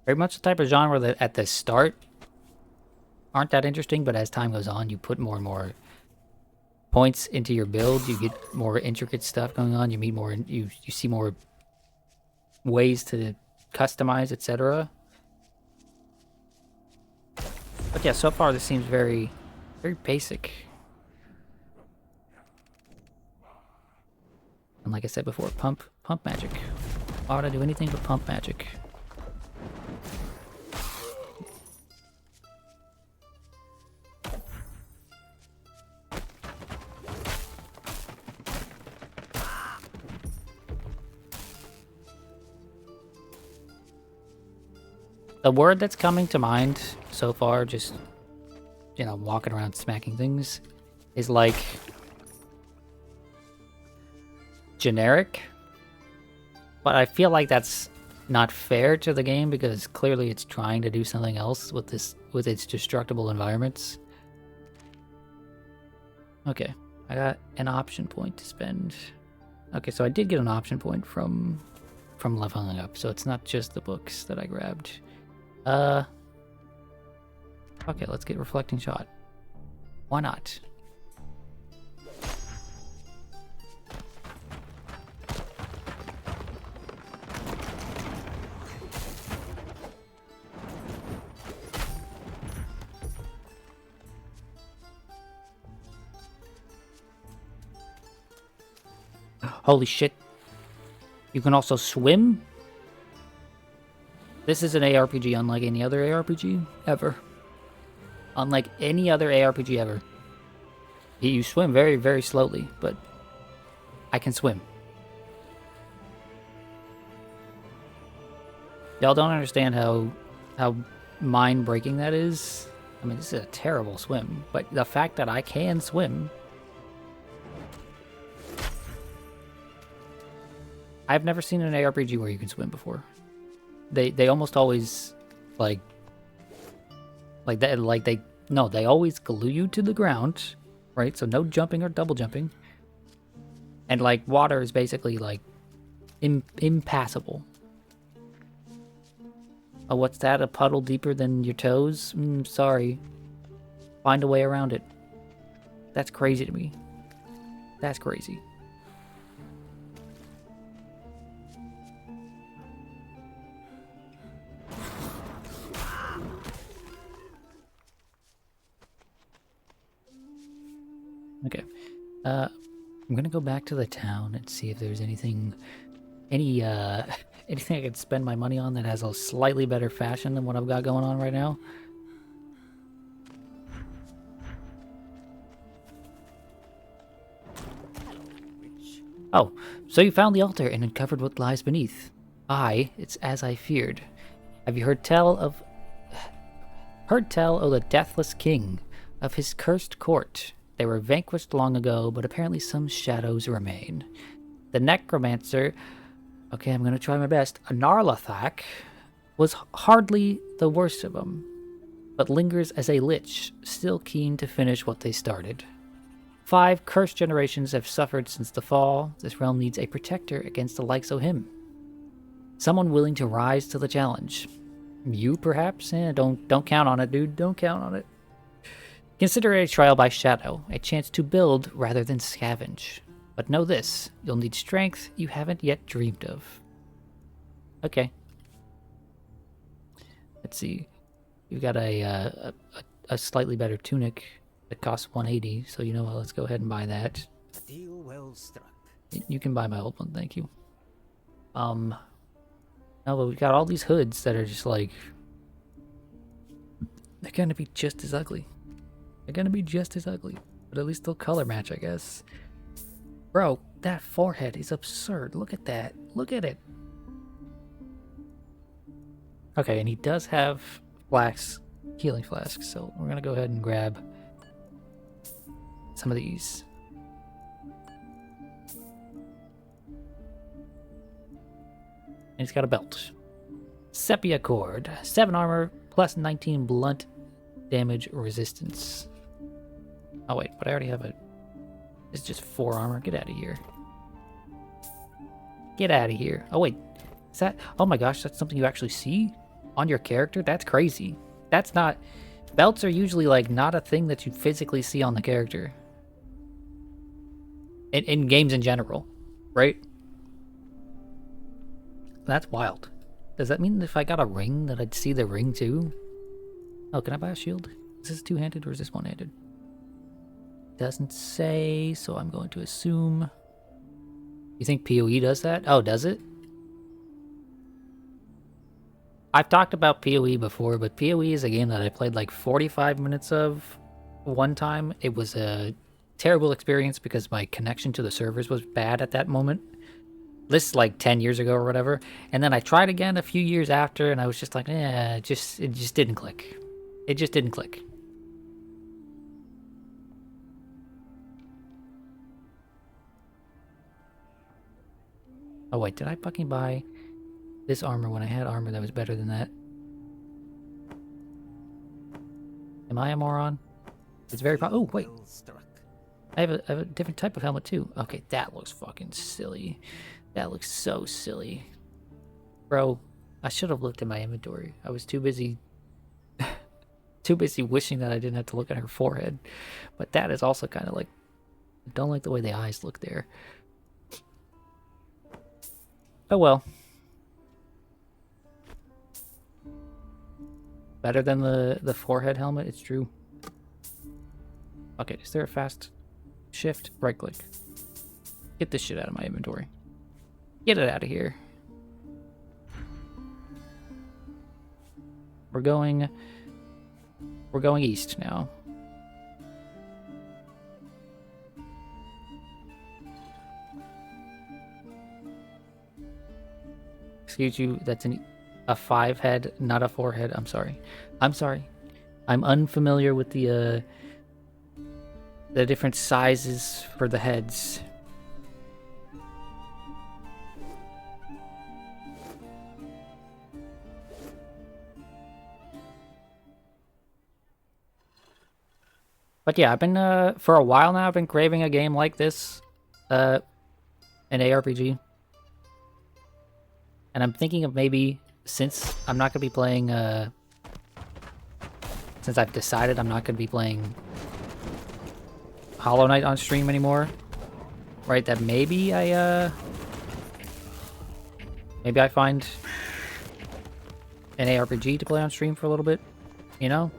much the type of genre that at the start aren't that interesting, but as time goes on, you put more and more points into your build, you get more intricate stuff going on, you meet more, you see more ways to customize, etc. But yeah, so far this seems very basic. And like I said before, pump magic. Why would I do anything but pump magic? The word that's coming to mind so far, just, you know, walking around smacking things, is like generic. But I feel like that's not fair to the game, because clearly it's trying to do something else with its destructible environments. Okay, I got an option point to spend. Okay, so I did get an option point from leveling up, so it's not just the books that I grabbed. Okay, let's get Reflecting Shot. Why not? Holy shit. You can also swim? This is an ARPG unlike any other ARPG ever. Unlike any other ARPG ever. You swim very, very slowly, but I can swim. Y'all don't understand how mind-breaking that is. I mean, this is a terrible swim, but the fact that I can swim... I've never seen an ARPG where you can swim before. They almost always like that, they always glue you to the ground, right? So no jumping or double jumping. And like water is basically like impassable. Oh, what's that? A puddle deeper than your toes? Sorry. Find a way around it. That's crazy to me. That's crazy. Okay, I'm gonna go back to the town and see if there's anything I could spend my money on that has a slightly better fashion than what I've got going on right now. Oh, so you found the altar and uncovered what lies beneath. Aye, it's as I feared. Have you heard tell of the deathless king, of his cursed court? They were vanquished long ago, but apparently some shadows remain. The necromancer, okay, I'm gonna try my best, Narlathak, was hardly the worst of them, but lingers as a lich, still keen to finish what they started. 5 cursed generations have suffered since the fall. This realm needs a protector against the likes of him. Someone willing to rise to the challenge. You, perhaps? Don't count on it, dude. Don't count on it. Consider it a trial by shadow, a chance to build rather than scavenge. But know this, you'll need strength you haven't yet dreamed of. Okay. Let's see. You've got a slightly better tunic that costs 180, so you know what, let's go ahead and buy that. Steel well struck. You can buy my old one, thank you. No, but we've got all these hoods that are just like... They're gonna be just as ugly. They're gonna be just as ugly, but at least they'll color match, I guess. Bro, that forehead is absurd. Look at that. Look at it. Okay, and he does have healing flasks, so we're gonna go ahead and grab some of these. And he's got a belt. Sepia cord. 7 armor plus 19 blunt damage resistance. Oh wait, but I already have a... It's just 4 armor. Get out of here. Get out of here. Oh wait, is that... Oh my gosh, that's something you actually see on your character? That's crazy. That's not... Belts are usually like not a thing that you physically see on the character. In games in general, right? That's wild. Does that mean if I got a ring that I'd see the ring too? Oh, can I buy a shield? Is this two-handed or is this one-handed? Doesn't say, so I'm going to assume. You think PoE does that? Oh, does it? I've talked about PoE before, but PoE is a game that I played like 45 minutes of one time. It was a terrible experience because my connection to the servers was bad at that moment. This is like 10 years ago or whatever. And then I tried again a few years after, and I was just like, it just didn't click. It just didn't click. Oh wait, did I fucking buy this armor when I had armor that was better than that? Am I a moron? It's very oh wait. Well struck. I have a different type of helmet too. Okay, that looks fucking silly. That looks so silly. Bro, I should have looked at my inventory. I was too busy wishing that I didn't have to look at her forehead. But that is also kind of like, I don't like the way the eyes look there. Oh well. Better than the forehead helmet, it's true. Okay, is there a fast shift? Right click. Get this shit out of my inventory. Get it out of here. We're going east now. Excuse you, that's a 5 head, not a 4 head. I'm sorry. I'm sorry. I'm unfamiliar with the different sizes for the heads. But yeah, I've been, for a while now, I've been craving a game like this. An ARPG. And I'm thinking of maybe, since I'm not going to be playing, since I've decided I'm not going to be playing Hollow Knight on stream anymore, right, that maybe I find an ARPG to play on stream for a little bit, you know?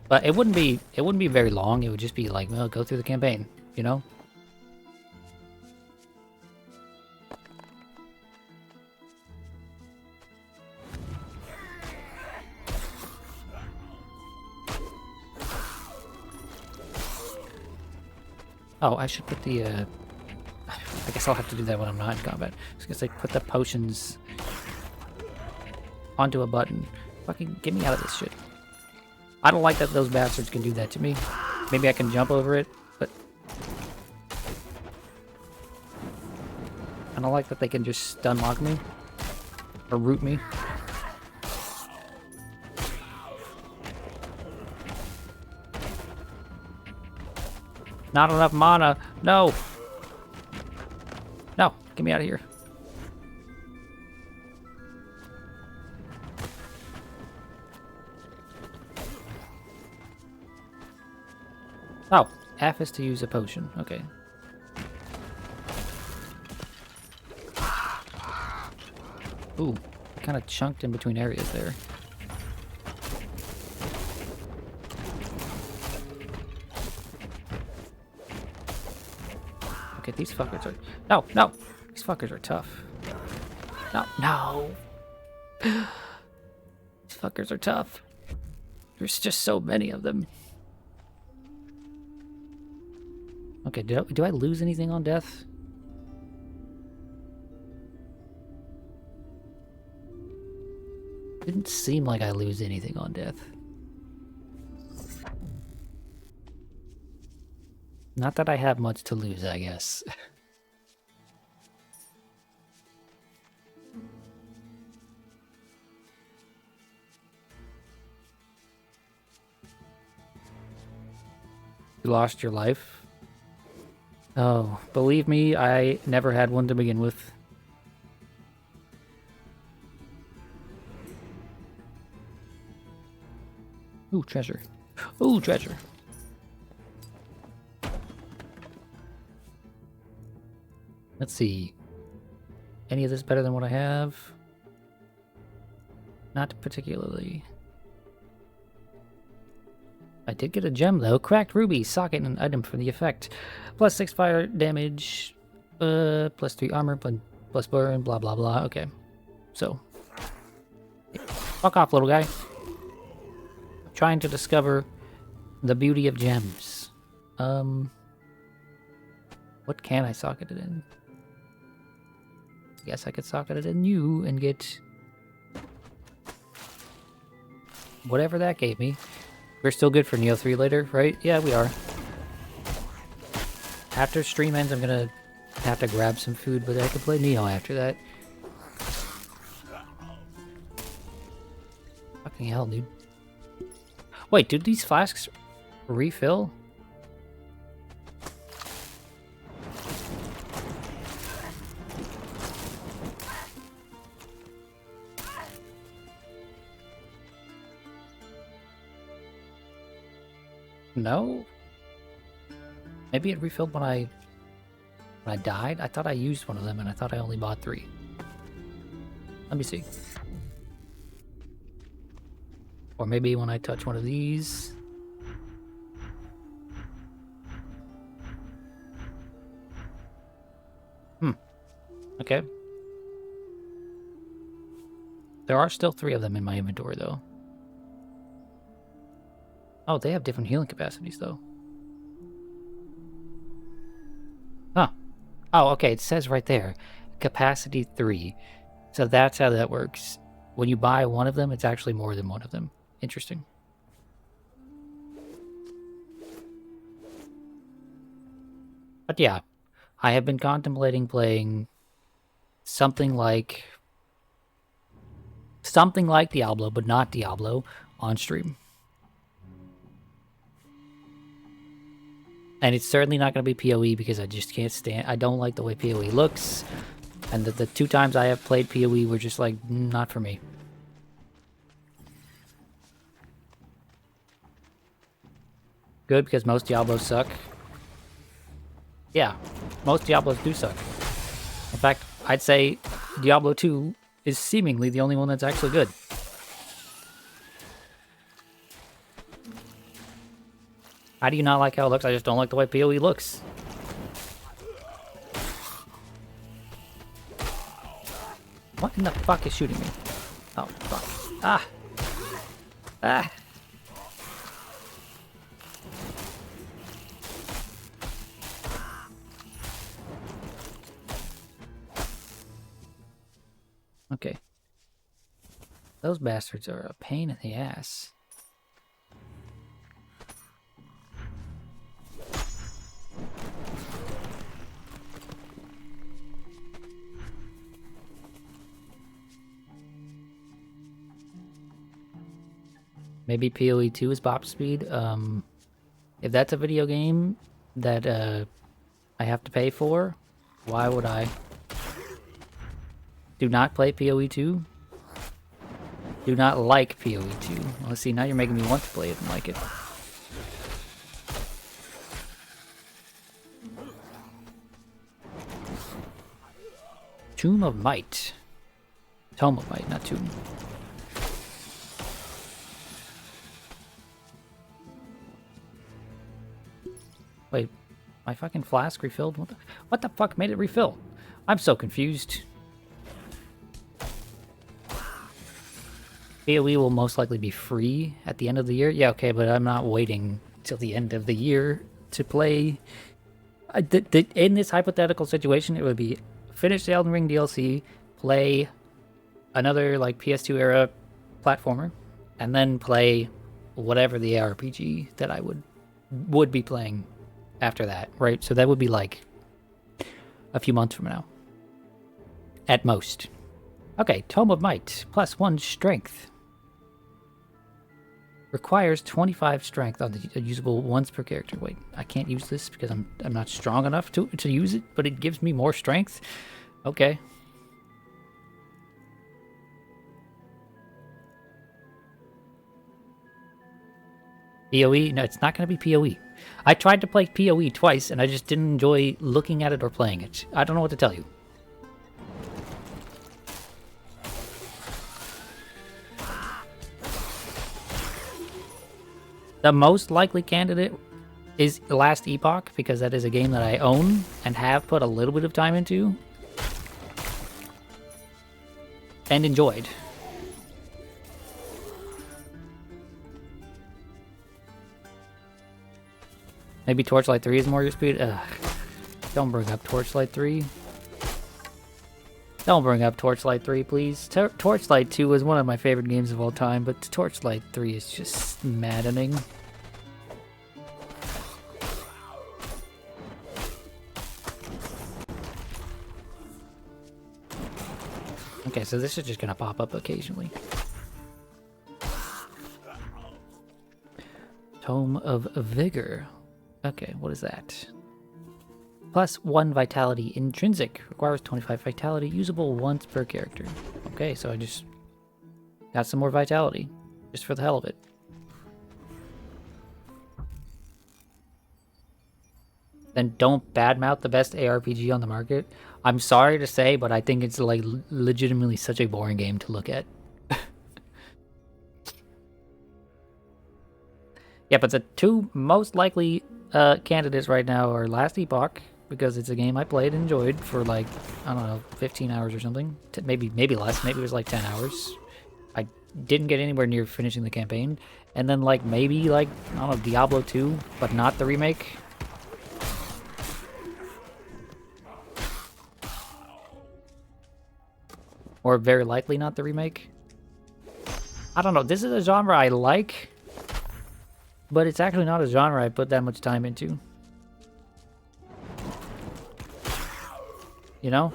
But it wouldn't be very long. It would just be like, well, go through the campaign, you know? Oh, I should put the I guess I'll have to do that when I'm not in combat. I was gonna say put the potions onto a button. Fucking get me out of this shit. I don't like that those bastards can do that to me. Maybe I can jump over it, but I don't like that they can just stun lock me or root me. Not enough mana. No. No, get me out of here. Oh, F is to use a potion. Okay. Ooh, kind of chunked in between areas there. Okay, these fuckers are... No, no! These fuckers are tough. No, no! These fuckers are tough. There's just so many of them. Okay, do I lose anything on death? Didn't seem like I lose anything on death. Not that I have much to lose, I guess. You lost your life? Oh, believe me, I never had one to begin with. Ooh, treasure. Ooh, treasure. Let's see. Any of this better than what I have? Not particularly. I did get a gem though. Cracked ruby, socket, and an item for the effect. Plus 6 fire damage, plus 3 armor, plus burn, blah blah blah. Okay. So. Fuck off, little guy. I'm trying to discover the beauty of gems. What can I socket it in? Guess I could socket it in you and get whatever that gave me. We're still good for Neo 3 later, right? Yeah, we are. After stream ends, I'm gonna have to grab some food, but I can play Neo after that. Fucking hell, dude. Wait, did these flasks refill? No? Maybe it refilled when I died? I thought I used one of them and I thought I only bought 3. Let me see. Or maybe when I touch one of these. Okay. There are still 3 of them in my inventory though. Oh, they have different healing capacities, though. Huh. Oh, okay, it says right there. Capacity 3. So that's how that works. When you buy one of them, it's actually more than one of them. Interesting. But yeah, I have been contemplating playing something like Diablo, but not Diablo, on stream. And it's certainly not going to be PoE because I just can't stand... I don't like the way PoE looks. And the 2 times I have played PoE were just like, not for me. Good, because most Diablos suck. Yeah, most Diablos do suck. In fact, I'd say Diablo 2 is seemingly the only one that's actually good. How do you not like how it looks? I just don't like the way PoE looks. What in the fuck is shooting me? Oh, fuck. Ah! Ah! Okay. Those bastards are a pain in the ass. Maybe PoE 2 is bop speed. If that's a video game that I have to pay for, why would I? Do not play PoE 2. Do not like PoE 2. Let's see, now you're making me want to play it and like it. Tomb of Might. Tome of Might, not Tomb. Wait, my fucking flask refilled? What the fuck made it refill? I'm so confused. PoE will most likely be free at the end of the year. Yeah, okay, but I'm not waiting till the end of the year to play. In this hypothetical situation, it would be finish the Elden Ring DLC, play another like PS2 era platformer, and then play whatever the ARPG that I would be playing after that, right? So that would be like a few months from now. At most. Okay, Tome of Might. +1 strength. Requires 25 strength on the usable once per character. Wait, I can't use this because I'm not strong enough to use it, but it gives me more strength? Okay. PoE? No, it's not going to be PoE. I tried to play PoE twice, and I just didn't enjoy looking at it or playing it. I don't know what to tell you. The most likely candidate is Last Epoch, because that is a game that I own and have put a little bit of time into. And enjoyed. Maybe Torchlight 3 is more your speed? Ugh. Don't bring up Torchlight 3. Don't bring up Torchlight 3, please. Torchlight 2 is one of my favorite games of all time, but Torchlight 3 is just maddening. Okay, so this is just gonna pop up occasionally. Tome of Vigor. Okay, what is that? +1 vitality intrinsic. Requires 25 vitality. Usable once per character. Okay, so I just got some more vitality. Just for the hell of it. Then don't badmouth the best ARPG on the market. I'm sorry to say, but I think it's like legitimately such a boring game to look at. Yeah, but the two most likely candidates right now are Last Epoch, because it's a game I played and enjoyed for like, I don't know, 15 hours or something. Maybe less. Maybe it was like 10 hours. I didn't get anywhere near finishing the campaign. And then like maybe like, I don't know, Diablo 2, but not the remake. Or very likely not the remake. I don't know. This is a genre I like, but it's actually not a genre I put that much time into. You know?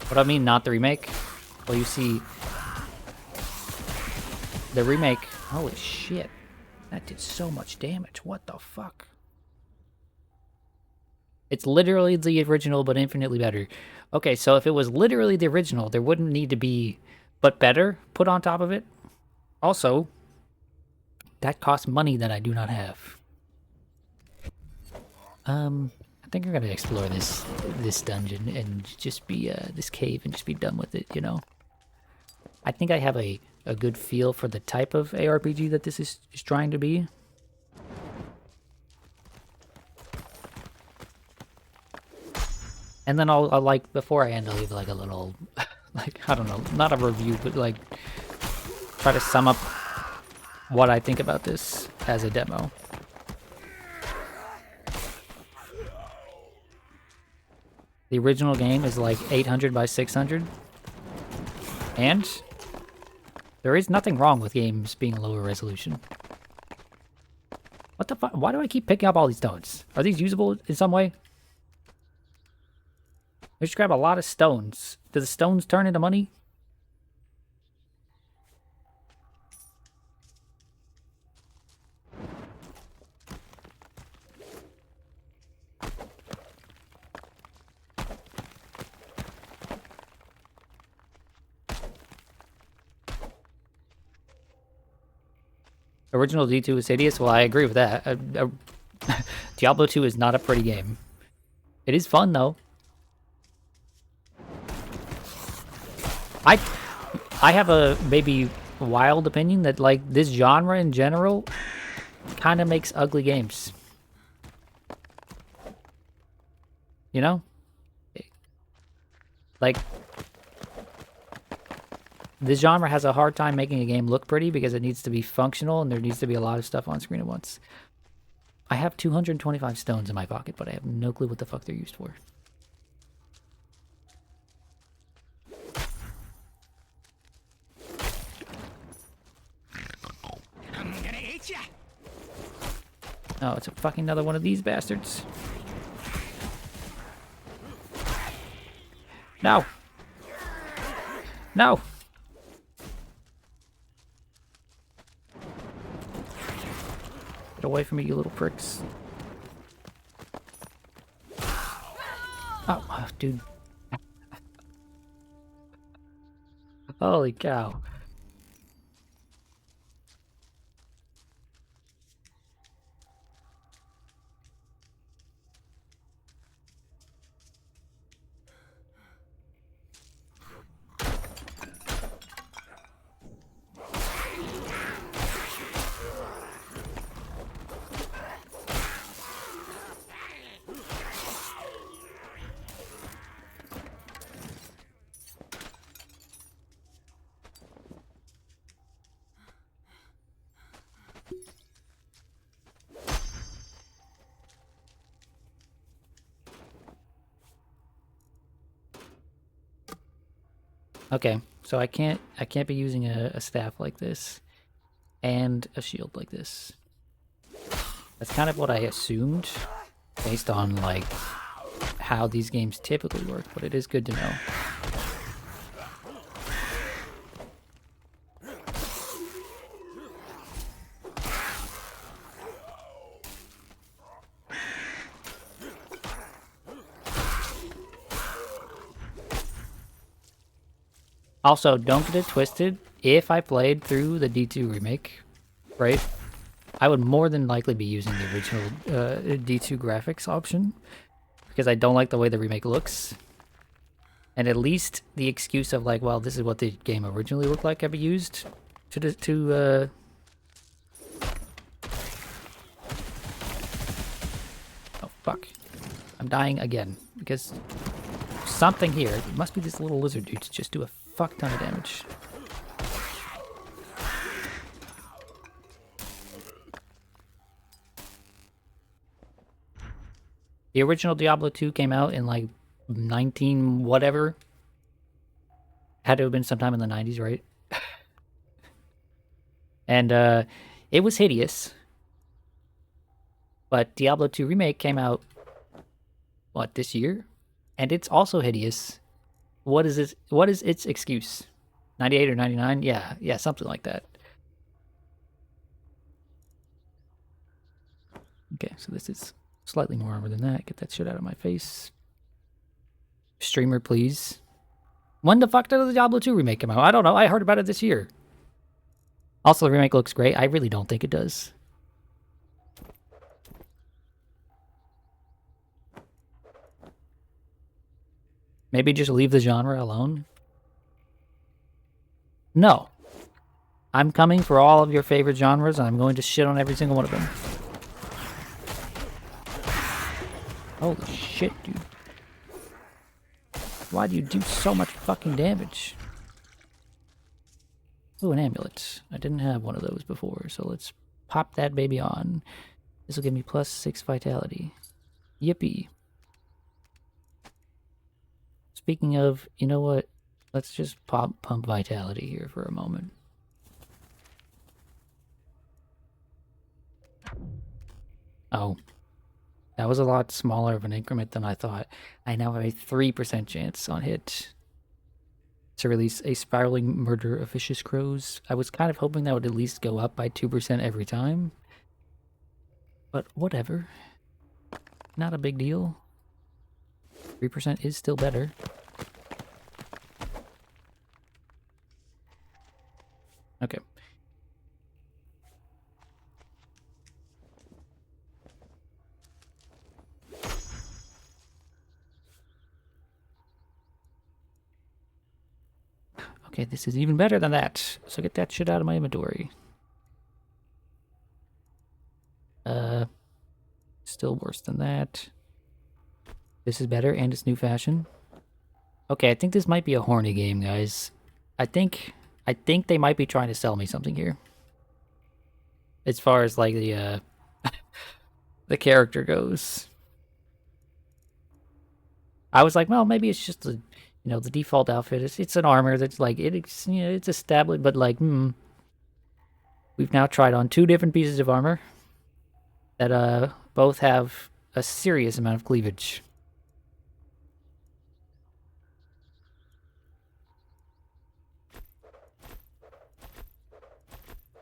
What I mean, not the remake? Well, you see, the remake... Holy shit. That did so much damage. What the fuck? It's literally the original, but infinitely better. Okay, so if it was literally the original, there wouldn't need to be but better put on top of it. Also, that costs money that I do not have. I think I'm gonna explore this dungeon and just be this cave and just be done with it, you know. I think I have a good feel for the type of ARPG that this is trying to be. And then I'll like, before I end, I'll leave like a little, like, I don't know, not a review, but like try to sum up what I think about this as a demo. The original game is like 800 by 600. And there is nothing wrong with games being lower resolution. What the fuck? Why do I keep picking up all these stones? Are these usable in some way? I just grab a lot of stones. Do the stones turn into money? Original D2 is hideous? Well, I agree with that. Diablo 2 is not a pretty game. It is fun, though. I have a maybe wild opinion that like this genre in general kind of makes ugly games. You know? Like, this genre has a hard time making a game look pretty because it needs to be functional and there needs to be a lot of stuff on screen at once. I have 225 stones in my pocket, but I have no clue what the fuck they're used for. Oh, it's a fucking another one of these bastards. No! No! Get away from me, you little pricks. Oh, dude. Holy cow. Okay, so I can't be using a staff like this and a shield like this. That's kind of what I assumed based on like how these games typically work, but it is good to know. Also, don't get it twisted. If I played through the D2 remake, right, I would more than likely be using the original D2 graphics option because I don't like the way the remake looks. And at least the excuse of like, well, this is what the game originally looked like can be used to oh, fuck. I'm dying again because something here. It must be this little lizard dude to just do a fuck ton of damage. The original Diablo 2 came out in like 19 whatever. Had to have been sometime in the 90s, right? And it was hideous. But Diablo 2 Remake came out, what, this year? And it's also hideous. What is its excuse? 98 or 99? Yeah, something like that. Okay, so this is slightly more armor than that. Get that shit out of my face. Streamer, please. When the fuck did the Diablo 2 remake come out? I don't know. I heard about it this year. Also, the remake looks great. I really don't think it does. Maybe just leave the genre alone? No. I'm coming for all of your favorite genres, and I'm going to shit on every single one of them. Holy shit, dude. Why do you do so much fucking damage? Ooh, an amulet. I didn't have one of those before, so let's pop that baby on. This will give me +6 vitality. Yippee. Speaking of, you know what? Let's just pump vitality here for a moment. Oh. That was a lot smaller of an increment than I thought. I now have a 3% chance on hit to release a spiraling murder of vicious crows. I was kind of hoping that would at least go up by 2% every time. But whatever. Not a big deal. 3% is still better. Okay. Okay, this is even better than that. So get that shit out of my inventory. Still worse than that. This is better and it's new fashion. Okay, I think this might be a horny game, guys. I think they might be trying to sell me something here. As far as like the the character goes. I was like, well, maybe it's just the the default outfit. It's an armor that's like it's established, but like we've now tried on 2 different pieces of armor. that both have a serious amount of cleavage.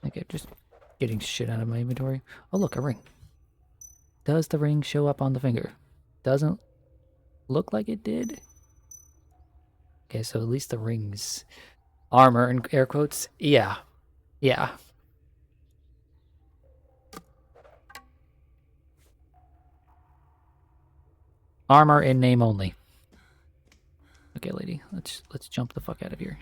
Okay, just getting shit out of my inventory. Oh look, a ring. Does the ring show up on the finger? Doesn't look like it did. Okay, so at least the ring's armor in air quotes. Yeah. Yeah. Armor in name only. Okay, lady, let's jump the fuck out of here.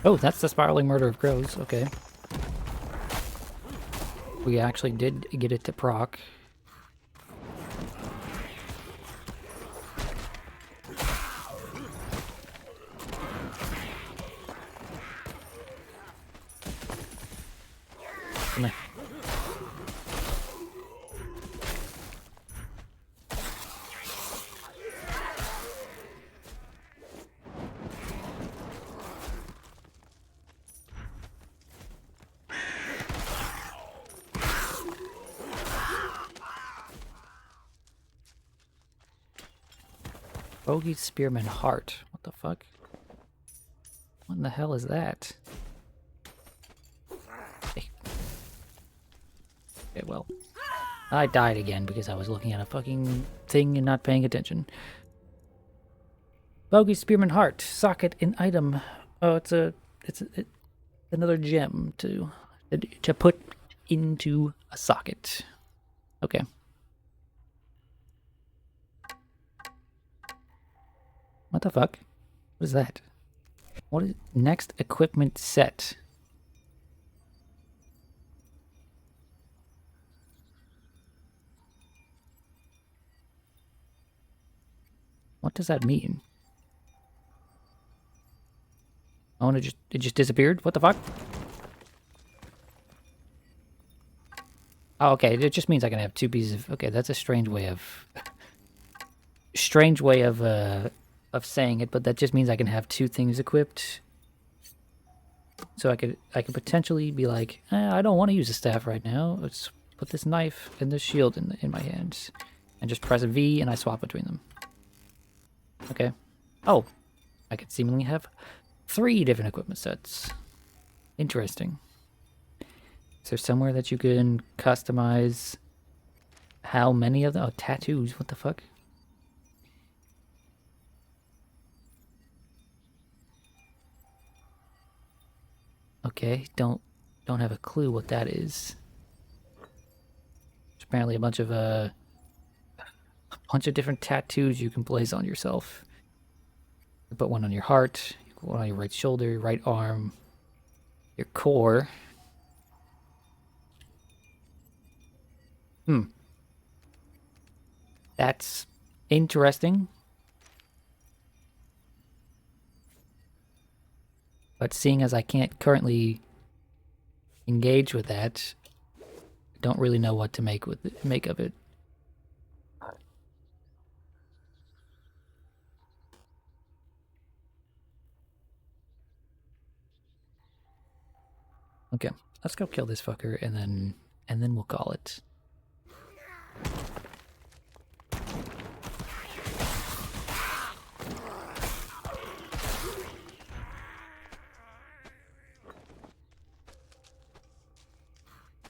Oh, that's the spiraling murder of crows. Okay. We actually did get it to proc. Come here. Bogey Spearman Heart. What the fuck? What in the hell is that? Hey. Okay, well. I died again because I was looking at a fucking thing and not paying attention. Bogey Spearman Heart. Socket in item. Oh, it's another gem to put into a socket. Okay. What the fuck? What is that? What is next equipment set? What does that mean? I want to it just disappeared? What the fuck? Oh, okay. It just means I can have two pieces of... Okay, that's a strange way of saying it, but that just means I can have two things equipped. So I could potentially be like, I don't want to use a staff right now. Let's put this knife and this shield in my hands, and just press a V and I swap between them. Okay. Oh, I could seemingly have 3 different equipment sets. Interesting. Is there somewhere that you can customize how many of them? Oh, tattoos. What the fuck? Okay, don't have a clue what that is. There's apparently a bunch of different tattoos you can place on yourself. You put one on your heart, you put one on your right shoulder, your right arm, your core. That's interesting. But seeing as I can't currently engage with that, I don't really know what to make of it. Okay, let's go kill this fucker and then we'll call it.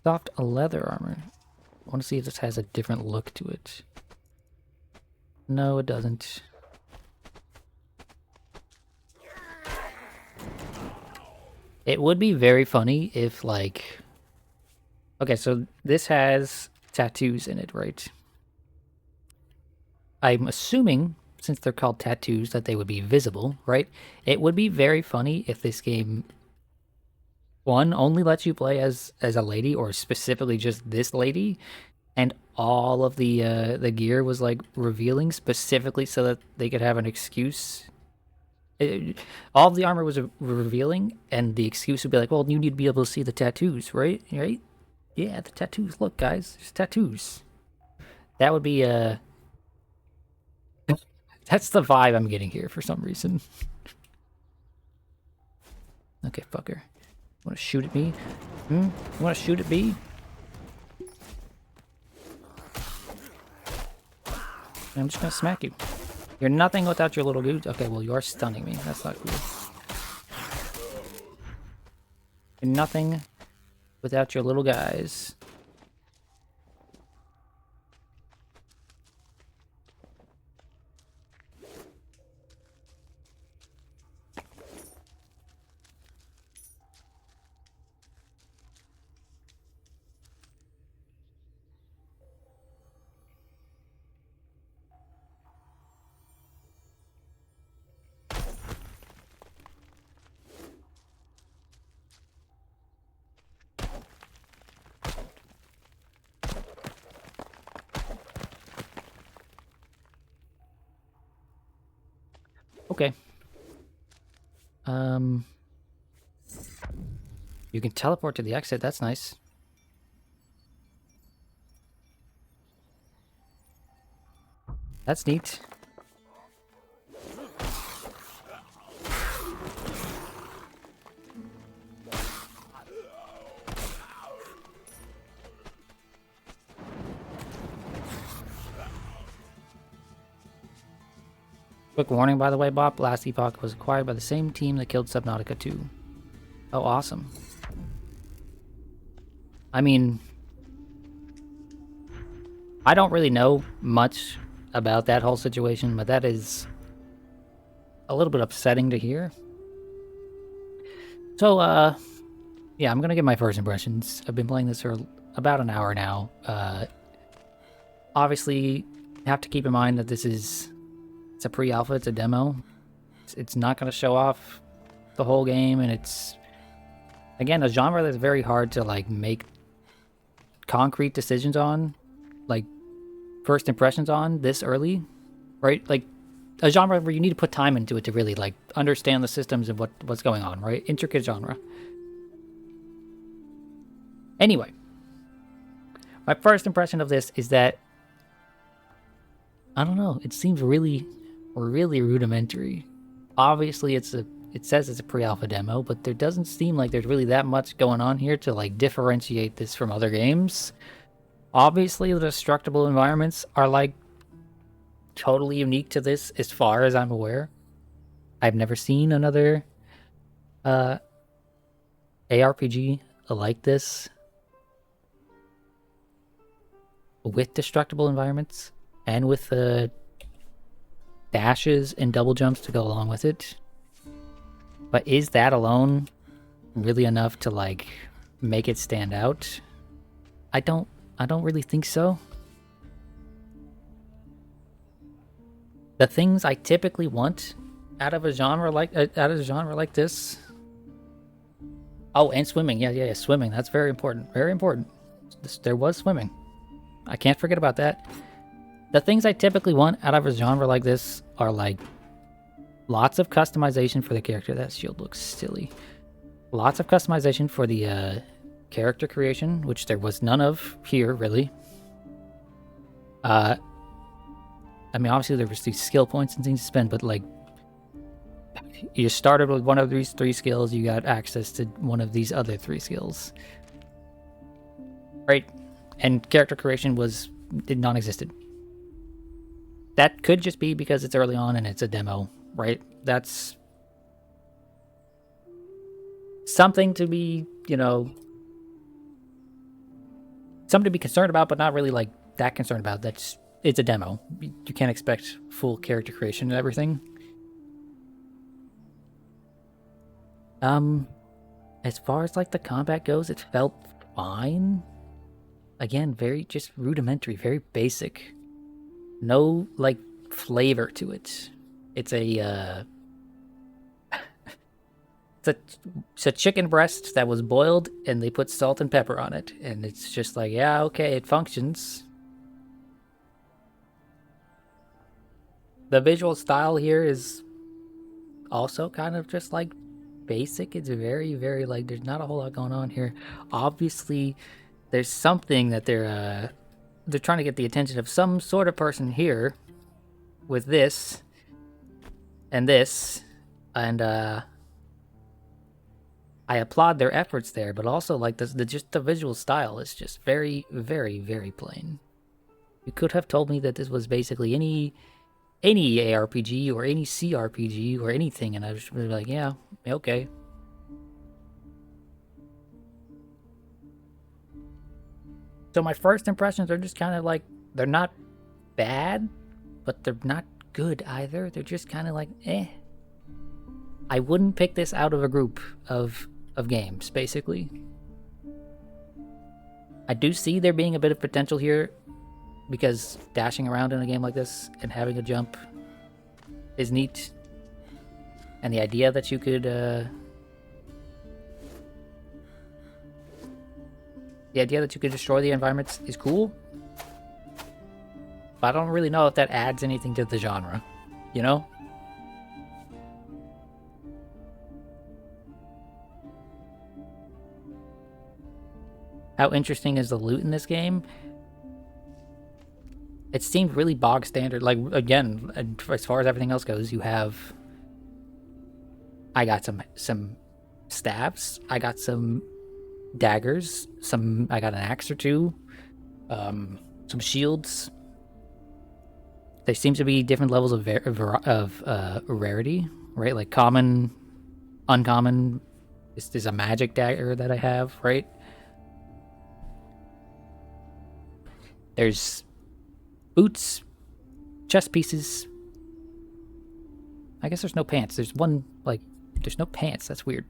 Soft leather armor. I want to see if this has a different look to it. No, it doesn't. It would be very funny if, like... Okay, so this has tattoos in it, right? I'm assuming, since they're called tattoos, that they would be visible, right? It would be very funny if this game... One, only lets you play as a lady, or specifically just this lady, and all of the gear was like revealing specifically so that they could have an excuse. All of the armor was revealing, and the excuse would be like, "Well, you need to be able to see the tattoos, right? Right? Yeah, the tattoos. Look, guys, there's tattoos." That would be that's the vibe I'm getting here for some reason. Okay, fucker. Want to shoot at me? You want to shoot at me? I'm just gonna smack you. You're nothing without your little dude. Okay, well, you are stunning me. That's not cool. You're nothing without your little guys. Okay. You can teleport to the exit. That's nice. That's neat. Quick warning, by the way, Bob. Last Epoch was acquired by the same team that killed Subnautica 2. Oh, awesome. I mean, I don't really know much about that whole situation, but that is a little bit upsetting to hear. So, yeah, I'm gonna give my first impressions. I've been playing this for about an hour now. Obviously, have to keep in mind that it's a pre-alpha, it's a demo. It's not gonna show off the whole game, and it's, again, a genre that's very hard to, like, make concrete decisions on, like, first impressions on this early, right? Like, a genre where you need to put time into it to really, like, understand the systems and what's going on, right? Intricate genre. Anyway, my first impression of this is that, I don't know, it seems really, really rudimentary. Obviously, it says it's a pre-alpha demo, but there doesn't seem like there's really that much going on here to, like, differentiate this from other games. Obviously, the destructible environments are, like, totally unique to this as far as I'm aware. I've never seen another ARPG like this with destructible environments and with dashes and double jumps to go along with it. But is that alone really enough to, like, make it stand out? I don't really think so. The things I typically want out of a genre like this. Oh, and swimming. Yeah, swimming. That's very important. Very important. There was swimming. I can't forget about that. The things I typically want out of a genre like this are, like, lots of customization for the character. That shield looks silly. Lots of customization for the character creation, which there was none of here, really. I mean, obviously there was these skill points and things to spend, but, like, you started with one of these 3 skills, you got access to one of these other 3 skills. Right? And character creation did non-existent. That could just be because it's early on and it's a demo, right? That's something to be, something to be concerned about, but not really, like, that concerned about. It's a demo. You can't expect full character creation and everything. As far as, like, the combat goes, it felt fine. Again, very just rudimentary, very basic. No, like, flavor to it. It's a it's a chicken breast that was boiled and they put salt and pepper on it, and it's just like, yeah, okay, it functions. The visual style here is also kind of just like basic. It's very, very like there's not a whole lot going on here. Obviously, there's something that they're trying to get the attention of some sort of person here with this and this, and I applaud their efforts there, but also like just the visual style is just very, very, very plain. You could have told me that this was basically any ARPG or any CRPG or anything, and I was really like, yeah, okay. So my first impressions are just kind of like, they're not bad, but they're not good either. They're just kind of like, eh. I wouldn't pick this out of a group of games, basically. I do see there being a bit of potential here, because dashing around in a game like this and having a jump is neat. And the idea that you could, destroy the environments is cool. But I don't really know if that adds anything to the genre, you know? How interesting is the loot in this game? It seemed really bog standard. Like, again, as far as everything else goes, you have... I got some staves. I got some daggers. I got an axe or two. Some shields. There seems to be different levels of rarity, right? Like common, uncommon. There's a magic dagger that I have, right? There's boots, chest pieces. I guess there's no pants. There's one, like, there's no pants. That's weird.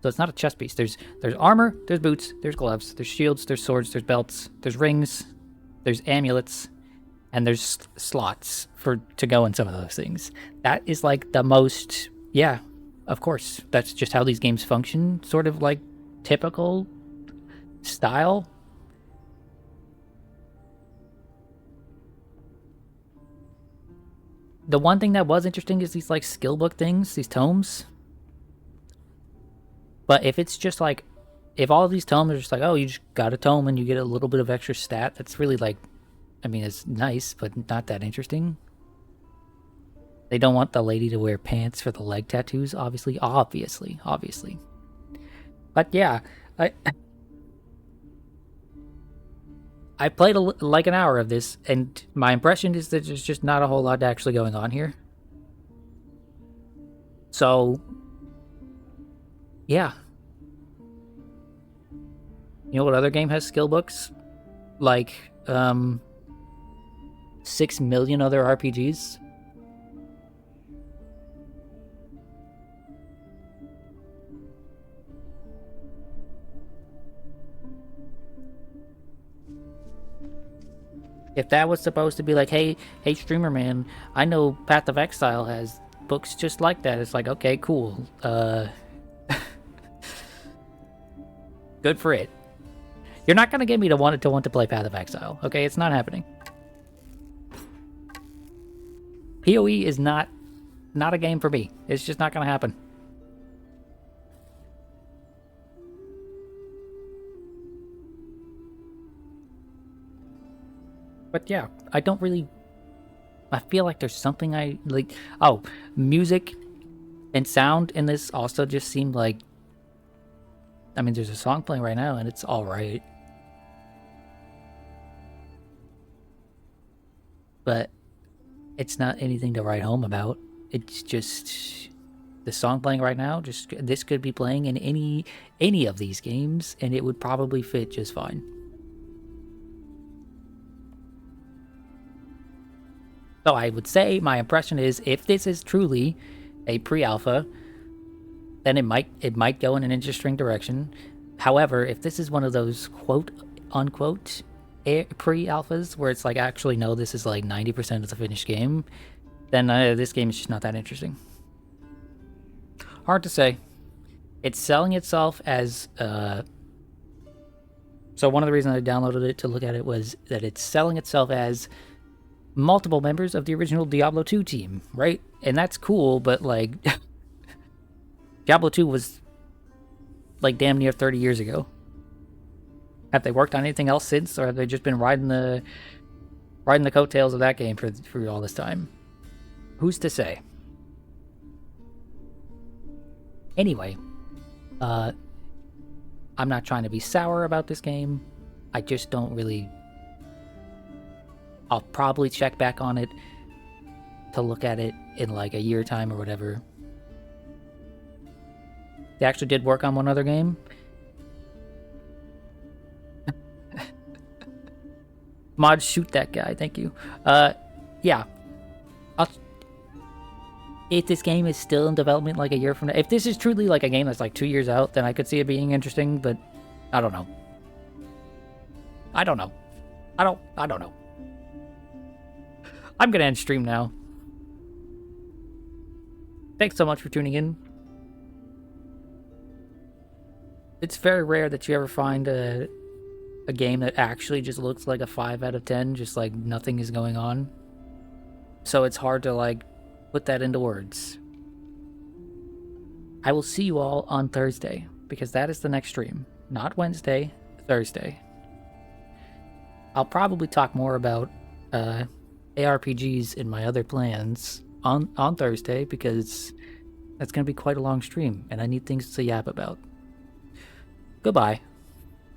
So it's not a chest piece. There's armor, there's boots, there's gloves, there's shields, there's swords, there's belts, there's rings, there's amulets, and there's slots to go in some of those things. That is like the most, yeah, of course. That's just how these games function. Sort of like typical style. The one thing that was interesting is these like skill book things, these tomes. But if it's just like, if all of these tomes are just like, oh, you just got a tome and you get a little bit of extra stat, that's really like, I mean, it's nice, but not that interesting. They don't want the lady to wear pants for the leg tattoos, obviously. But yeah, I played like an hour of this, and my impression is that there's just not a whole lot actually going on here. So, yeah. You know what other game has skill books? Like, 6 million other RPGs? If that was supposed to be like, hey streamer man, I know Path of Exile has books just like that. It's like, okay, cool. Good for it. You're not gonna get me to want to play Path of Exile, okay? It's not happening. PoE is not a game for me. It's just not gonna happen. But yeah, I feel like there's something I like. Oh, music and sound in this also just seemed like, I mean, there's a song playing right now and it's alright. But it's not anything to write home about. It's just the song playing right now. Just this could be playing in any of these games and it would probably fit just fine. So I would say my impression is, if this is truly a pre-alpha, then it might go in an interesting direction. However, if this is one of those quote-unquote pre-alphas, where it's like, actually, no, this is like 90% of the finished game, then this game is just not that interesting. Hard to say. It's selling itself as so one of the reasons I downloaded it to look at it was that it's selling itself as multiple members of the original Diablo 2 team, right? And that's cool, but like Diablo 2 was like damn near 30 years ago. Have they worked on anything else since, or have they just been riding the coattails of that game for all this time? Who's to say? Anyway, I'm not trying to be sour about this game. I just don't really... I'll probably check back on it to look at it in like a year time or whatever. They actually did work on one other game. Mod, shoot that guy, thank you. Yeah. If this game is still in development like a year from now, if this is truly like a game that's like 2 years out, then I could see it being interesting, but I don't know. I don't know. I don't know. I'm gonna end stream now. Thanks so much for tuning in. It's very rare that you ever find a game that actually just looks like a 5 out of 10, just like nothing is going on. So it's hard to like put that into words. I will see you all on Thursday, because that is the next stream. Not Wednesday, Thursday. I'll probably talk more about ARPGs in my other plans on Thursday, because that's going to be quite a long stream, and I need things to yap about. Goodbye.